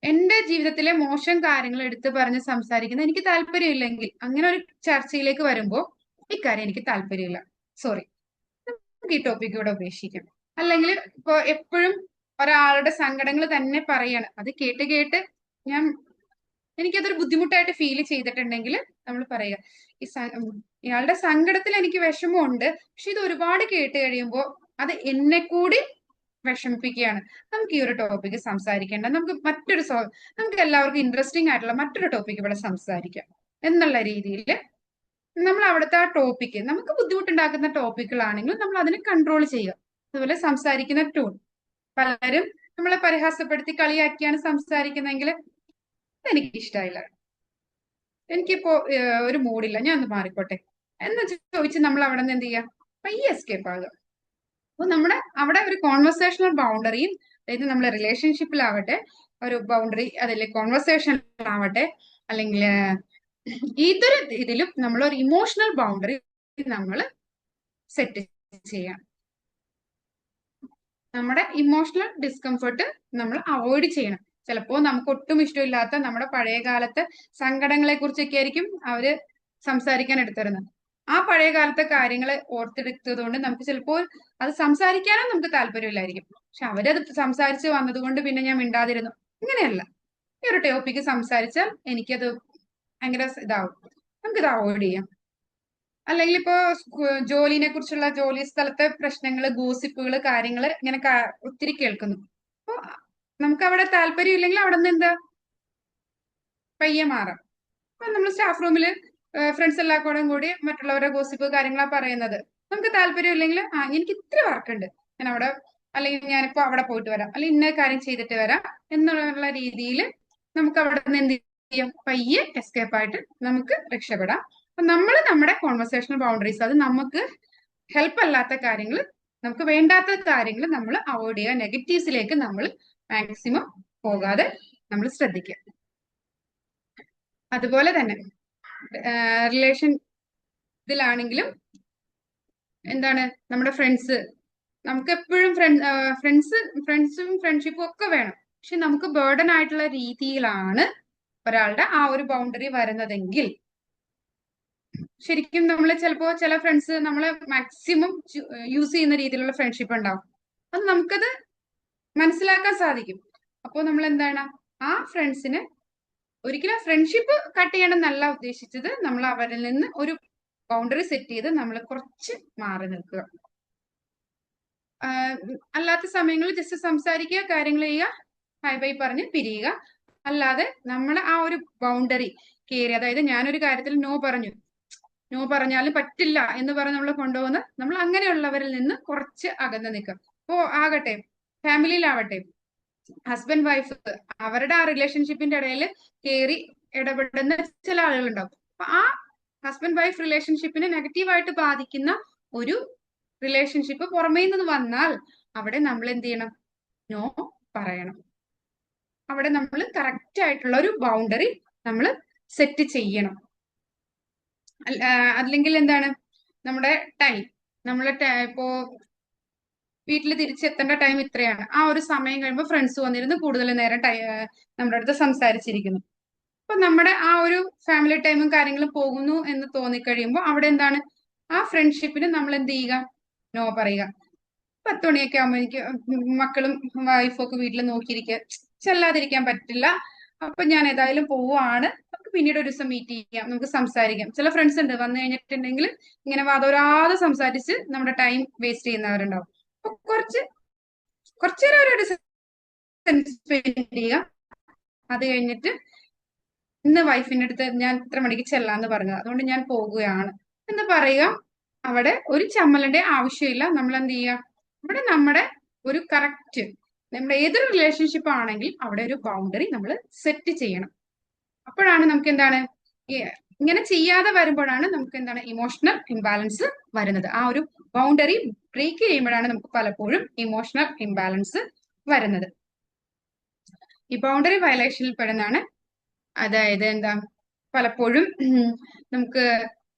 എന്റെ ജീവിതത്തിലെ മോശം കാര്യങ്ങൾ എടുത്തു പറഞ്ഞ് സംസാരിക്കുന്ന എനിക്ക് താല്പര്യമില്ലെങ്കിൽ, അങ്ങനെ ഒരു ചർച്ചയിലേക്ക് വരുമ്പോ ഇക്കാര്യം എനിക്ക് താല്പര്യമില്ല, സോറി, നമുക്ക് ഈ ടോപ്പിക് ഇവിടെ ഉപേക്ഷിക്കാം. അല്ലെങ്കിൽ ഇപ്പൊ എപ്പോഴും ഒരാളുടെ സങ്കടങ്ങൾ തന്നെ പറയാണ്, അത് കേട്ട് കേട്ട് എനിക്കതൊരു ബുദ്ധിമുട്ടായിട്ട് ഫീൽ ചെയ്തിട്ടുണ്ടെങ്കിൽ നമ്മൾ പറയുക, ഇയാളുടെ സങ്കടത്തിൽ എനിക്ക് വിഷമമുണ്ട്, പക്ഷെ ഇത് ഒരുപാട് കേട്ട് കഴിയുമ്പോൾ അത് എന്നെ കൂടി വിഷമിപ്പിക്കുകയാണ്. നമുക്ക് ഈ ഒരു ടോപ്പിക്ക് സംസാരിക്കേണ്ട, നമുക്ക് എല്ലാവർക്കും ഇൻട്രസ്റ്റിംഗ് ആയിട്ടുള്ള മറ്റൊരു ടോപ്പിക്ക് ഇവിടെ സംസാരിക്കാം എന്നുള്ള രീതിയിൽ നമ്മൾ അവിടുത്തെ ആ ടോപ്പിക്ക്, നമുക്ക് ബുദ്ധിമുട്ടുണ്ടാക്കുന്ന ടോപ്പിക്കുകളാണെങ്കിൽ നമ്മൾ അതിനെ കൺട്രോൾ ചെയ്യുക. അതുപോലെ സംസാരിക്കുന്ന ടൂൺ, പലരും നമ്മളെ പരിഹാസപ്പെടുത്തി കളിയാക്കിയാണ് സംസാരിക്കുന്നതെങ്കിൽ എനിക്ക് ഇഷ്ടമായില്ല, എനിക്കിപ്പോ ഒരു മൂഡില്ല, ഞാൻ ഒന്ന് മാറിക്കോട്ടെ എന്ന് ചോദിച്ച് നമ്മൾ അവിടെ നിന്ന് എന്ത് ചെയ്യുക, പയ്യെ എസ്കേപ്പ് ആകുക. അപ്പൊ അവിടെ ഒരു കോൺവെർസേഷണൽ ബൗണ്ടറിയും, അതായത് നമ്മളെ റിലേഷൻഷിപ്പിലാവട്ടെ ഒരു ബൗണ്ടറി, അതല്ലേ കോൺവെർസേഷനിലാവട്ടെ, അല്ലെങ്കിൽ ഏതൊരു ഇതിലും നമ്മൾ ഒരു ഇമോഷണൽ ബൗണ്ടറി നമ്മൾ സെറ്റ് ചെയ്യാം. നമ്മുടെ ഇമോഷണൽ ഡിസ്കംഫർട്ട് നമ്മൾ അവോയ്ഡ് ചെയ്യണം. ചിലപ്പോ നമുക്ക് ഒട്ടും ഇഷ്ടമില്ലാത്ത നമ്മുടെ പഴയ കാലത്തെ സങ്കടങ്ങളെ കുറിച്ചൊക്കെ ആയിരിക്കും അവര് സംസാരിക്കാൻ എടുത്തിരുന്നത്. ആ പഴയ കാലത്തെ കാര്യങ്ങൾ ഓർത്തെടുത്തത് കൊണ്ട് നമുക്ക് ചിലപ്പോൾ അത് സംസാരിക്കാനും നമുക്ക് താല്പര്യമില്ലായിരിക്കും. പക്ഷെ അവരത് സംസാരിച്ച് വന്നതുകൊണ്ട് പിന്നെ ഞാൻ മിണ്ടാതിരുന്നു, ഇങ്ങനെയല്ല. ഈ ഒരു ടോപ്പിക്ക് സംസാരിച്ചാൽ എനിക്കത് ഭയങ്കര ഇതാവും, നമുക്കിത് അവോയ്ഡ് ചെയ്യാം. അല്ലെങ്കിൽ ഇപ്പോ ജോലിനെ കുറിച്ചുള്ള ജോലി സ്ഥലത്തെ പ്രശ്നങ്ങള്, ഗോസിപ്പുകൾ, കാര്യങ്ങള് ഇങ്ങനെ ഒത്തിരി കേൾക്കുന്നു. അപ്പൊ നമുക്ക് അവിടെ താല്പര്യം ഇല്ലെങ്കിൽ അവിടെ നിന്ന് എന്താ പയ്യെ മാറാം. അപ്പൊ നമ്മൾ സ്റ്റാഫ് റൂമില് ഫ്രണ്ട്സ് എല്ലാവരും കൂടി മറ്റുള്ളവരുടെ ഗോസിപ്പ് കാര്യങ്ങളാ പറയുന്നത്, നമുക്ക് താല്പര്യം ഇല്ലെങ്കിൽ എനിക്ക് ഇത്ര വർക്കുണ്ട്, ഞാൻ അവിടെ, അല്ലെങ്കിൽ ഞാനിപ്പോ അവിടെ പോയിട്ട് വരാം, അല്ലെങ്കിൽ ഇന്ന കാര്യം ചെയ്തിട്ട് വരാം എന്നുള്ള രീതിയിൽ നമുക്ക് അവിടെ നിന്ന് എന്ത് ചെയ്യാം, പയ്യെ എസ്കേപ്പ് ആയിട്ട് നമുക്ക് രക്ഷപ്പെടാം. അപ്പൊ നമ്മൾ നമ്മുടെ കോൺവെർസേഷണൽ ബൗണ്ടറീസ്, അത് നമുക്ക് ഹെൽപ്പ് അല്ലാത്ത കാര്യങ്ങൾ, നമുക്ക് വേണ്ടാത്ത കാര്യങ്ങൾ നമ്മൾ അവോയ്ഡ് ചെയ്യുക. നെഗറ്റീവ്സിലേക്ക് നമ്മൾ മാക്സിമം പോകാതെ നമ്മൾ ശ്രദ്ധിക്കുക. അതുപോലെ തന്നെ റിലേഷൻ ഇതിലാണെങ്കിലും എന്താണ്, നമ്മുടെ ഫ്രണ്ട്സ്, നമുക്ക് എപ്പോഴും ഫ്രണ്ട്സും ഫ്രണ്ട്ഷിപ്പും ഒക്കെ വേണം. പക്ഷെ നമുക്ക് ബേർഡൻ ആയിട്ടുള്ള രീതിയിലാണ് ഒരാളുടെ ആ ഒരു ബൗണ്ടറി വരുന്നതെങ്കിൽ, ശരിക്കും നമ്മൾ ചിലപ്പോ ചില ഫ്രണ്ട്സ് നമ്മളെ മാക്സിമം യൂസ് ചെയ്യുന്ന രീതിയിലുള്ള ഫ്രണ്ട്ഷിപ്പ് ഉണ്ടാവും, അത് നമുക്കത് മനസ്സിലാക്കാൻ സാധിക്കും. അപ്പോൾ നമ്മൾ എന്താണ്, ആ ഫ്രണ്ട്സിന് ഒരിക്കലും ഫ്രണ്ട്ഷിപ്പ് കട്ട് ചെയ്യണമെന്നല്ല ഉദ്ദേശിച്ചത്, നമ്മൾ അവരിൽ നിന്ന് ഒരു ബൗണ്ടറി സെറ്റ് ചെയ്ത് നമ്മൾ കുറച്ച് മാറി നിൽക്കുക. അല്ലാത്ത സമയങ്ങളിൽ ജസ്റ്റ് സംസാരിക്കുക, കാര്യങ്ങൾ ചെയ്യുക, ഹൈ ബൈ പറഞ്ഞ് പിരിയുക. അല്ലാതെ നമ്മുടെ ആ ഒരു ബൗണ്ടറി കയറി, അതായത് ഞാനൊരു കാര്യത്തിൽ നോ പറഞ്ഞാലും പറ്റില്ല എന്ന് പറഞ്ഞ് നമ്മൾ കൊണ്ടുപോകുന്ന, നമ്മൾ അങ്ങനെയുള്ളവരിൽ നിന്ന് കുറച്ച് അകന്ന് നിൽക്കുക. അപ്പോ ആകട്ടെ ഫാമിലിയിലാവട്ടെ, ഹസ്ബൻഡ് വൈഫ്, അവരുടെ ആ റിലേഷൻഷിപ്പിന്റെ ഇടയിൽ കയറി ഇടപെടുന്ന ചില ആളുകളുണ്ടാവും. അപ്പൊ ആ ഹസ്ബൻഡ് വൈഫ് റിലേഷൻഷിപ്പിനെ നെഗറ്റീവായിട്ട് ബാധിക്കുന്ന ഒരു റിലേഷൻഷിപ്പ് പുറമേ നിന്ന് വന്നാൽ അവിടെ നമ്മൾ എന്ത് ചെയ്യണം, നോ പറയണം. അവിടെ നമ്മൾ കറക്റ്റ് ആയിട്ടുള്ള ഒരു ബൗണ്ടറി നമ്മൾ സെറ്റ് ചെയ്യണം. അല്ലെങ്കിൽ എന്താണ്, നമ്മുടെ ടൈം, ഇപ്പോ വീട്ടിൽ തിരിച്ചെത്തേണ്ട ടൈം ഇത്രയാണ്, ആ ഒരു സമയം കഴിയുമ്പോൾ ഫ്രണ്ട്സ് വന്നിരുന്ന് കൂടുതൽ നേരം നമ്മുടെ അടുത്ത് സംസാരിച്ചിരിക്കുന്നു. അപ്പൊ നമ്മുടെ ആ ഒരു ഫാമിലി ടൈമും കാര്യങ്ങളും പോകുന്നു എന്ന് തോന്നിക്കഴിയുമ്പോൾ അവിടെ എന്താണ്, ആ ഫ്രണ്ട്ഷിപ്പിന് നമ്മൾ എന്ത് ചെയ്യുക, നോ പറയുക. 10 മണിയൊക്കെ ആകുമ്പോൾ എനിക്ക് മക്കളും വൈഫും ഒക്കെ വീട്ടിൽ നോക്കിയിരിക്കുക, ചെല്ലാതിരിക്കാൻ പറ്റില്ല, അപ്പൊ ഞാൻ ഏതായാലും പോവാണ്, നമുക്ക് പിന്നീട് ഒരു ദിവസം മീറ്റ് ചെയ്യാം, നമുക്ക് സംസാരിക്കാം. ചില ഫ്രണ്ട്സ് ഉണ്ട് വന്നു കഴിഞ്ഞിട്ടുണ്ടെങ്കിൽ ഇങ്ങനെ വാദോരാതെ സംസാരിച്ച് നമ്മുടെ ടൈം വേസ്റ്റ് ചെയ്യുന്നവരുണ്ടാവും. അപ്പൊ കുറച്ചേരം ഒരു സ്പെൻഡ് ചെയ്യുക. അത് കഴിഞ്ഞിട്ട് ഇന്ന് വൈഫിന്റെ അടുത്ത് ഞാൻ ഇത്ര മണിക്ക് ചെല്ലാന്ന് പറഞ്ഞത്, അതുകൊണ്ട് ഞാൻ പോകുകയാണ് എന്ന് പറയുക. അവിടെ ഒരു ചമ്മലിന്റെ ആവശ്യമില്ല. നമ്മൾ എന്ത് ചെയ്യുക, ഇവിടെ നമ്മുടെ ഒരു കറക്റ്റ് നമ്മുടെ ഏതൊരു റിലേഷൻഷിപ്പ് ആണെങ്കിൽ അവിടെ ഒരു ബൗണ്ടറി നമ്മൾ സെറ്റ് ചെയ്യണം. അപ്പോഴാണ് നമുക്ക് എന്താണ് ഇങ്ങനെ ചെയ്യാതെ വരുമ്പോഴാണ് നമുക്ക് എന്താണ് ഇമോഷണൽ ഇംബാലൻസ് വരുന്നത്. ആ ഒരു ബൗണ്ടറി ബ്രേക്ക് ചെയ്യുമ്പോഴാണ് നമുക്ക് പലപ്പോഴും ഇമോഷണൽ ഇംബാലൻസ് വരുന്നത്. ഈ ബൗണ്ടറി വയലേഷനിൽ പെടുന്നതാണ്. അതായത് എന്താ, പലപ്പോഴും നമുക്ക്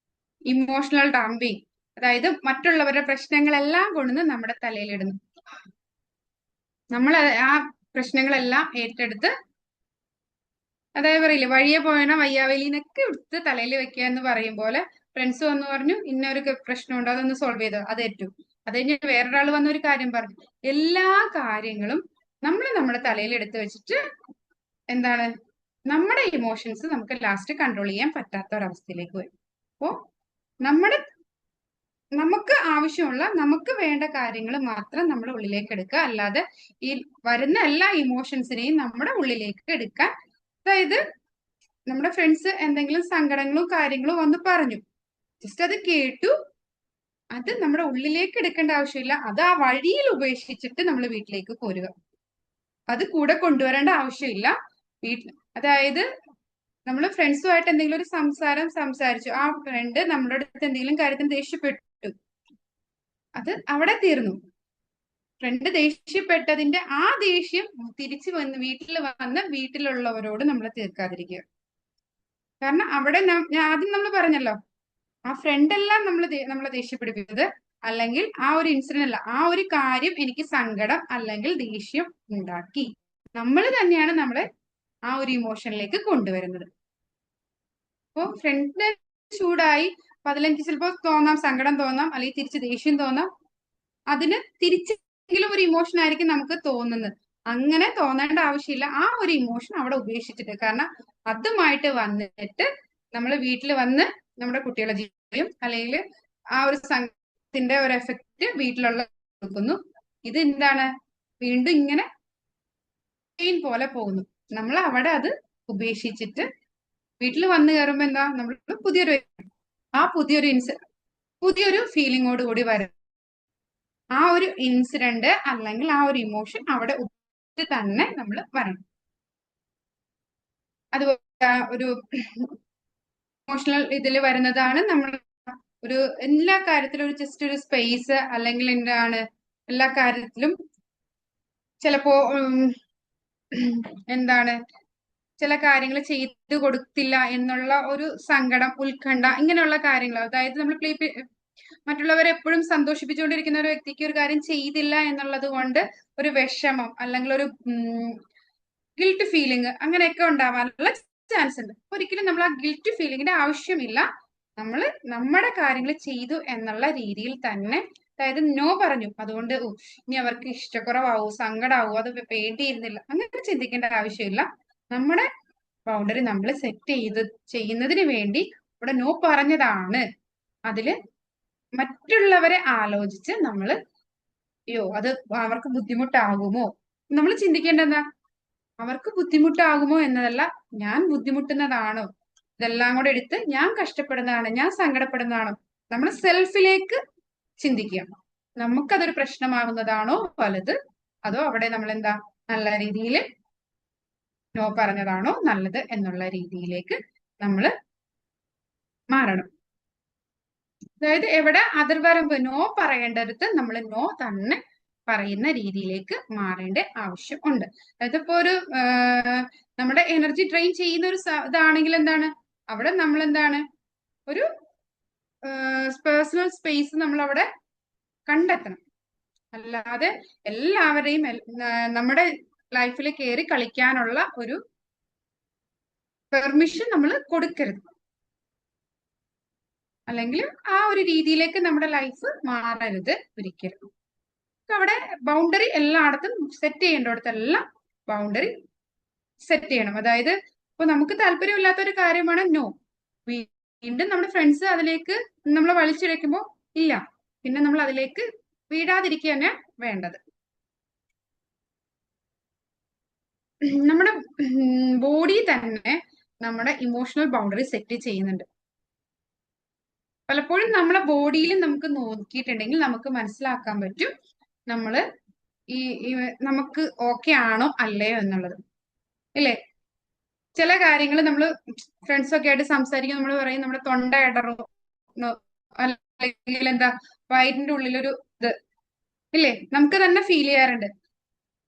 ഇമോഷണൽ ഡംപിങ്, അതായത് മറ്റുള്ളവരുടെ പ്രശ്നങ്ങളെല്ലാം കൊണ്ടുവന്ന് നമ്മുടെ തലയിലിടുന്നു. നമ്മൾ ആ പ്രശ്നങ്ങളെല്ലാം ഏറ്റെടുത്ത്, അതായത് പറയില്ലേ വഴിയെ പോയണ വയ്യാവലിനൊക്കെ എടുത്ത് തലയിൽ വെക്കുക എന്ന് പറയും പോലെ, ഫ്രണ്ട്സ് വന്ന് പറഞ്ഞു ഇന്നൊരു പ്രശ്നമുണ്ട് അതൊന്ന് സോൾവ് ചെയ്തോ, അത് ഏറ്റു. അത് കഴിഞ്ഞ് വേറൊരാൾ വന്ന ഒരു കാര്യം പറഞ്ഞു. എല്ലാ കാര്യങ്ങളും നമ്മൾ നമ്മുടെ തലയിൽ എടുത്ത് വെച്ചിട്ട് എന്താണ് നമ്മുടെ ഇമോഷൻസ് നമുക്ക് ലാസ്റ്റ് കൺട്രോൾ ചെയ്യാൻ പറ്റാത്ത ഒരവസ്ഥയിലേക്ക് വരും. അപ്പോ നമുക്ക് ആവശ്യമുള്ള നമുക്ക് വേണ്ട കാര്യങ്ങൾ മാത്രം നമ്മുടെ ഉള്ളിലേക്ക് എടുക്കുക, അല്ലാതെ ഈ വരുന്ന എല്ലാ ഇമോഷൻസിനെയും നമ്മുടെ ഉള്ളിലേക്ക് എടുക്കാൻ, അതായത് നമ്മുടെ ഫ്രണ്ട്സ് എന്തെങ്കിലും സങ്കടങ്ങളും കാര്യങ്ങളും വന്ന് പറഞ്ഞു, ജസ്റ്റ് അത് കേട്ടു, അത് നമ്മുടെ ഉള്ളിലേക്ക് എടുക്കേണ്ട ആവശ്യമില്ല. അത് ആ വഴിയിൽ ഉപേക്ഷിച്ചിട്ട് നമ്മൾ വീട്ടിലേക്ക് പോരുക. അത് കൂടെ കൊണ്ടുവരേണ്ട ആവശ്യമില്ല. അതായത് നമ്മൾ ഫ്രണ്ട്സുമായിട്ട് എന്തെങ്കിലും ഒരു സംസാരിച്ചു, ആ ഫ്രണ്ട് നമ്മുടെ അടുത്ത് എന്തെങ്കിലും കാര്യത്തിന് ദേഷ്യപ്പെട്ടു, അത് അവിടെ തീർന്നു. ഫ്രണ്ട് ദേഷ്യപ്പെട്ടതിന്റെ ആ ദേഷ്യം തിരിച്ചു വന്ന് വീട്ടിലുള്ളവരോട് നമ്മൾ തീർക്കാതിരിക്കുക. കാരണം അവിടെ ആദ്യം നമ്മൾ പറഞ്ഞല്ലോ, ആ ഫ്രണ്ട് എല്ലാം നമ്മളെ ദേഷ്യപ്പിടിപ്പിച്ചത്, അല്ലെങ്കിൽ ആ ഒരു ഇൻസിഡന്റ് അല്ല, ആ ഒരു കാര്യം എനിക്ക് സങ്കടം അല്ലെങ്കിൽ ദേഷ്യം ഉണ്ടാക്കി. നമ്മൾ തന്നെയാണ് നമ്മളെ ആ ഒരു ഇമോഷനിലേക്ക് കൊണ്ടുവരുന്നത്. അപ്പോ ഫ്രണ്ട് ചൂടായി അപ്പൊ അതിലെനിക്ക് ചിലപ്പോ തോന്നാം, സങ്കടം തോന്നാം, അല്ലെങ്കിൽ തിരിച്ച് ദേഷ്യം തോന്നാം. അതിന് തിരിച്ചെങ്കിലും ഒരു ഇമോഷൻ ആയിരിക്കും നമുക്ക് തോന്നുന്നത്. അങ്ങനെ തോന്നേണ്ട ആവശ്യമില്ല. ആ ഒരു ഇമോഷൻ അവിടെ ഉപേക്ഷിച്ചിട്ട്, കാരണം അതുമായിട്ട് വന്നിട്ട് നമ്മൾ വീട്ടിൽ വന്ന് നമ്മുടെ കുട്ടികളെ ജീവിതം അല്ലെങ്കിൽ ആ ഒരു സംഘത്തിന്റെ ഒരു എഫക്റ്റ് വീട്ടിലുള്ള കൊടുക്കുന്നു. ഇത് എന്താണ്, വീണ്ടും ഇങ്ങനെ പെയിൻ പോലെ പോകുന്നു. നമ്മൾ അവിടെ അത് ഉപേക്ഷിച്ചിട്ട് വീട്ടിൽ വന്നു കയറുമ്പോ എന്താ, നമ്മൾ പുതിയൊരു ഫീലിങ്ങോട് കൂടി വരും. ആ ഒരു ഇൻസിഡന്റ് അല്ലെങ്കിൽ ആ ഒരു ഇമോഷൻ അവിടെ തന്നെ നമ്മൾ വരണം. അതുപോലെ ഒരു ഇമോഷണൽ ഇതിൽ വരുന്നതാണ് നമ്മൾ ഒരു എല്ലാ കാര്യത്തിലും ഒരു ജസ്റ്റ് ഒരു സ്പേസ്, അല്ലെങ്കിൽ എന്താണ് എല്ലാ കാര്യത്തിലും ചിലപ്പോ എന്താണ് ചില കാര്യങ്ങൾ ചെയ്തു കൊടുത്തില്ല എന്നുള്ള ഒരു സങ്കടം, ഉത്കണ്ഠ, ഇങ്ങനെയുള്ള കാര്യങ്ങൾ. അതായത് നമ്മൾ മറ്റുള്ളവരെ എപ്പോഴും സന്തോഷിപ്പിച്ചുകൊണ്ടിരിക്കുന്ന ഒരു വ്യക്തിക്ക് ഒരു കാര്യം ചെയ്തില്ല എന്നുള്ളത് കൊണ്ട് ഒരു വിഷമം അല്ലെങ്കിൽ ഒരു ഗിൽറ്റ് ഫീലിംഗ് അങ്ങനെയൊക്കെ ഉണ്ടാവാനുള്ള ചാൻസ് ഉണ്ട്. ഒരിക്കലും നമ്മൾ ആ ഗിൽറ്റ് ഫീലിംഗിന്റെ ആവശ്യമില്ല. നമ്മൾ നമ്മുടെ കാര്യങ്ങൾ ചെയ്തു എന്നുള്ള രീതിയിൽ തന്നെ, അതായത് നോ പറഞ്ഞു, അതുകൊണ്ട് ഇനി അവർക്ക് ഇഷ്ടക്കുറവാവൂ, സങ്കടാവൂ, അത് വേണ്ടിയിരുന്നില്ല, അങ്ങനെ ചിന്തിക്കേണ്ട ആവശ്യമില്ല. നമ്മുടെ ബൗണ്ടറി നമ്മൾ സെറ്റ് ചെയ്യുന്നതിന് വേണ്ടി ഇവിടെ നോ പറഞ്ഞതാണ്. അതില് മറ്റുള്ളവരെ ആലോചിച്ച് നമ്മൾ അത് അവർക്ക് ബുദ്ധിമുട്ടാകുമോ, നമ്മൾ ചിന്തിക്കേണ്ടതാ, അവർക്ക് ബുദ്ധിമുട്ടാകുമോ എന്നതല്ല, ഞാൻ ബുദ്ധിമുട്ടുന്നതാണോ, ഇതെല്ലാം കൂടെ എടുത്ത് ഞാൻ കഷ്ടപ്പെടുന്നതാണോ, ഞാൻ സങ്കടപ്പെടുന്നതാണോ, നമ്മൾ സെൽഫിലേക്ക് ചിന്തിക്കുക. നമുക്കതൊരു പ്രശ്നമാകുന്നതാണോ വലുത്, അതോ അവിടെ നമ്മൾ എന്താ നല്ല രീതിയിൽ നോ പറഞ്ഞതാണോ നല്ലത് എന്നുള്ള രീതിയിലേക്ക് നമ്മൾ മാറണം. അതായത് എവിടെ അതിർവരമ്പ്, നോ പറയേണ്ടടുത്ത് നമ്മൾ നോ തന്നെ പറയുന്ന രീതിയിലേക്ക് മാറേണ്ട ആവശ്യം ഉണ്ട്. അതായത് ഇപ്പോ ഒരു നമ്മുടെ എനർജി ഡ്രെയിൻ ചെയ്യുന്ന ഒരു ഇതാണെങ്കിൽ എന്താണ്, അവിടെ നമ്മൾ എന്താണ് ഒരു പേഴ്സണൽ സ്പേസ് നമ്മൾ അവിടെ കണ്ടെത്തണം. അല്ലാതെ എല്ലാവരെയും നമ്മുടെ ലൈഫിൽ കയറി കളിക്കാനുള്ള ഒരു പെർമിഷൻ നമ്മൾ കൊടുക്കരുത്. അല്ലെങ്കിൽ ആ ഒരു രീതിയിലേക്ക് നമ്മുടെ ലൈഫ് മാറരുത് ഒരിക്കലും. അവിടെ ബൗണ്ടറി എല്ലായിടത്തും സെറ്റ് ചെയ്യേണ്ടിടത്തെല്ലാം ബൗണ്ടറി സെറ്റ് ചെയ്യണം. അതായത് ഇപ്പൊ നമുക്ക് താല്പര്യമില്ലാത്ത ഒരു കാര്യമാണ് നോ, വീണ്ടും നമ്മുടെ ഫ്രണ്ട്സ് അതിലേക്ക് നമ്മളെ വലിച്ചിഴക്കുമ്പോ ഇല്ല, പിന്നെ നമ്മൾ അതിലേക്ക് വീഴാതിരിക്കുക തന്നെ വേണ്ടത്. നമ്മുടെ ബോഡി തന്നെ നമ്മുടെ ഇമോഷണൽ ബൗണ്ടറി സെറ്റ് ചെയ്യുന്നുണ്ട്. പലപ്പോഴും നമ്മളെ ബോഡിയിൽ നമുക്ക് നോക്കിയിട്ടുണ്ടെങ്കിൽ നമുക്ക് മനസ്സിലാക്കാൻ പറ്റും നമ്മൾ ഈ നമുക്ക് ഓക്കെ ആണോ അല്ലയോ എന്നുള്ളത്. ഇല്ലേ? ചില കാര്യങ്ങൾ നമ്മൾ ഫ്രണ്ട്സ് ഒക്കെ ആയിട്ട് സംസാരിക്കും, നമ്മൾ പറയും നമ്മുടെ തൊണ്ട ഇടറും, അല്ലെങ്കിൽ എന്താ വയറ്റിന്റെ ഉള്ളിലൊരു ഇത്, ഇല്ലേ? നമുക്ക് തന്നെ ഫീൽ ചെയ്യാറുണ്ട്.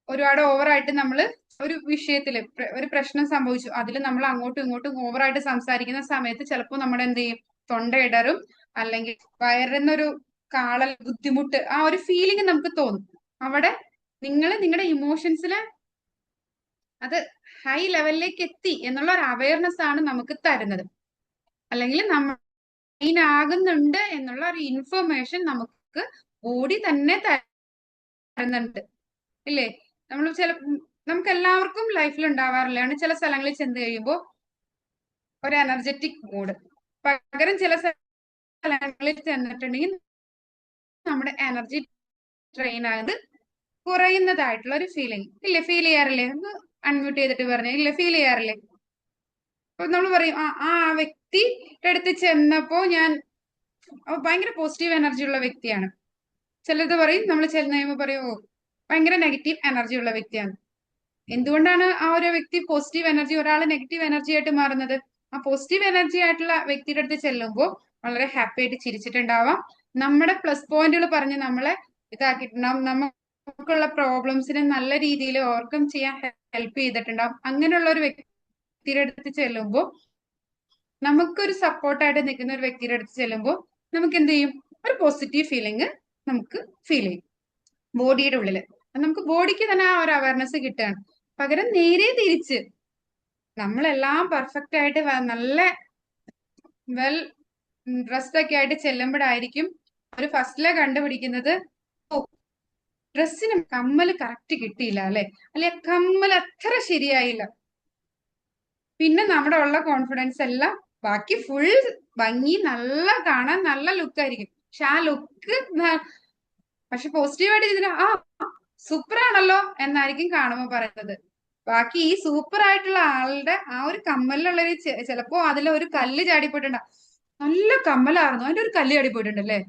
ഒരുപാട് ഓവറായിട്ട് നമ്മൾ ഒരു വിഷയത്തില് ഒരു പ്രശ്നം സംഭവിച്ചു, അതിൽ നമ്മൾ അങ്ങോട്ടും ഇങ്ങോട്ടും ഓവറായിട്ട് സംസാരിക്കുന്ന സമയത്ത് ചിലപ്പോൾ നമ്മുടെ എന്ത് ചെയ്യും, തൊണ്ട ഇടറും, അല്ലെങ്കിൽ വയറുന്നൊരു കാളൽ, ബുദ്ധിമുട്ട്, ആ ഒരു ഫീലിംഗ് നമുക്ക് തോന്നും. അവിടെ നിങ്ങളുടെ ഇമോഷൻസിലെ അത് ഹൈ ലെവലിലേക്ക് എത്തി എന്നുള്ള ഒരു അവയർനെസ് ആണ് നമുക്ക് തരുന്നത്. അല്ലെങ്കിൽ നമ്മൾ ആകുന്നുണ്ട് എന്നുള്ള ഒരു ഇൻഫർമേഷൻ നമുക്ക് ബോഡി തന്നെ തരുന്നുണ്ട്. ഇല്ലേ? നമ്മൾ നമുക്ക് എല്ലാവർക്കും ലൈഫിൽ ഉണ്ടാവാറില്ലാണ് ചില സ്ഥലങ്ങളിൽ ചെന്ന് കഴിയുമ്പോൾ ഒരു എനർജറ്റിക് മൂഡ്. പകരം ചില സ്ഥലങ്ങളിൽ ചെന്നിട്ടുണ്ടെങ്കിൽ നമ്മുടെ എനർജി ട്രെയിൻ ആയത് കുറയുന്നതായിട്ടുള്ള ഒരു ഫീലിംഗ്. ഇല്ലേ? ഫീൽ ചെയ്യാറില്ലേ? ഒന്ന് അൺമ്യൂട്ട് ചെയ്തിട്ട് പറഞ്ഞേ. ഇല്ലേ? ഫീൽ ചെയ്യാറില്ലേ? അപ്പൊ നമ്മൾ പറയും ആ വ്യക്തിയുടെ അടുത്ത് ചെന്നപ്പോ ഞാൻ ഭയങ്കര പോസിറ്റീവ് എനർജി ഉള്ള വ്യക്തിയാണ്. ചിലത് പറയും, നമ്മൾ ചെന്ന് കഴിയുമ്പോൾ പറയും ഭയങ്കര നെഗറ്റീവ് എനർജി ഉള്ള വ്യക്തിയാണ്. എന്തുകൊണ്ടാണ് ആ ഒരു വ്യക്തി പോസിറ്റീവ് എനർജി, ഒരാൾ നെഗറ്റീവ് എനർജി ആയിട്ട് മാറുന്നത്? ആ പോസിറ്റീവ് എനർജി ആയിട്ടുള്ള വ്യക്തിയുടെ അടുത്ത് ചെല്ലുമ്പോൾ വളരെ ഹാപ്പി ആയിട്ട് ചിരിച്ചിട്ടുണ്ടാവാം, നമ്മുടെ പ്ലസ് പോയിന്റുകൾ പറഞ്ഞ് നമ്മളെ ഇതാക്കിയിട്ടുണ്ടാവും, നമുക്കുള്ള പ്രോബ്ലംസിനെ നല്ല രീതിയിൽ ഓവർകം ചെയ്യാൻ ഹെൽപ്പ് ചെയ്തിട്ടുണ്ടാവും. അങ്ങനെയുള്ള ഒരു വ്യക്തിയുടെ അടുത്ത് ചെല്ലുമ്പോൾ, നമുക്കൊരു സപ്പോർട്ടായിട്ട് നിൽക്കുന്ന ഒരു വ്യക്തിയുടെ അടുത്ത് ചെല്ലുമ്പോൾ നമുക്ക് എന്ത് ചെയ്യും, ഒരു പോസിറ്റീവ് ഫീലിംഗ് നമുക്ക് ഫീൽ ചെയ്യും ബോഡിയുടെ ഉള്ളില്. നമുക്ക് ബോഡിക്ക് തന്നെ ആ ഒരു അവയർനെസ് കിട്ടുകയാണ്. പകരം നേരെ തിരിച്ച് നമ്മളെല്ലാം പെർഫെക്റ്റ് ആയിട്ട് നല്ല വെൽ ഡ്രസ്ഡ് ഒക്കെ ആയിട്ട് ചെല്ലുമ്പോഴായിരിക്കും ഒരു ഫസ്റ്റിലെ കണ്ടുപിടിക്കുന്നത്, ഡ്രസ്സിന് കമ്മല് കറക്റ്റ് കിട്ടിയില്ല, അല്ലെ കമ്മൽ അത്ര ശരിയായില്ല. പിന്നെ നമ്മുടെ ഉള്ള കോൺഫിഡൻസ് എല്ലാം ബാക്കി ഫുൾ ഭംഗി, നല്ല കാണാൻ നല്ല ലുക്കായിരിക്കും. പക്ഷെ ആ ലുക്ക് പക്ഷെ പോസിറ്റീവായിട്ട് ഇതിന് സൂപ്പർ ആണല്ലോ എന്നായിരിക്കും കാണുമ്പോൾ പറയുന്നത്. ബാക്കി ഈ സൂപ്പർ ആയിട്ടുള്ള ആളുടെ ആ ഒരു കമ്മലിലുള്ളൊരു ചിലപ്പോ അതിലൊരു കല്ല് ചാടിപ്പോയിട്ടുണ്ടാവും. നല്ല കമ്മലായിരുന്നു, അതിന്റെ ഒരു കല്ല് ചാടിപ്പോയിട്ടുണ്ട് അല്ലേ,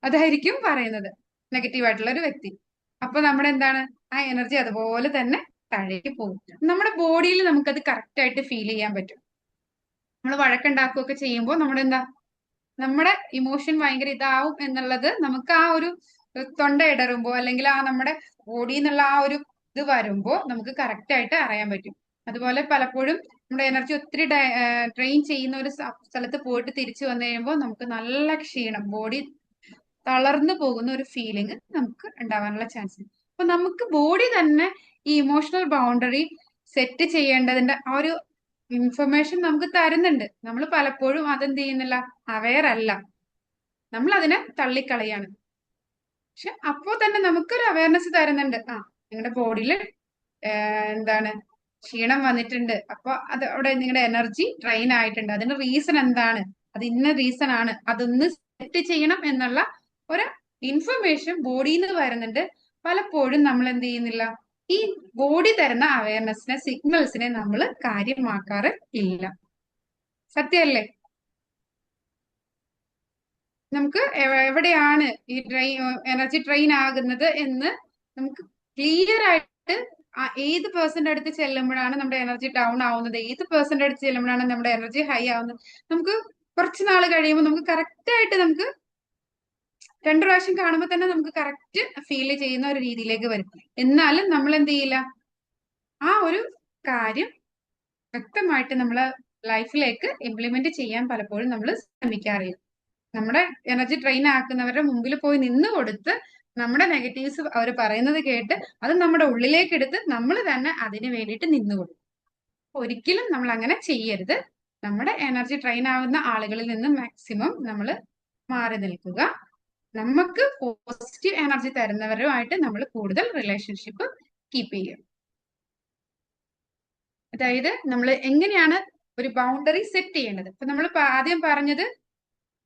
അതായിരിക്കും പറയുന്നത് നെഗറ്റീവ് ആയിട്ടുള്ള ഒരു വ്യക്തി. അപ്പൊ നമ്മുടെ എന്താണ്, ആ എനർജി അതുപോലെ തന്നെ താഴേക്ക് പോകും. നമ്മുടെ ബോഡിയിൽ നമുക്കത് കറക്റ്റ് ആയിട്ട് ഫീൽ ചെയ്യാൻ പറ്റും. നമ്മൾ വഴക്കുണ്ടാക്കുകയൊക്കെ ചെയ്യുമ്പോൾ നമ്മുടെ ഇമോഷൻ ഭയങ്കര ഇതാവും എന്നുള്ളത് നമുക്ക് ആ ഒരു തൊണ്ട ഇടറുമ്പോ, അല്ലെങ്കിൽ ആ നമ്മുടെ ബോഡിയിൽ നിന്നുള്ള ആ ഒരു ഇത് വരുമ്പോ നമുക്ക് കറക്റ്റ് ആയിട്ട് അറിയാൻ പറ്റും. അതുപോലെ പലപ്പോഴും നമ്മുടെ എനർജി ഒത്തിരി ട്രെയിൻ ചെയ്യുന്ന ഒരു സ്ഥലത്ത് പോയിട്ട് തിരിച്ചു വന്നു കഴിയുമ്പോൾ നമുക്ക് നല്ല ക്ഷീണം, ബോഡി തളർന്നു പോകുന്ന ഒരു ഫീലിംഗ് നമുക്ക് ഉണ്ടാവാനുള്ള ചാൻസ് ഉണ്ട്. അപ്പൊ നമുക്ക് ബോഡി തന്നെ ഈ ഇമോഷണൽ ബൗണ്ടറി സെറ്റ് ചെയ്യേണ്ടതിന്റെ ആ ഒരു ഇൻഫർമേഷൻ നമുക്ക് തരുന്നുണ്ട്. നമ്മൾ പലപ്പോഴും അതെന്ത് ചെയ്യുന്നില്ല, അവെയർ അല്ല, നമ്മൾ അതിനെ തള്ളിക്കളയാണ്. പക്ഷെ അപ്പോ തന്നെ നമുക്കൊരു അവയർനെസ് തരുന്നുണ്ട്, നിങ്ങളുടെ ബോഡിയിൽ എന്താണ് ക്ഷീണം വന്നിട്ടുണ്ട്, അപ്പൊ അത് അവിടെ നിങ്ങളുടെ എനർജി ഡ്രെയിൻ ആയിട്ടുണ്ട്, അതിന്റെ റീസൺ എന്താണ്, അത് ഇന്ന റീസൺ ആണ്, അതൊന്ന് സെറ്റ് ചെയ്യണം എന്നുള്ള ഒരു ഇൻഫർമേഷൻ ബോഡിയിൽ നിന്ന് വരുന്നുണ്ട്. പലപ്പോഴും നമ്മൾ എന്ത് ചെയ്യുന്നില്ല, ഈ ബോഡി തരുന്ന അവയർനെസ്സിനെ, സിഗ്നൽസിനെ നമ്മൾ കാര്യമാക്കാറ് ഇല്ല. സത്യമല്ലേ? നമുക്ക് എവിടെയാണ് ഈ എനർജി ട്രെയിൻ ആകുന്നത് എന്ന് നമുക്ക് ക്ലിയർ ആയിട്ട് ഏത് പേഴ്സന്റെ അടുത്ത് ചെല്ലുമ്പോഴാണ് നമ്മുടെ എനർജി ഡൗൺ ആവുന്നത്, ഏത് പേഴ്സന്റെ അടുത്ത് ചെല്ലുമ്പോഴാണ് നമ്മുടെ എനർജി ഹൈ ആവുന്നത്, നമുക്ക് കുറച്ച് നാൾ കഴിയുമ്പോൾ നമുക്ക് കറക്റ്റ് ആയിട്ട് നമുക്ക് 2 പ്രാവശ്യം കാണുമ്പോൾ തന്നെ നമുക്ക് കറക്റ്റ് ഫീൽ ചെയ്യുന്ന ഒരു രീതിയിലേക്ക് വരും. എന്നാലും നമ്മൾ എന്ത് ചെയ്യില്ല, ആ ഒരു കാര്യം വ്യക്തമായിട്ട് നമ്മളെ ലൈഫിലേക്ക് ഇംപ്ലിമെന്റ് ചെയ്യാൻ പലപ്പോഴും നമ്മൾ ശ്രമിക്കാറില്ല. നമ്മുടെ എനർജി ട്രെയിൻ ആക്കുന്നവരുടെ മുമ്പിൽ പോയി നിന്ന് കൊടുത്ത് നമ്മുടെ നെഗറ്റീവ്സ് അവർ പറയുന്നത് കേട്ട് അത് നമ്മുടെ ഉള്ളിലേക്ക് എടുത്ത് നമ്മൾ തന്നെ അതിന് വേണ്ടിയിട്ട് നിന്ന് കൊടുക്കും. ഒരിക്കലും നമ്മൾ അങ്ങനെ ചെയ്യരുത്. നമ്മുടെ എനർജി ട്രെയിൻ ആവുന്ന ആളുകളിൽ നിന്ന് മാക്സിമം നമ്മൾ മാറി നിൽക്കുക. നമുക്ക് പോസിറ്റീവ് എനർജി തരുന്നവരുമായിട്ട് നമ്മൾ കൂടുതൽ റിലേഷൻഷിപ്പ് കീപ്പ് ചെയ്യുക. അതായത് നമ്മൾ എങ്ങനെയാണ് ഒരു ബൗണ്ടറി സെറ്റ് ചെയ്യേണ്ടത്. ഇപ്പൊ നമ്മൾ ആദ്യം പറഞ്ഞത്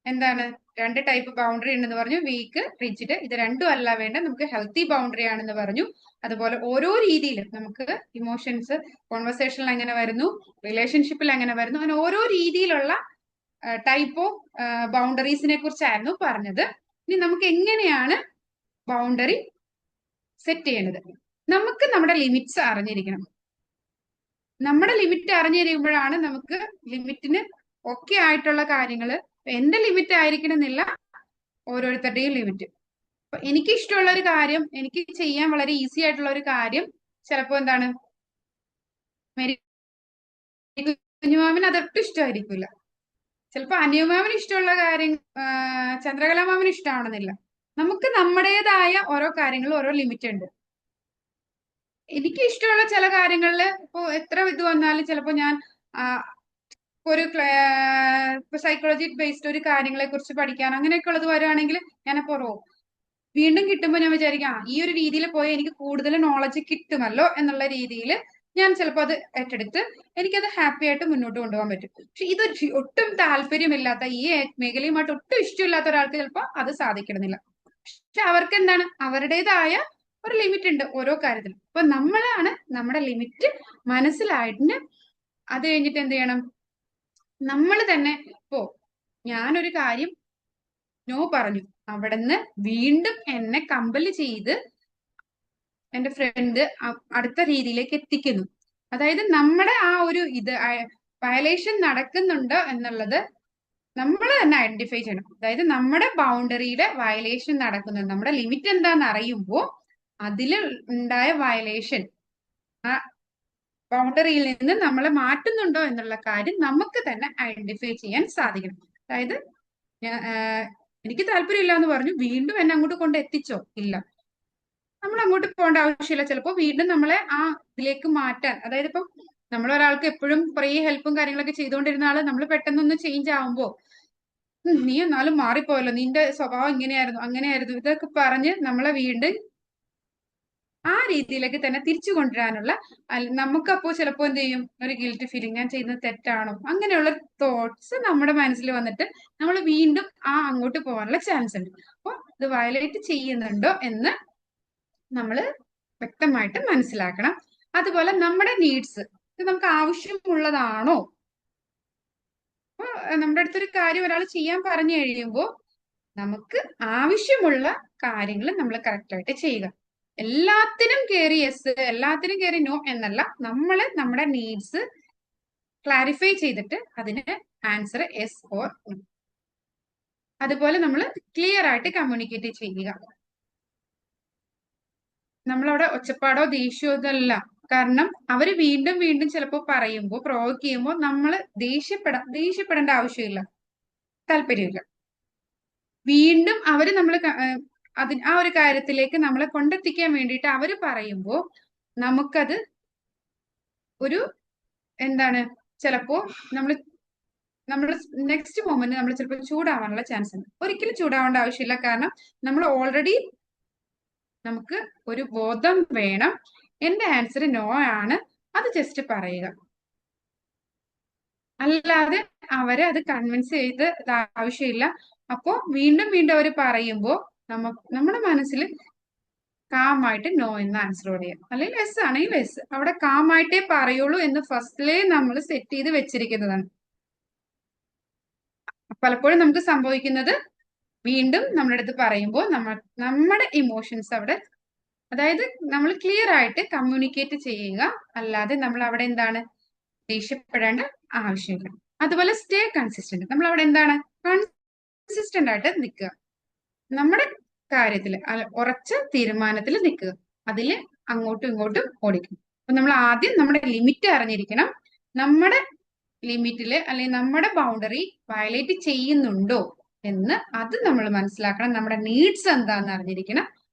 എന്താണ്, 2 ടൈപ്പ് ബൗണ്ടറി ഉണ്ടെന്ന് പറഞ്ഞു, വീക്ക്, റിജിഡ്. ഇത് രണ്ടും അല്ല വേണ്ട, നമുക്ക് ഹെൽത്തി ബൗണ്ടറി ആണെന്ന് പറഞ്ഞു. അതുപോലെ ഓരോ രീതിയിലും നമുക്ക് ഇമോഷൻസ് കോൺവെർസേഷനിൽ എങ്ങനെ വരുന്നു, റിലേഷൻഷിപ്പിൽ എങ്ങനെ വരുന്നു, അങ്ങനെ ഓരോ രീതിയിലുള്ള ടൈപ്പ് ഓഫ് ബൗണ്ടറീസിനെ കുറിച്ചായിരുന്നു പറഞ്ഞത്. ഇനി നമുക്ക് എങ്ങനെയാണ് ബൗണ്ടറി സെറ്റ് ചെയ്യേണ്ടത്. നമുക്ക് നമ്മുടെ ലിമിറ്റ്സ് അറിഞ്ഞിരിക്കണം. നമ്മുടെ ലിമിറ്റ് അറിഞ്ഞിരിക്കുമ്പോഴാണ് നമുക്ക് ലിമിറ്റിന് ഒക്കെ ആയിട്ടുള്ള കാര്യങ്ങൾ, എന്റെ ലിമിറ്റ് ആയിരിക്കണമെന്നില്ല ഓരോരുത്തരുടെയും ലിമിറ്റ്. അപ്പൊ എനിക്ക് ഇഷ്ടമുള്ള ഒരു കാര്യം, എനിക്ക് ചെയ്യാൻ വളരെ ഈസി ആയിട്ടുള്ള ഒരു കാര്യം ചിലപ്പോ എന്താണ് മേരി കുഞ്ഞുമാമിന് അതൊട്ടും ഇഷ്ടമായിരിക്കില്ല. ചിലപ്പോ അനുമാമിന് ഇഷ്ടമുള്ള കാര്യം ചന്ദ്രകലാമാമിന് ഇഷ്ടമാണെന്നില്ല. നമുക്ക് നമ്മുടേതായ ഓരോ കാര്യങ്ങളും ഓരോ ലിമിറ്റ് ഉണ്ട്. എനിക്ക് ഇഷ്ടമുള്ള ചില കാര്യങ്ങളിൽ ഇപ്പൊ എത്ര ഇത് വന്നാലും ചിലപ്പോ ഞാൻ ഒരു സൈക്കോളജി ബേസ്ഡ് ഒരു കാര്യങ്ങളെ കുറിച്ച് പഠിക്കാൻ അങ്ങനെയൊക്കെ ഉള്ളത് വരുവാണെങ്കിൽ ഞാനപ്പോ വീണ്ടും കിട്ടുമ്പോൾ ഞാൻ വിചാരിക്കാം ഈ ഒരു രീതിയിൽ പോയി എനിക്ക് കൂടുതൽ നോളജ് കിട്ടുമല്ലോ എന്നുള്ള രീതിയിൽ ഞാൻ ചിലപ്പോൾ അത് ഏറ്റെടുത്ത് എനിക്കത് ഹാപ്പി ആയിട്ട് മുന്നോട്ട് കൊണ്ടുപോകാൻ പറ്റും. പക്ഷെ ഇത് ഒട്ടും താല്പര്യമില്ലാത്ത, ഈ മേഖലയുമായിട്ട് ഒട്ടും ഇഷ്ടമില്ലാത്ത ഒരാൾക്ക് ചിലപ്പോൾ അത് സാധിക്കണമെന്നില്ല. പക്ഷെ അവർക്ക് എന്താണ് അവരുടേതായ ഒരു ലിമിറ്റ് ഉണ്ട് ഓരോ കാര്യത്തിലും. അപ്പൊ നമ്മളാണ് നമ്മുടെ ലിമിറ്റ് മനസ്സിലായിട്ട് അത് കഴിഞ്ഞിട്ട് എന്ത് ചെയ്യണം, നമ്മൾ തന്നെ ഇപ്പോ ഞാനൊരു കാര്യം നോ പറഞ്ഞു, അവിടുന്ന് വീണ്ടും എന്നെ കമ്പല് ചെയ്ത് എന്റെ ഫ്രണ്ട് അടുത്ത രീതിയിലേക്ക് എത്തിക്കുന്നു. അതായത് നമ്മുടെ ആ ഒരു ഇത് വയലേഷൻ നടക്കുന്നുണ്ടോ എന്നുള്ളത് നമ്മൾ തന്നെ ഐഡന്റിഫൈ ചെയ്യണം. അതായത് നമ്മുടെ ബൗണ്ടറിയുടെ വയലേഷൻ നടക്കുന്നുണ്ട്, നമ്മുടെ ലിമിറ്റ് എന്താന്ന് അറിയുമ്പോൾ അതിൽ ഉണ്ടായ വയലേഷൻ ആ ബൗണ്ടറിയിൽ നിന്ന് നമ്മളെ മാറ്റുന്നുണ്ടോ എന്നുള്ള കാര്യം നമുക്ക് തന്നെ ഐഡന്റിഫൈ ചെയ്യാൻ സാധിക്കണം. അതായത് എനിക്ക് താല്പര്യമില്ല എന്ന് പറഞ്ഞു വീണ്ടും എന്നെ അങ്ങോട്ട് കൊണ്ട് എത്തിച്ചോ? ഇല്ല, നമ്മൾ അങ്ങോട്ട് പോകേണ്ട ആവശ്യമില്ല. ചിലപ്പോൾ വീണ്ടും നമ്മളെ ആ ഇതിലേക്ക് മാറ്റാൻ, അതായത് ഇപ്പം നമ്മൾ ഒരാൾക്ക് എപ്പോഴും കുറേ ഹെൽപ്പും കാര്യങ്ങളൊക്കെ ചെയ്തുകൊണ്ടിരുന്ന ആള് നമ്മൾ പെട്ടെന്നൊന്ന് ചേഞ്ച് ആവുമ്പോ നീ എന്നാലും മാറിപ്പോയല്ലോ, നിന്റെ സ്വഭാവം ഇങ്ങനെയായിരുന്നു അങ്ങനെയായിരുന്നു ഇതൊക്കെ പറഞ്ഞ് നമ്മളെ വീണ്ടും ആ രീതിയിലേക്ക് തന്നെ തിരിച്ചു കൊണ്ടുവരാനുള്ള, നമുക്കപ്പോ ചിലപ്പോ എന്ത് ചെയ്യും, ഒരു ഗിൽറ്റ് ഫീലിംഗ്, ഞാൻ ചെയ്യുന്നത് തെറ്റാണോ, അങ്ങനെയുള്ള തോട്ട്സ് നമ്മുടെ മനസ്സിൽ വന്നിട്ട് നമ്മൾ വീണ്ടും അങ്ങോട്ട് പോകാനുള്ള ചാൻസ് ഉണ്ട്. അപ്പോൾ ഇത് വയലേറ്റ് ചെയ്യുന്നുണ്ടോ എന്ന് നമ്മൾ വ്യക്തമായിട്ട് മനസ്സിലാക്കണം. അതുപോലെ നമ്മുടെ നീഡ്സ് ഇത് നമുക്ക് ആവശ്യമുള്ളതാണോ? നമ്മുടെ അടുത്തൊരു കാര്യം ഒരാൾ ചെയ്യാൻ പറഞ്ഞു കഴിയുമ്പോൾ നമുക്ക് ആവശ്യമുള്ള കാര്യങ്ങൾ നമ്മൾ കറക്റ്റായിട്ട് ചെയ്യുക. എല്ലാത്തിനും കയറി യെസ്, എല്ലാത്തിനും കയറി നോ എന്നല്ല, നമ്മൾ നമ്മുടെ നീഡ്സ് ക്ലാരിഫൈ ചെയ്തിട്ട് അതിന് ആൻസർ യെസ് ഓർ നോ. അതുപോലെ നമ്മൾ ക്ലിയർ ആയിട്ട് കമ്മ്യൂണിക്കേറ്റ് ചെയ്യുക. നമ്മളവിടെ ഒച്ചപ്പാടോ ദേഷ്യമോ ഇതല്ല. കാരണം അവര് വീണ്ടും വീണ്ടും ചിലപ്പോൾ പറയുമ്പോൾ പ്രൊവോക്ക് ചെയ്യുമ്പോൾ നമ്മൾ ദേഷ്യപ്പെടേണ്ട ആവശ്യമില്ല, താല്പര്യമില്ല. വീണ്ടും അവര് നമ്മൾ ആ ഒരു കാര്യത്തിലേക്ക് നമ്മളെ കൊണ്ടെത്തിക്കാൻ വേണ്ടിയിട്ട് അവര് പറയുമ്പോൾ നമുക്കത് ഒരു എന്താണ്, ചിലപ്പോ നമ്മൾ നെക്സ്റ്റ് മൊമെന്റ് നമ്മൾ ചിലപ്പോൾ ചൂടാവാനുള്ള ചാൻസ് ഉണ്ട്. ഒരിക്കലും ചൂടാവേണ്ട ആവശ്യമില്ല. കാരണം നമ്മൾ ഓൾറെഡി നമുക്ക് ഒരു ബോധം വേണം, എന്റെ ആൻസർ നോ ആണ്, അത് ജസ്റ്റ് പറയുക. അല്ലാതെ അവരെ അത് കൺവിൻസ് ചെയ്ത് ആവശ്യമില്ല. അപ്പോ വീണ്ടും വീണ്ടും അവർ പറയുമ്പോ നമ്മുടെ മനസ്സിൽ കാമായിട്ട് നോ എന്ന ആൻസറോട് ചെയ്യാം, അല്ലെങ്കിൽ യെസ് ആണെങ്കിൽ യെസ്. അവിടെ കാമായിട്ടേ പറയുള്ളൂ എന്ന് ഫസ്റ്റിലേ നമ്മൾ സെറ്റ് ചെയ്ത് വെച്ചിരിക്കുന്നതാണ്. പലപ്പോഴും നമുക്ക് സംഭവിക്കുന്നത് വീണ്ടും നമ്മുടെ അടുത്ത് പറയുമ്പോൾ നമ്മുടെ ഇമോഷൻസ് അവിടെ, അതായത് നമ്മൾ ക്ലിയർ ആയിട്ട് കമ്മ്യൂണിക്കേറ്റ് ചെയ്യുക, അല്ലാതെ നമ്മൾ അവിടെ എന്താണ് ദേഷ്യപ്പെടേണ്ട ആവശ്യമില്ല. അതുപോലെ സ്റ്റേ കൺസിസ്റ്റന്റ്, നമ്മൾ അവിടെ എന്താണ് കൺസിസ്റ്റന്റ് ആയിട്ട് നിൽക്കുക, നമ്മുടെ കാര്യത്തിൽ ഉറച്ച തീരുമാനത്തിൽ നിൽക്കുക, അതിൽ അങ്ങോട്ടും ഇങ്ങോട്ടും ഓടിക്കും. അപ്പൊ നമ്മൾ ആദ്യം നമ്മുടെ ലിമിറ്റ് അറിഞ്ഞിരിക്കണം. നമ്മുടെ ലിമിറ്റില് അല്ലെങ്കിൽ നമ്മുടെ ബൗണ്ടറി വയലേറ്റ് ചെയ്യുന്നുണ്ടോ എന്ന് അത് നമ്മൾ മനസ്സിലാക്കണം. നമ്മുടെ നീഡ്സ് എന്താണെന്ന് അറിഞ്ഞിരിക്കണം.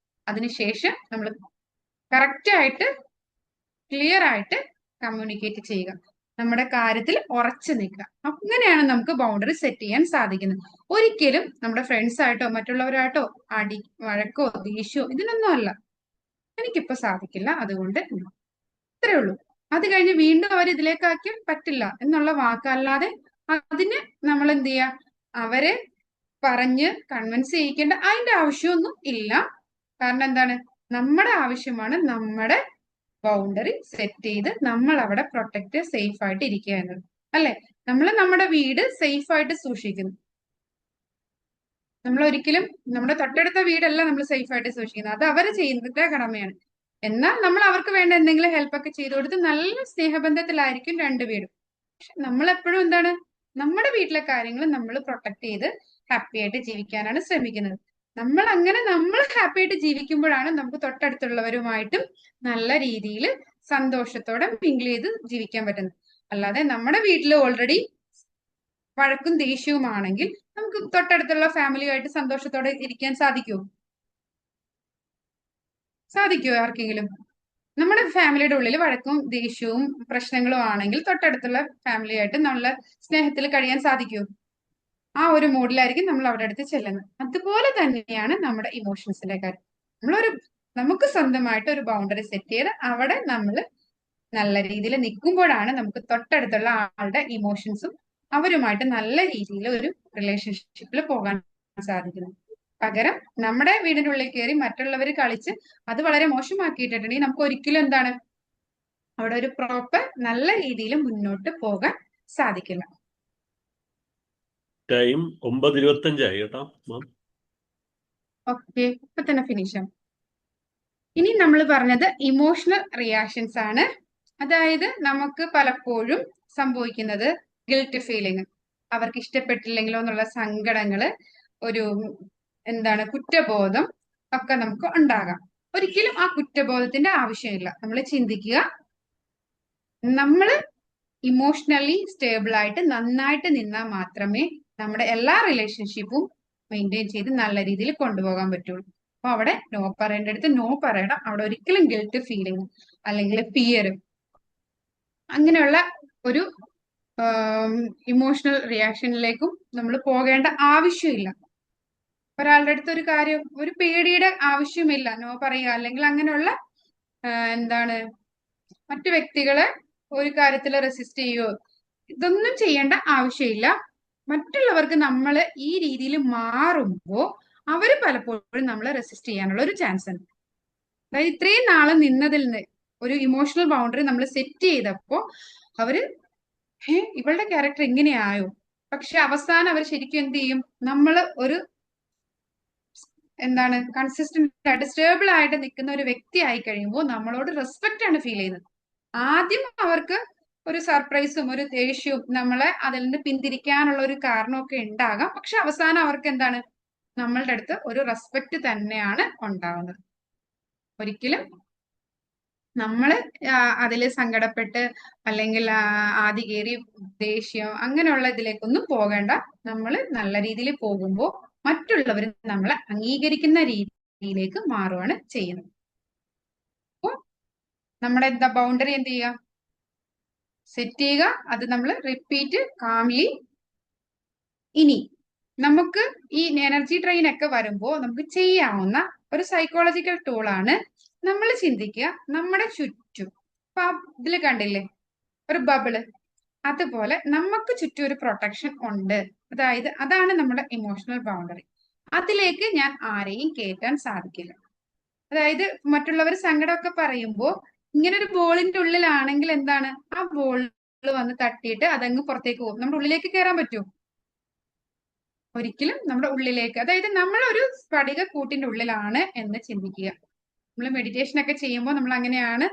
അതിനുശേഷം നമ്മൾ കറക്റ്റ് ആയിട്ട് ക്ലിയർ ആയിട്ട് കമ്മ്യൂണിക്കേറ്റ് ചെയ്യുക, നമ്മുടെ കാര്യത്തിൽ ഉറച്ചു നിൽക്കുക. അങ്ങനെയാണ് നമുക്ക് ബൗണ്ടറി സെറ്റ് ചെയ്യാൻ സാധിക്കുന്നത്. ഒരിക്കലും നമ്മുടെ ഫ്രണ്ട്സ് ആയിട്ടോ മറ്റുള്ളവരായിട്ടോ വഴക്കോ ദേഷ്യമോ ഇതിനൊന്നും അല്ല, എനിക്കിപ്പോ സാധിക്കില്ല അതുകൊണ്ട് ഇത്രേ ഉള്ളൂ. അത് കഴിഞ്ഞ് വീണ്ടും അവർ ഇതിലേക്കാക്കി പറ്റില്ല എന്നുള്ള വാക്കല്ലാതെ അതിന് നമ്മൾ എന്ത് ചെയ്യാ, അവരെ പറഞ്ഞ് കൺവിൻസ് ചെയ്യിക്കേണ്ട അതിന്റെ ആവശ്യമൊന്നും ഇല്ല. കാരണം എന്താണ്, നമ്മുടെ ആവശ്യമാണ് നമ്മുടെ ബൗണ്ടറി സെറ്റ് ചെയ്ത് നമ്മൾ അവിടെ പ്രൊട്ടക്റ്റ് സേഫ് ആയിട്ട് ഇരിക്കുക എന്നത്, അല്ലെ? നമ്മൾ നമ്മുടെ വീട് സേഫ് ആയിട്ട് സൂക്ഷിക്കുന്നു. നമ്മൾ ഒരിക്കലും നമ്മുടെ തൊട്ടടുത്ത വീടല്ല നമ്മൾ സേഫ് ആയിട്ട് സൂക്ഷിക്കുന്നത്, അത് അവർ ചെയ്യുന്നതിന്റെ കടമയാണ്. എന്നാൽ നമ്മൾ അവർക്ക് വേണ്ട എന്തെങ്കിലും ഹെൽപ്പ് ഒക്കെ ചെയ്തു കൊടുത്ത് നല്ല സ്നേഹബന്ധത്തിലായിരിക്കും രണ്ടുപേരും. പക്ഷെ നമ്മൾ എപ്പോഴും എന്താണ്, നമ്മുടെ വീട്ടിലെ കാര്യങ്ങൾ നമ്മൾ പ്രൊട്ടക്ട് ചെയ്ത് ഹാപ്പി ആയിട്ട് ജീവിക്കാനാണ് ശ്രമിക്കുന്നത്. നമ്മൾ ഹാപ്പി ആയിട്ട് ജീവിക്കുമ്പോഴാണ് നമുക്ക് തൊട്ടടുത്തുള്ളവരുമായിട്ടും നല്ല രീതിയിൽ സന്തോഷത്തോടെ മിങ്കിൾ ചെയ്ത് ജീവിക്കാൻ പറ്റുന്നത്. അല്ലാതെ നമ്മുടെ വീട്ടിൽ ഓൾറെഡി വഴക്കും ദേഷ്യവുമാണെങ്കിൽ നമുക്ക് തൊട്ടടുത്തുള്ള ഫാമിലിയുമായിട്ട് സന്തോഷത്തോടെ ഇരിക്കാൻ സാധിക്കുമോ? ആർക്കെങ്കിലും? നമ്മുടെ ഫാമിലിയുടെ ഉള്ളിൽ വഴക്കും ദേഷ്യവും പ്രശ്നങ്ങളും ആണെങ്കിൽ തൊട്ടടുത്തുള്ള ഫാമിലിയായിട്ട് നല്ല സ്നേഹത്തിൽ കഴിയാൻ സാധിക്കുമോ? ആ ഒരു മൂഡിലായിരിക്കും നമ്മൾ അവിടെ അടുത്ത് ചെല്ലുന്നത്. അതുപോലെ തന്നെയാണ് നമ്മുടെ ഇമോഷൻസിന്റെ കാര്യം. നമുക്ക് സ്വന്തമായിട്ട് ഒരു ബൗണ്ടറി സെറ്റ് ചെയ്ത് അവിടെ നമ്മൾ നല്ല രീതിയിൽ നിൽക്കുമ്പോഴാണ് നമുക്ക് തൊട്ടടുത്തുള്ള ആളുടെ ഇമോഷൻസും അവരുമായിട്ട് നല്ല രീതിയിൽ ഒരു റിലേഷൻഷിപ്പിൽ പോകാൻ സാധിക്കുന്നത്. പകരം നമ്മുടെ വീടിന്റെ ഉള്ളിൽ കയറി മറ്റുള്ളവർ കളിച്ച് അത് വളരെ മോശമാക്കിയിട്ടുണ്ടെങ്കിൽ നമുക്ക് ഒരിക്കലും എന്താണ് അവിടെ ഒരു പ്രോപ്പർ നല്ല രീതിയിൽ മുന്നോട്ട് പോകാൻ സാധിക്കില്ല. ടൈം 9:25 കേട്ടോ. ഓക്കെ, ഇപ്പൊ തന്നെ ഫിനിഷ് ആവും. ഇനി നമ്മൾ പറഞ്ഞത് ഇമോഷണൽ റിയാക്ഷൻസ് ആണ്. അതായത് നമുക്ക് പലപ്പോഴും സംഭവിക്കുന്നത് ഗിൽറ്റ് ഫീലിംഗ്, അവർക്ക് ഇഷ്ടപ്പെട്ടില്ലെങ്കിലോ എന്നുള്ള സങ്കടങ്ങള്, ഒരു കുറ്റബോധം ഒക്കെ നമുക്ക് ഉണ്ടാകാം. ഒരിക്കലും ആ കുറ്റബോധത്തിന്റെ ആവശ്യമില്ല. നമ്മൾ ചിന്തിക്കുക, നമ്മൾ ഇമോഷണലി സ്റ്റേബിൾ ആയിട്ട് നന്നായിട്ട് നിന്നാൽ മാത്രമേ നമ്മുടെ എല്ലാ റിലേഷൻഷിപ്പും മെയിൻറ്റെയിൻ ചെയ്ത് നല്ല രീതിയിൽ കൊണ്ടുപോകാൻ പറ്റുള്ളൂ. അപ്പൊ അവിടെ നോ പറയേണ്ടടുത്ത് നോ പറയണം. അവിടെ ഒരിക്കലും ഗിൽറ്റ് ഫീലിംഗ് അല്ലെങ്കിൽ ഫിയർ അങ്ങനെയുള്ള ഒരു ഇമോഷണൽ റിയാക്ഷനിലേക്കും നമ്മൾ പോകേണ്ട ആവശ്യമില്ല. ഒരാളുടെ അടുത്ത് ഒരു കാര്യം, ഒരു പേടിയുടെ ആവശ്യമില്ല നോ പറയുക, അല്ലെങ്കിൽ അങ്ങനെയുള്ള മറ്റു വ്യക്തികളെ ഒരു കാര്യത്തിൽ റെസിസ്റ്റ് ചെയ്യുകയോ ഇതൊന്നും ചെയ്യേണ്ട ആവശ്യമില്ല. മറ്റുള്ളവർക്ക് നമ്മൾ ഈ രീതിയിൽ മാറുമ്പോൾ അവര് പലപ്പോഴും നമ്മളെ റെസിസ്റ്റ് ചെയ്യാനുള്ള ഒരു ചാൻസ് ഉണ്ട്. അതായത് ഇത്രയും നാളെ നിന്നതിൽ നിന്ന് ഒരു ഇമോഷണൽ ബൗണ്ടറി നമ്മൾ സെറ്റ് ചെയ്തപ്പോ അവര് ഇവളുടെ ക്യാരക്ടർ ഇങ്ങനെയായോ, പക്ഷെ അവസാനം അവർ ശരിക്കും എന്ത് ചെയ്യും, നമ്മൾ ഒരു കൺസിസ്റ്റന്റ് ആയിട്ട് സ്റ്റേബിൾ ആയിട്ട് നിൽക്കുന്ന ഒരു വ്യക്തി ആയി കഴിയുമ്പോൾ നമ്മളോട് റെസ്പെക്റ്റ് ആണ് ഫീൽ ചെയ്യുന്നത്. ആദ്യം അവർക്ക് ഒരു സർപ്രൈസും ഒരു ദേഷ്യവും നമ്മളെ അതിൽ നിന്ന് പിന്തിരിക്കാനുള്ള ഒരു കാരണമൊക്കെ ഉണ്ടാകാം. പക്ഷെ അവസാനം അവർക്ക് നമ്മളുടെ അടുത്ത് ഒരു റെസ്പെക്റ്റ് തന്നെയാണ് ഉണ്ടാവുന്നത്. ഒരിക്കലും നമ്മള് അതില് സങ്കടപ്പെട്ട് അല്ലെങ്കിൽ ആദി കയറി ദേഷ്യം അങ്ങനെയുള്ള ഇതിലേക്കൊന്നും പോകേണ്ട. നമ്മൾ നല്ല രീതിയിൽ പോകുമ്പോൾ മറ്റുള്ളവർ നമ്മളെ അംഗീകരിക്കുന്ന രീതിയിലേക്ക് മാറുകയാണ് ചെയ്യുന്നത്. അപ്പോ നമ്മുടെ ബൗണ്ടറി എന്ത് ചെയ്യുക, സെറ്റ് ചെയ്യുക. അത് നമ്മൾ റിപ്പീറ്റ് കാംലി. ഇനി നമുക്ക് ഈ എനർജി ഡ്രെയിൻ ഒക്കെ വരുമ്പോൾ നമുക്ക് ചെയ്യാവുന്ന ഒരു സൈക്കോളജിക്കൽ ടൂളാണ് നമ്മൾ ചിന്തിക്കുക, നമ്മുടെ ചുറ്റും ഇപ്പൊ ഇതില് കണ്ടില്ലേ ഒരു ബബിള്, അതുപോലെ നമുക്ക് ചുറ്റും ഒരു പ്രൊട്ടക്ഷൻ ഉണ്ട്. അതായത് അതാണ് നമ്മുടെ ഇമോഷണൽ ബൗണ്ടറി. അതിലേക്ക് ഞാൻ ആരെയും കയറ്റാൻ സാധിക്കില്ല. അതായത് മറ്റുള്ളവർ സങ്കടമൊക്കെ പറയുമ്പോൾ ഇങ്ങനെ ഒരു ബോളിന്റെ ഉള്ളിലാണെങ്കിൽ ആ ബോളിൽ വന്ന് തട്ടിയിട്ട് അതങ്ങ് പുറത്തേക്ക് പോകും. നമ്മുടെ ഉള്ളിലേക്ക് കയറാൻ പറ്റുമോ? ഒരിക്കലും നമ്മുടെ ഉള്ളിലേക്ക്, അതായത് നമ്മളൊരു സ്ഫടിക കൂട്ടിന്റെ ഉള്ളിലാണ് എന്ന് ചിന്തിക്കുക. നമ്മൾ മെഡിറ്റേഷൻ ഒക്കെ ചെയ്യുമ്പോൾ നമ്മൾ അങ്ങനെയാണ്.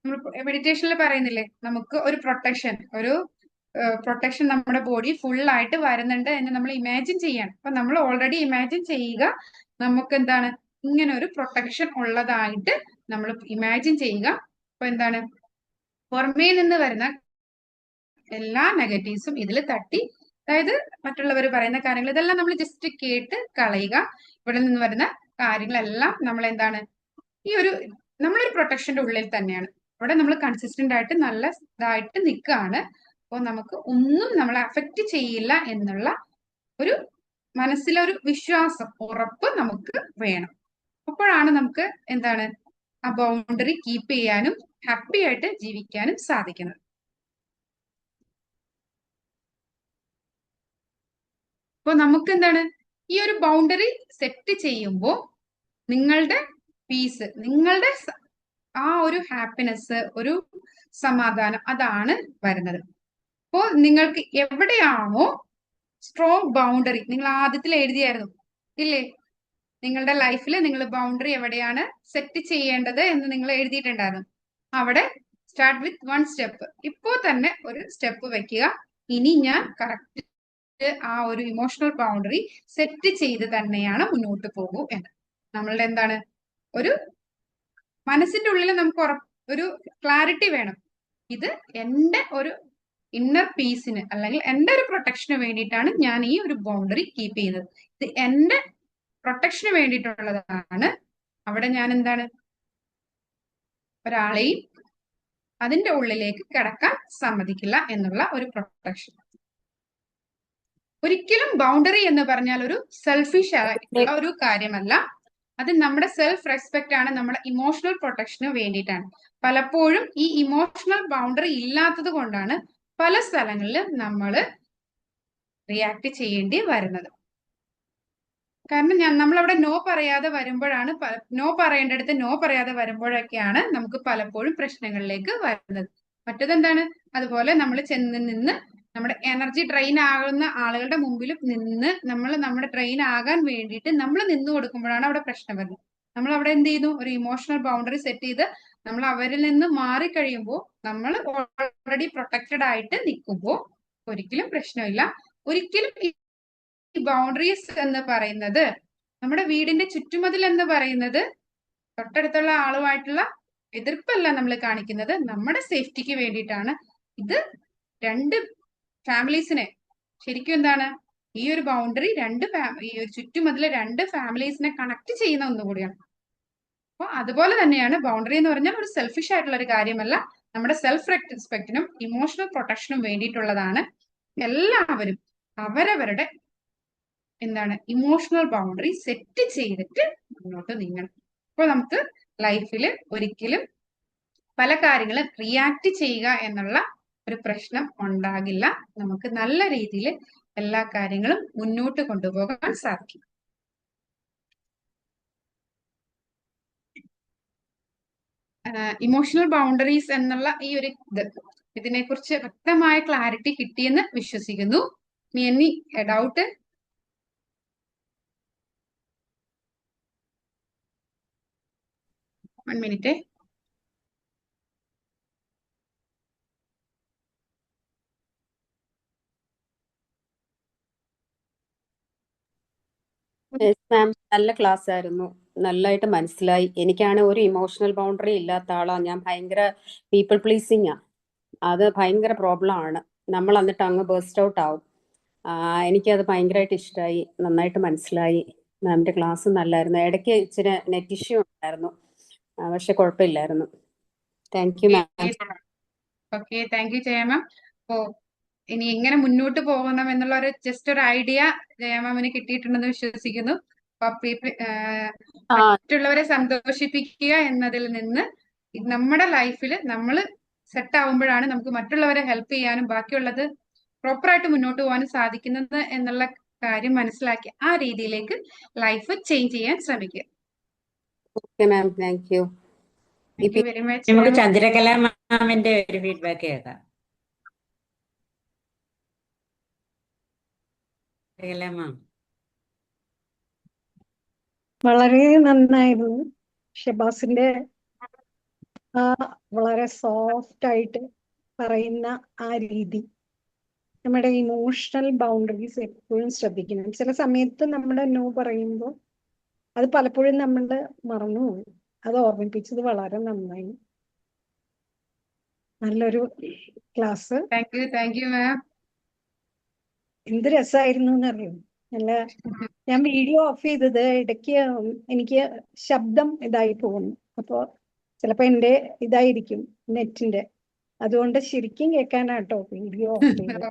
നമ്മൾ മെഡിറ്റേഷനിൽ പറയുന്നില്ലേ, നമുക്ക് ഒരു പ്രൊട്ടക്ഷൻ നമ്മുടെ ബോഡി ഫുൾ ആയിട്ട് വരുന്നുണ്ട് എന്ന് നമ്മൾ ഇമാജിൻ ചെയ്യാണ്. അപ്പൊ നമ്മൾ ഓൾറെഡി ഇമാജിൻ ചെയ്യുക, നമുക്ക് ഇങ്ങനെ ഒരു പ്രൊട്ടക്ഷൻ ഉള്ളതായിട്ട് നമ്മൾ ഇമാജിൻ ചെയ്യുക. അപ്പൊ പുറമേ നിന്ന് വരുന്ന എല്ലാ നെഗറ്റീവ്സും ഇതിൽ തട്ടി, അതായത് മറ്റുള്ളവർ പറയുന്ന കാര്യങ്ങൾ ഇതെല്ലാം നമ്മൾ ജസ്റ്റ് കേട്ട് കളയുക. ഇവിടെ നിന്ന് വരുന്ന കാര്യങ്ങളെല്ലാം നമ്മൾ നമ്മളൊരു പ്രൊട്ടക്ഷന്റെ ഉള്ളിൽ തന്നെയാണ്. ഇവിടെ നമ്മൾ കൺസിസ്റ്റന്റ് ആയിട്ട് നല്ല ഇതായിട്ട് നിൽക്കുകയാണ്. അപ്പോൾ നമുക്ക് ഒന്നും നമ്മളെ അഫക്റ്റ് ചെയ്യില്ല എന്നുള്ള ഒരു മനസ്സിലൊരു വിശ്വാസം, ഉറപ്പ് നമുക്ക് വേണം. അപ്പോഴാണ് നമുക്ക് ആ ബൗണ്ടറി കീപ്പ് ചെയ്യാനും ഹാപ്പി ആയിട്ട് ജീവിക്കാനും സാധിക്കുന്നത്. അപ്പൊ നമുക്ക് ഈ ഒരു ബൗണ്ടറി സെറ്റ് ചെയ്യുമ്പോൾ നിങ്ങളുടെ പീസ്, നിങ്ങളുടെ ആ ഒരു ഹാപ്പിനെസ്, ഒരു സമാധാനം അതാണ് വരുന്നത്. അപ്പോൾ നിങ്ങൾക്ക് എവിടെയാണോ സ്ട്രോങ് ബൗണ്ടറി, നിങ്ങൾ ആദ്യത്തിൽ എഴുതിയായിരുന്നു ഇല്ലേ? നിങ്ങളുടെ ലൈഫിൽ നിങ്ങൾ ബൗണ്ടറി എവിടെയാണ് സെറ്റ് ചെയ്യേണ്ടത് എന്ന് നിങ്ങൾ എഴുതിയിട്ടുണ്ടായിരുന്നു. അവിടെ സ്റ്റാർട്ട് വിത്ത് 1 സ്റ്റെപ്പ്. ഇപ്പോ തന്നെ ഒരു സ്റ്റെപ്പ് വെക്കുക. ഇനി ഞാൻ കറക്റ്റ് ആ ഒരു ഇമോഷണൽ ബൗണ്ടറി സെറ്റ് ചെയ്ത് തന്നെയാണ് മുന്നോട്ട് പോകൂ എന്ന്. നമ്മളുടെ എന്താണ് ഒരു മനസ്സിന്റെ ഉള്ളിൽ നമുക്ക് ഒരു ക്ലാരിറ്റി വേണം. ഇത് എന്റെ ഒരു ഇന്നർ പീസിന് അല്ലെങ്കിൽ എന്റെ ഒരു പ്രൊട്ടക്ഷന് വേണ്ടിയിട്ടാണ് ഞാൻ ഈ ഒരു ബൗണ്ടറി കീപ്പ് ചെയ്യുന്നത്. ഇത് എന്റെ പ്രൊട്ടക്ഷന് വേണ്ടിയിട്ടുള്ളതാണ്. അവിടെ ഞാൻ എന്താണ് ഒരാളെയും അതിന്റെ ഉള്ളിലേക്ക് കിടക്കാൻ സമ്മതിക്കില്ല എന്നുള്ള ഒരു പ്രൊട്ടക്ഷൻ. ഒരിക്കലും ബൗണ്ടറി എന്ന് പറഞ്ഞാൽ ഒരു സെൽഫിഷ് ആയിട്ടുള്ള ഒരു കാര്യമല്ല. അത് നമ്മുടെ സെൽഫ് റെസ്പെക്ട് ആണ്, നമ്മുടെ ഇമോഷണൽ പ്രൊട്ടക്ഷന് വേണ്ടിയിട്ടാണ്. പലപ്പോഴും ഈ ഇമോഷണൽ ബൗണ്ടറി ഇല്ലാത്തത് കൊണ്ടാണ് പല സ്ഥലങ്ങളിലും നമ്മൾ റിയാക്ട് ചെയ്യേണ്ടി വരുന്നത്. കാരണം നമ്മളവിടെ നോ പറയാതെ വരുമ്പോഴാണ്, നോ പറയേണ്ടടുത്ത് നോ പറയാതെ വരുമ്പോഴൊക്കെയാണ് നമുക്ക് പലപ്പോഴും പ്രശ്നങ്ങളിലേക്ക് വരുന്നത്. മറ്റതെന്താണ്, അതുപോലെ നമ്മൾ ചെന്ന് നിന്ന് നമ്മുടെ എനർജി ഡ്രെയിൻ ആകുന്ന ആളുകളുടെ മുമ്പിൽ നിന്ന് നമ്മുടെ ഡ്രെയിൻ ആകാൻ വേണ്ടിയിട്ട് നമ്മൾ നിന്ന് കൊടുക്കുമ്പോഴാണ് അവിടെ പ്രശ്നം വരുന്നത്. നമ്മൾ അവിടെ എന്ത് ചെയ്യുന്നു, ഒരു ഇമോഷണൽ ബൗണ്ടറി സെറ്റ് ചെയ്ത് നമ്മൾ അവരിൽ നിന്ന് മാറിക്കഴിയുമ്പോൾ നമ്മൾ ഓൾറെഡി പ്രൊട്ടക്റ്റഡ് ആയിട്ട് നിൽക്കുമ്പോൾ ഒരിക്കലും പ്രശ്നമില്ല. ഒരിക്കലും ഈ ബൗണ്ടറീസ് എന്ന് പറയുന്നത്, നമ്മുടെ വീടിന്റെ ചുറ്റുമതിൽ എന്ന് പറയുന്നത് തൊട്ടടുത്തുള്ള ആളുമായിട്ടുള്ള എതിർപ്പല്ല നമ്മൾ കാണിക്കുന്നത്, നമ്മുടെ സേഫ്റ്റിക്ക് വേണ്ടിയിട്ടാണ്. ഇത് രണ്ട് ഫാമിലീസിനെ ശരിക്കും എന്താണ്, ഈ ഒരു ബൗണ്ടറി ഈ ഒരു ചുറ്റുമതിലെ 2 ഫാമിലീസിനെ കണക്ട് ചെയ്യുന്ന ഒന്നുകൂടിയാണ്. അപ്പൊ അതുപോലെ തന്നെയാണ് ബൗണ്ടറി എന്ന് പറഞ്ഞാൽ ഒരു സെൽഫിഷ് ആയിട്ടുള്ള ഒരു കാര്യമല്ല, നമ്മുടെ സെൽഫ് റെസ്പെക്റ്റിനും ഇമോഷണൽ പ്രൊട്ടക്ഷനും വേണ്ടിയിട്ടുള്ളതാണ്. എല്ലാവരും അവരവരുടെ എന്താണ് ഇമോഷണൽ ബൗണ്ടറി സെറ്റ് ചെയ്തിട്ട് മുന്നോട്ട് നീങ്ങണം. അപ്പോൾ നമുക്ക് ലൈഫിൽ ഒരിക്കലും പല കാര്യങ്ങളും റിയാക്ട് ചെയ്യുക എന്നുള്ള ഒരു പ്രശ്നം ഉണ്ടാകില്ല. നമുക്ക് നല്ല രീതിയിൽ എല്ലാ കാര്യങ്ങളും മുന്നോട്ട് കൊണ്ടുപോകാൻ സാധിക്കും. ഇമോഷണൽ ബൗണ്ടറീസ് എന്നുള്ള ഈ ഒരു ഇതിനെക്കുറിച്ച് വ്യക്തമായ ക്ലാരിറ്റി കിട്ടിയെന്ന് വിശ്വസിക്കുന്നു. Any doubt? One minute. മാം, നല്ല ക്ലാസ് ആയിരുന്നു, നല്ലതായിട്ട് മനസ്സിലായി. എനിക്കാണ് ഒരു ഇമോഷണൽ ബൗണ്ടറി ഇല്ലാത്ത ആളാണ് ഞാൻ. ഭയങ്കര പീപ്പിൾ പ്ലീസിങ് അത് ഭയങ്കര പ്രോബ്ലം ആണ്. നമ്മൾ എന്നിട്ട് അങ്ങ് ബേസ്റ്റ് ഔട്ട് ആവും. എനിക്കത് ഭയങ്കരമായിട്ട് ഇഷ്ടമായി, നന്നായിട്ട് മനസ്സിലായി. മാമിന്റെ ക്ലാസ് നല്ലായിരുന്നു. ഇടയ്ക്ക് ഇച്ചിരി നെറ്റ് ഇഷ്യൂ ഉണ്ടായിരുന്നു, പക്ഷെ കുഴപ്പമില്ലായിരുന്നു. Thank you ma'am. Okay, thank you Jaya ma'am. അപ്പോ ഇനി എങ്ങനെ മുന്നോട്ട് പോകണം എന്നുള്ള ഒരു ജസ്റ്റ് ഒരു ഐഡിയ ജയ മാമിന് കിട്ടിയിട്ടുണ്ടെന്ന് വിശ്വസിക്കുന്നു. മറ്റുള്ളവരെ സന്തോഷിപ്പിക്കുക എന്നതിൽ നിന്ന് നമ്മുടെ ലൈഫിൽ നമ്മൾ സെറ്റ് ആവുമ്പോഴാണ് നമുക്ക് മറ്റുള്ളവരെ ഹെൽപ്പ് ചെയ്യാനും ബാക്കിയുള്ളത് പ്രോപ്പറായിട്ട് മുന്നോട്ട് പോകാനും സാധിക്കുന്നത് എന്നുള്ള കാര്യം മനസ്സിലാക്കി ആ രീതിയിലേക്ക് ലൈഫ് ചേഞ്ച് ചെയ്യാൻ ശ്രമിക്കുക. Okay ma'am, thank you. Thank you very much. നമുക്ക് ചന്ദ്രകല മാമിന്റെ ഒരു ഫീഡ്ബാക്ക് കേൾക്കാം. ചന്ദ്രകല മാം. വളരെ നന്നായിരുന്നു. ഷബാസിന്റെ വളരെ സോഫ്റ്റ് ആയിട്ട് പറയുന്ന ആ രീതി, നമ്മുടെ ഇമോഷണൽ ബൗണ്ടറീസ് എപ്പോഴും ശ്രദ്ധിക്കണം. ചില സമയത്ത് നമ്മുടെ നോ പറയുമ്പോൾ അത് പലപ്പോഴും നമ്മൾ മറന്നുപോകും. അത് ഓർമ്മിപ്പിച്ചത് വളരെ നന്നായി. നല്ലൊരു ക്ലാസ്. താങ്ക് യു മാം. എന്ത് രസമായിരുന്നു എന്നറിയും. നല്ല, ഞാൻ വീഡിയോ ഓഫ് ചെയ്തത് ഇടയ്ക്ക് എനിക്ക് ശബ്ദം ഇതായി പോകുന്നു. അപ്പോ ചിലപ്പോ എന്റെ ഇതായിരിക്കും നെറ്റിന്റെ, അതുകൊണ്ട് ശരിക്കും കേൾക്കാനാട്ടോ വീഡിയോ ഓഫ് ചെയ്തത്.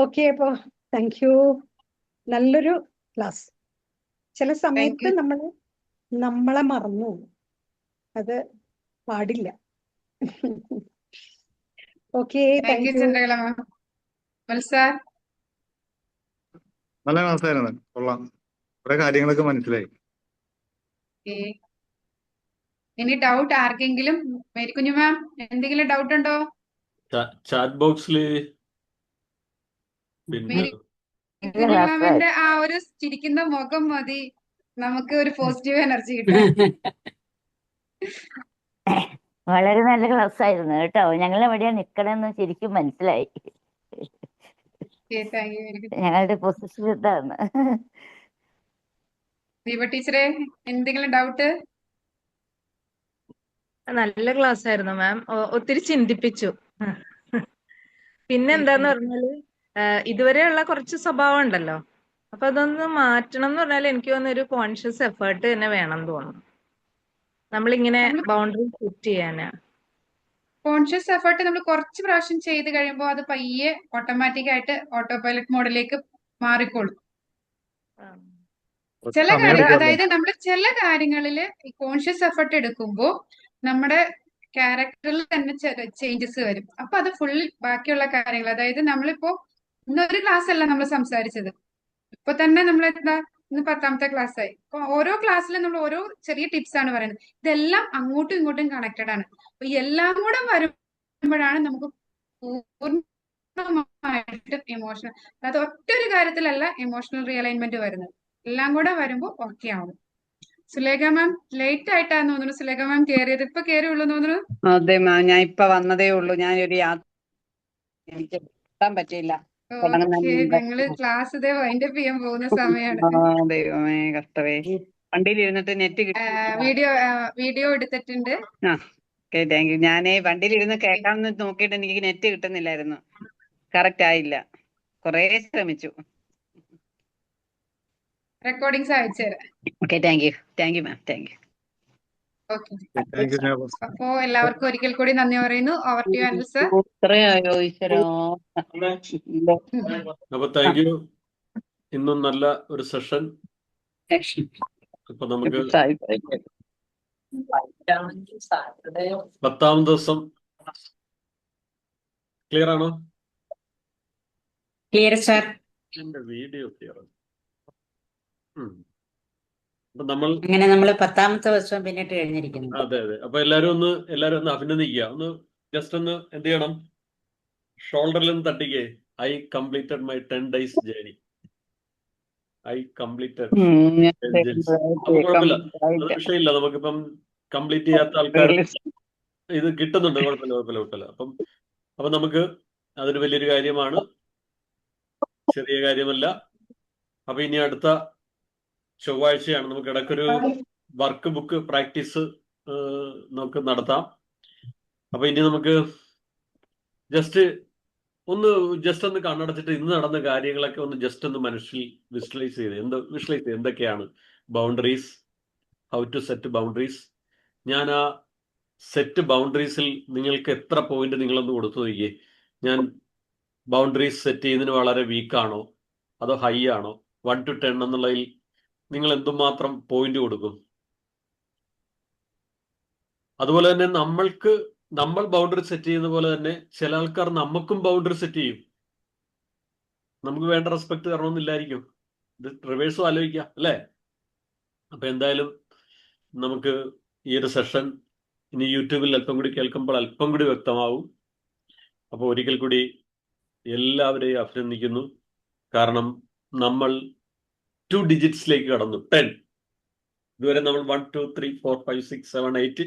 ഓക്കെ, അപ്പോ താങ്ക് യു. നല്ലൊരു ക്ലാസ്. ചില സമയത്ത് നമ്മളെ മറന്നു, അത് പാടില്ല. Okay, thank you. Chandrakala ma'am. നല്ല ക്ലാസ്സായിരുന്നു, കൊള്ളാം. കുറെ കാര്യങ്ങളൊക്കെ മനസ്സിലായി. ഇനി ഡൗട്ട് ആർക്കെങ്കിലും? മേരിക്കുഞ്ഞു മാം, എന്തെങ്കിലും ഡൗട്ട് ഉണ്ടോ? ചാറ്റ് ബോക്സിൽ പിന്നെ മേരി മാമിന്റെ ആ ഒരു ചിരിക്കുന്ന മുഖം മതി നമുക്ക് ഒരു പോസിറ്റീവ് എനർജി കിട്ടാൻ. വളരെ നല്ല ക്ലാസ് ആയിരുന്നു കേട്ടോ. ഞങ്ങൾ എവിടെയാ നിക്കണമെന്ന് ശരിക്കും മനസ്സിലായി. Thank you very good. ഞങ്ങളുടെ പൊസിഷൻ ഇതാണ്. ദീപ ടീച്ചറെ എന്തെങ്കിലും ഡൗട്ട്? നല്ല ക്ലാസ് ആയിരുന്നു മാം. ഒത്തിരി ചിന്തിപ്പിച്ചു. പിന്നെ എന്താന്ന് പറഞ്ഞാല് ഇതുവരെയുള്ള കുറച്ച് സ്വഭാവം ഉണ്ടല്ലോ, അപ്പൊ അതൊന്ന് മാറ്റണം എന്ന് പറഞ്ഞാൽ എനിക്ക് തോന്നുന്നു ഒരു കോൺഷ്യസ് എഫേർട്ട് തന്നെ വേണം തോന്നുന്നു. നമ്മളിങ്ങനെ ബൗണ്ടറി സെറ്റ് ചെയ്യാനാ. കോൺഷ്യസ് എഫേർട്ട് നമ്മൾ കുറച്ച് പ്രാവശ്യം ചെയ്ത് കഴിയുമ്പോൾ അത് പയ്യെ ഓട്ടോമാറ്റിക് ആയിട്ട് ഓട്ടോ പൈലറ്റ് മോഡിലേക്ക് മാറിക്കോളും. ചില സമയം കാര്യം എടുക്കുമല്ലോ. അതായത് നമ്മൾ ചില കാര്യങ്ങളിൽ കോൺഷ്യസ് എഫേർട്ട് എടുക്കുമ്പോൾ നമ്മുടെ ക്യാരക്ടറിൽ തന്നെ ചേഞ്ചസ് വരും. അപ്പൊ അത് ഫുൾ ബാക്കിയുള്ള കാര്യങ്ങൾ, അതായത് നമ്മളിപ്പോ ഇന്നൊരു ക്ലാസ് അല്ല നമ്മൾ സംസാരിച്ചത്, ഇപ്പൊ തന്നെ നമ്മൾ എന്താ ഇന്ന് 10ാമത്തെ ക്ലാസ് ആയി. അപ്പൊ ഓരോ ക്ലാസ്സിലും നമ്മൾ ഓരോ ചെറിയ ടിപ്സ് ആണ് പറയുന്നത്. ഇതെല്ലാം അങ്ങോട്ടും ഇങ്ങോട്ടും കണക്റ്റഡ് ആണ്. അപ്പൊ എല്ലാം കൂടെ വരുമ്പോഴാണ് നമുക്ക് പൂർണ്ണമായിട്ട് ഇമോഷണൽ, അതായത് ഒറ്റൊരു കാര്യത്തിലല്ല ഇമോഷണൽ റിയലൈൻമെന്റ് വരുന്നത്, എല്ലാം കൂടെ വരുമ്പോ ഓക്കെ ആവും. സുലേഖ മാം ലേറ്റ് ആയിട്ടാന്ന് തോന്നുന്നു. സുലേഖ മാം കേറിയത് ഇപ്പൊ കേറിയുള്ളൂ തോന്നുന്നു. അതെ മാം, ഞാൻ ഇപ്പൊ വന്നതേ ഉള്ളൂ. ഞാനൊരു യാത്ര, എനിക്ക് എത്താൻ പറ്റിയില്ല. ഓക്കെ, ഞങ്ങള് ക്ലാസ് ഇതേ വൈൻഡപ്പ് ചെയ്യാൻ പോകുന്ന സമയമാണ്. ദൈവമേ കഷ്ടവേ. വണ്ടിയിൽ ഇരുന്നിട്ട് നെറ്റ് കിട്ടി. വീഡിയോ എടുത്തിട്ടുണ്ട്. Okay, thank U. ഞാനേ വണ്ടിയിൽ ഇരുന്ന് കേൾക്കാമെന്ന് നോക്കിയിട്ട് എനിക്ക് നെറ്റ് കിട്ടുന്നില്ലായിരുന്നു. കറക്റ്റ് ആയില്ല. കൊറേ ശ്രമിച്ചു. റെക്കോർഡിങ്സ് അയച്ചുതരാം. Okay, thank you. Thank you ma'am, thank you. Okay, thank you Sneha. അപ്പോ എല്ലാവർക്കും ഒരിക്കൽ കൂടി നന്ദി പറയുന്നു. Over to Anil sir. ഇത്രയായോ ഈശ്വരോ. അപ്പൊ താങ്ക് യു. ഇന്നും നല്ല ഒരു സെഷൻ. ഇപ്പൊ നമുക്ക് 10ാം ദിവസം ക്ലിയർ ആണോ? Clear sir. എന്റെ വീഡിയോ ക്ലിയർ ആണ്. അപ്പൊ നമ്മൾ 10ാമത്തെ ദിവസം പിന്നിട്ട് കഴിഞ്ഞിരിക്കുന്നു. അതെ. അപ്പൊ എല്ലാരും ഒന്ന് അഭിനന്ദിക്കുക. ഒന്ന് ജസ്റ്റ് ഒന്ന് എന്ത് ചെയ്യണം, ഷോൾഡറിൽ നിന്ന് തട്ടിക്കേ. I completed my 10 days journey. I completed. അപ്പൊ കുഴപ്പമില്ല, അത് വിഷയമില്ല. നമുക്കിപ്പം കംപ്ലീറ്റ് ചെയ്യാത്ത ആൾക്കാർ ഇത് കിട്ടുന്നുണ്ട്. കുഴപ്പമില്ല. അപ്പം നമുക്ക് അതൊരു വലിയൊരു കാര്യമാണ്, ചെറിയ കാര്യമല്ല. അപ്പൊ ഇനി അടുത്ത ചൊവ്വാഴ്ചയാണ് നമുക്ക് ഇടയ്ക്കൊരു വർക്ക് ബുക്ക് പ്രാക്ടീസ് നമുക്ക് നടത്താം. അപ്പൊ ഇനി നമുക്ക് ജസ്റ്റ് ഒന്ന് കണ്ണടച്ചിട്ട് ഇന്ന് നടന്ന കാര്യങ്ങളൊക്കെ ഒന്ന് ജസ്റ്റ് ഒന്ന് മനസ്സിൽ വിഷ്വലൈസ് ചെയ്ത് എന്തൊക്കെയാണ് boundaries, how to set boundaries. ഞാൻ ആ സെറ്റ് ബൗണ്ടറീസിൽ നിങ്ങൾക്ക് എത്ര പോയിന്റ് നിങ്ങളൊന്ന് കൊടുത്തു നോക്കിയേ. ഞാൻ ബൗണ്ടറീസ് സെറ്റ് ചെയ്യുന്നതിന് വളരെ വീക്കാണോ അതോ ഹൈ ആണോ? 1 to 10 എന്നുള്ളതിൽ നിങ്ങൾ എന്തുമാത്രം പോയിന്റ് കൊടുക്കും? അതുപോലെ തന്നെ നമ്മൾ ബൗണ്ടറി സെറ്റ് ചെയ്യുന്ന പോലെ തന്നെ ചില ആൾക്കാർ നമുക്കും ബൗണ്ടറി സെറ്റ് ചെയ്യും. നമുക്ക് വേണ്ട റെസ്പെക്ട് തരണമെന്നില്ലായിരിക്കും. ഇത് റിവേഴ്സും ആലോചിക്കാം അല്ലേ? അപ്പൊ എന്തായാലും നമുക്ക് ഈ ഒരു സെഷൻ ഇനി യൂട്യൂബിൽ അല്പം കൂടി കേൾക്കുമ്പോൾ അല്പം കൂടി വ്യക്തമാവും. അപ്പോൾ ഒരിക്കൽ കൂടി എല്ലാവരെയും അഭിനന്ദിക്കുന്നു. കാരണം നമ്മൾ 2 digitsലേക്ക് കടന്നു. 10. ഇതുവരെ നമ്മൾ 1 2 3 4 5 6 7 8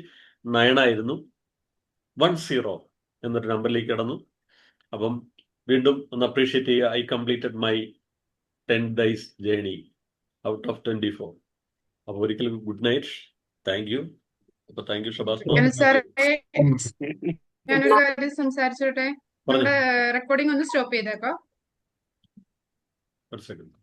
9 ആയിരുന്നു. 10 എന്നൊരു നമ്പറിലേക്ക് കടന്നു. അപ്പം വീണ്ടും ഒന്ന് അപ്രീഷിയേറ്റ് ചെയ്യുക. I completed my 10 days journey out of 24. അപ്പൊ ഒരിക്കലും ഗുഡ് നൈറ്റ്. Thank you. അപ്പൊ താങ്ക് യു ഷബാസ്. ഞാനൊരു കാര്യം സംസാരിച്ചോട്ടെ. നമ്മുടെ റെക്കോർഡിംഗ് ഒന്ന് സ്റ്റോപ്പ് ചെയ്തേക്കോ. ഒരു സെക്കൻഡ്.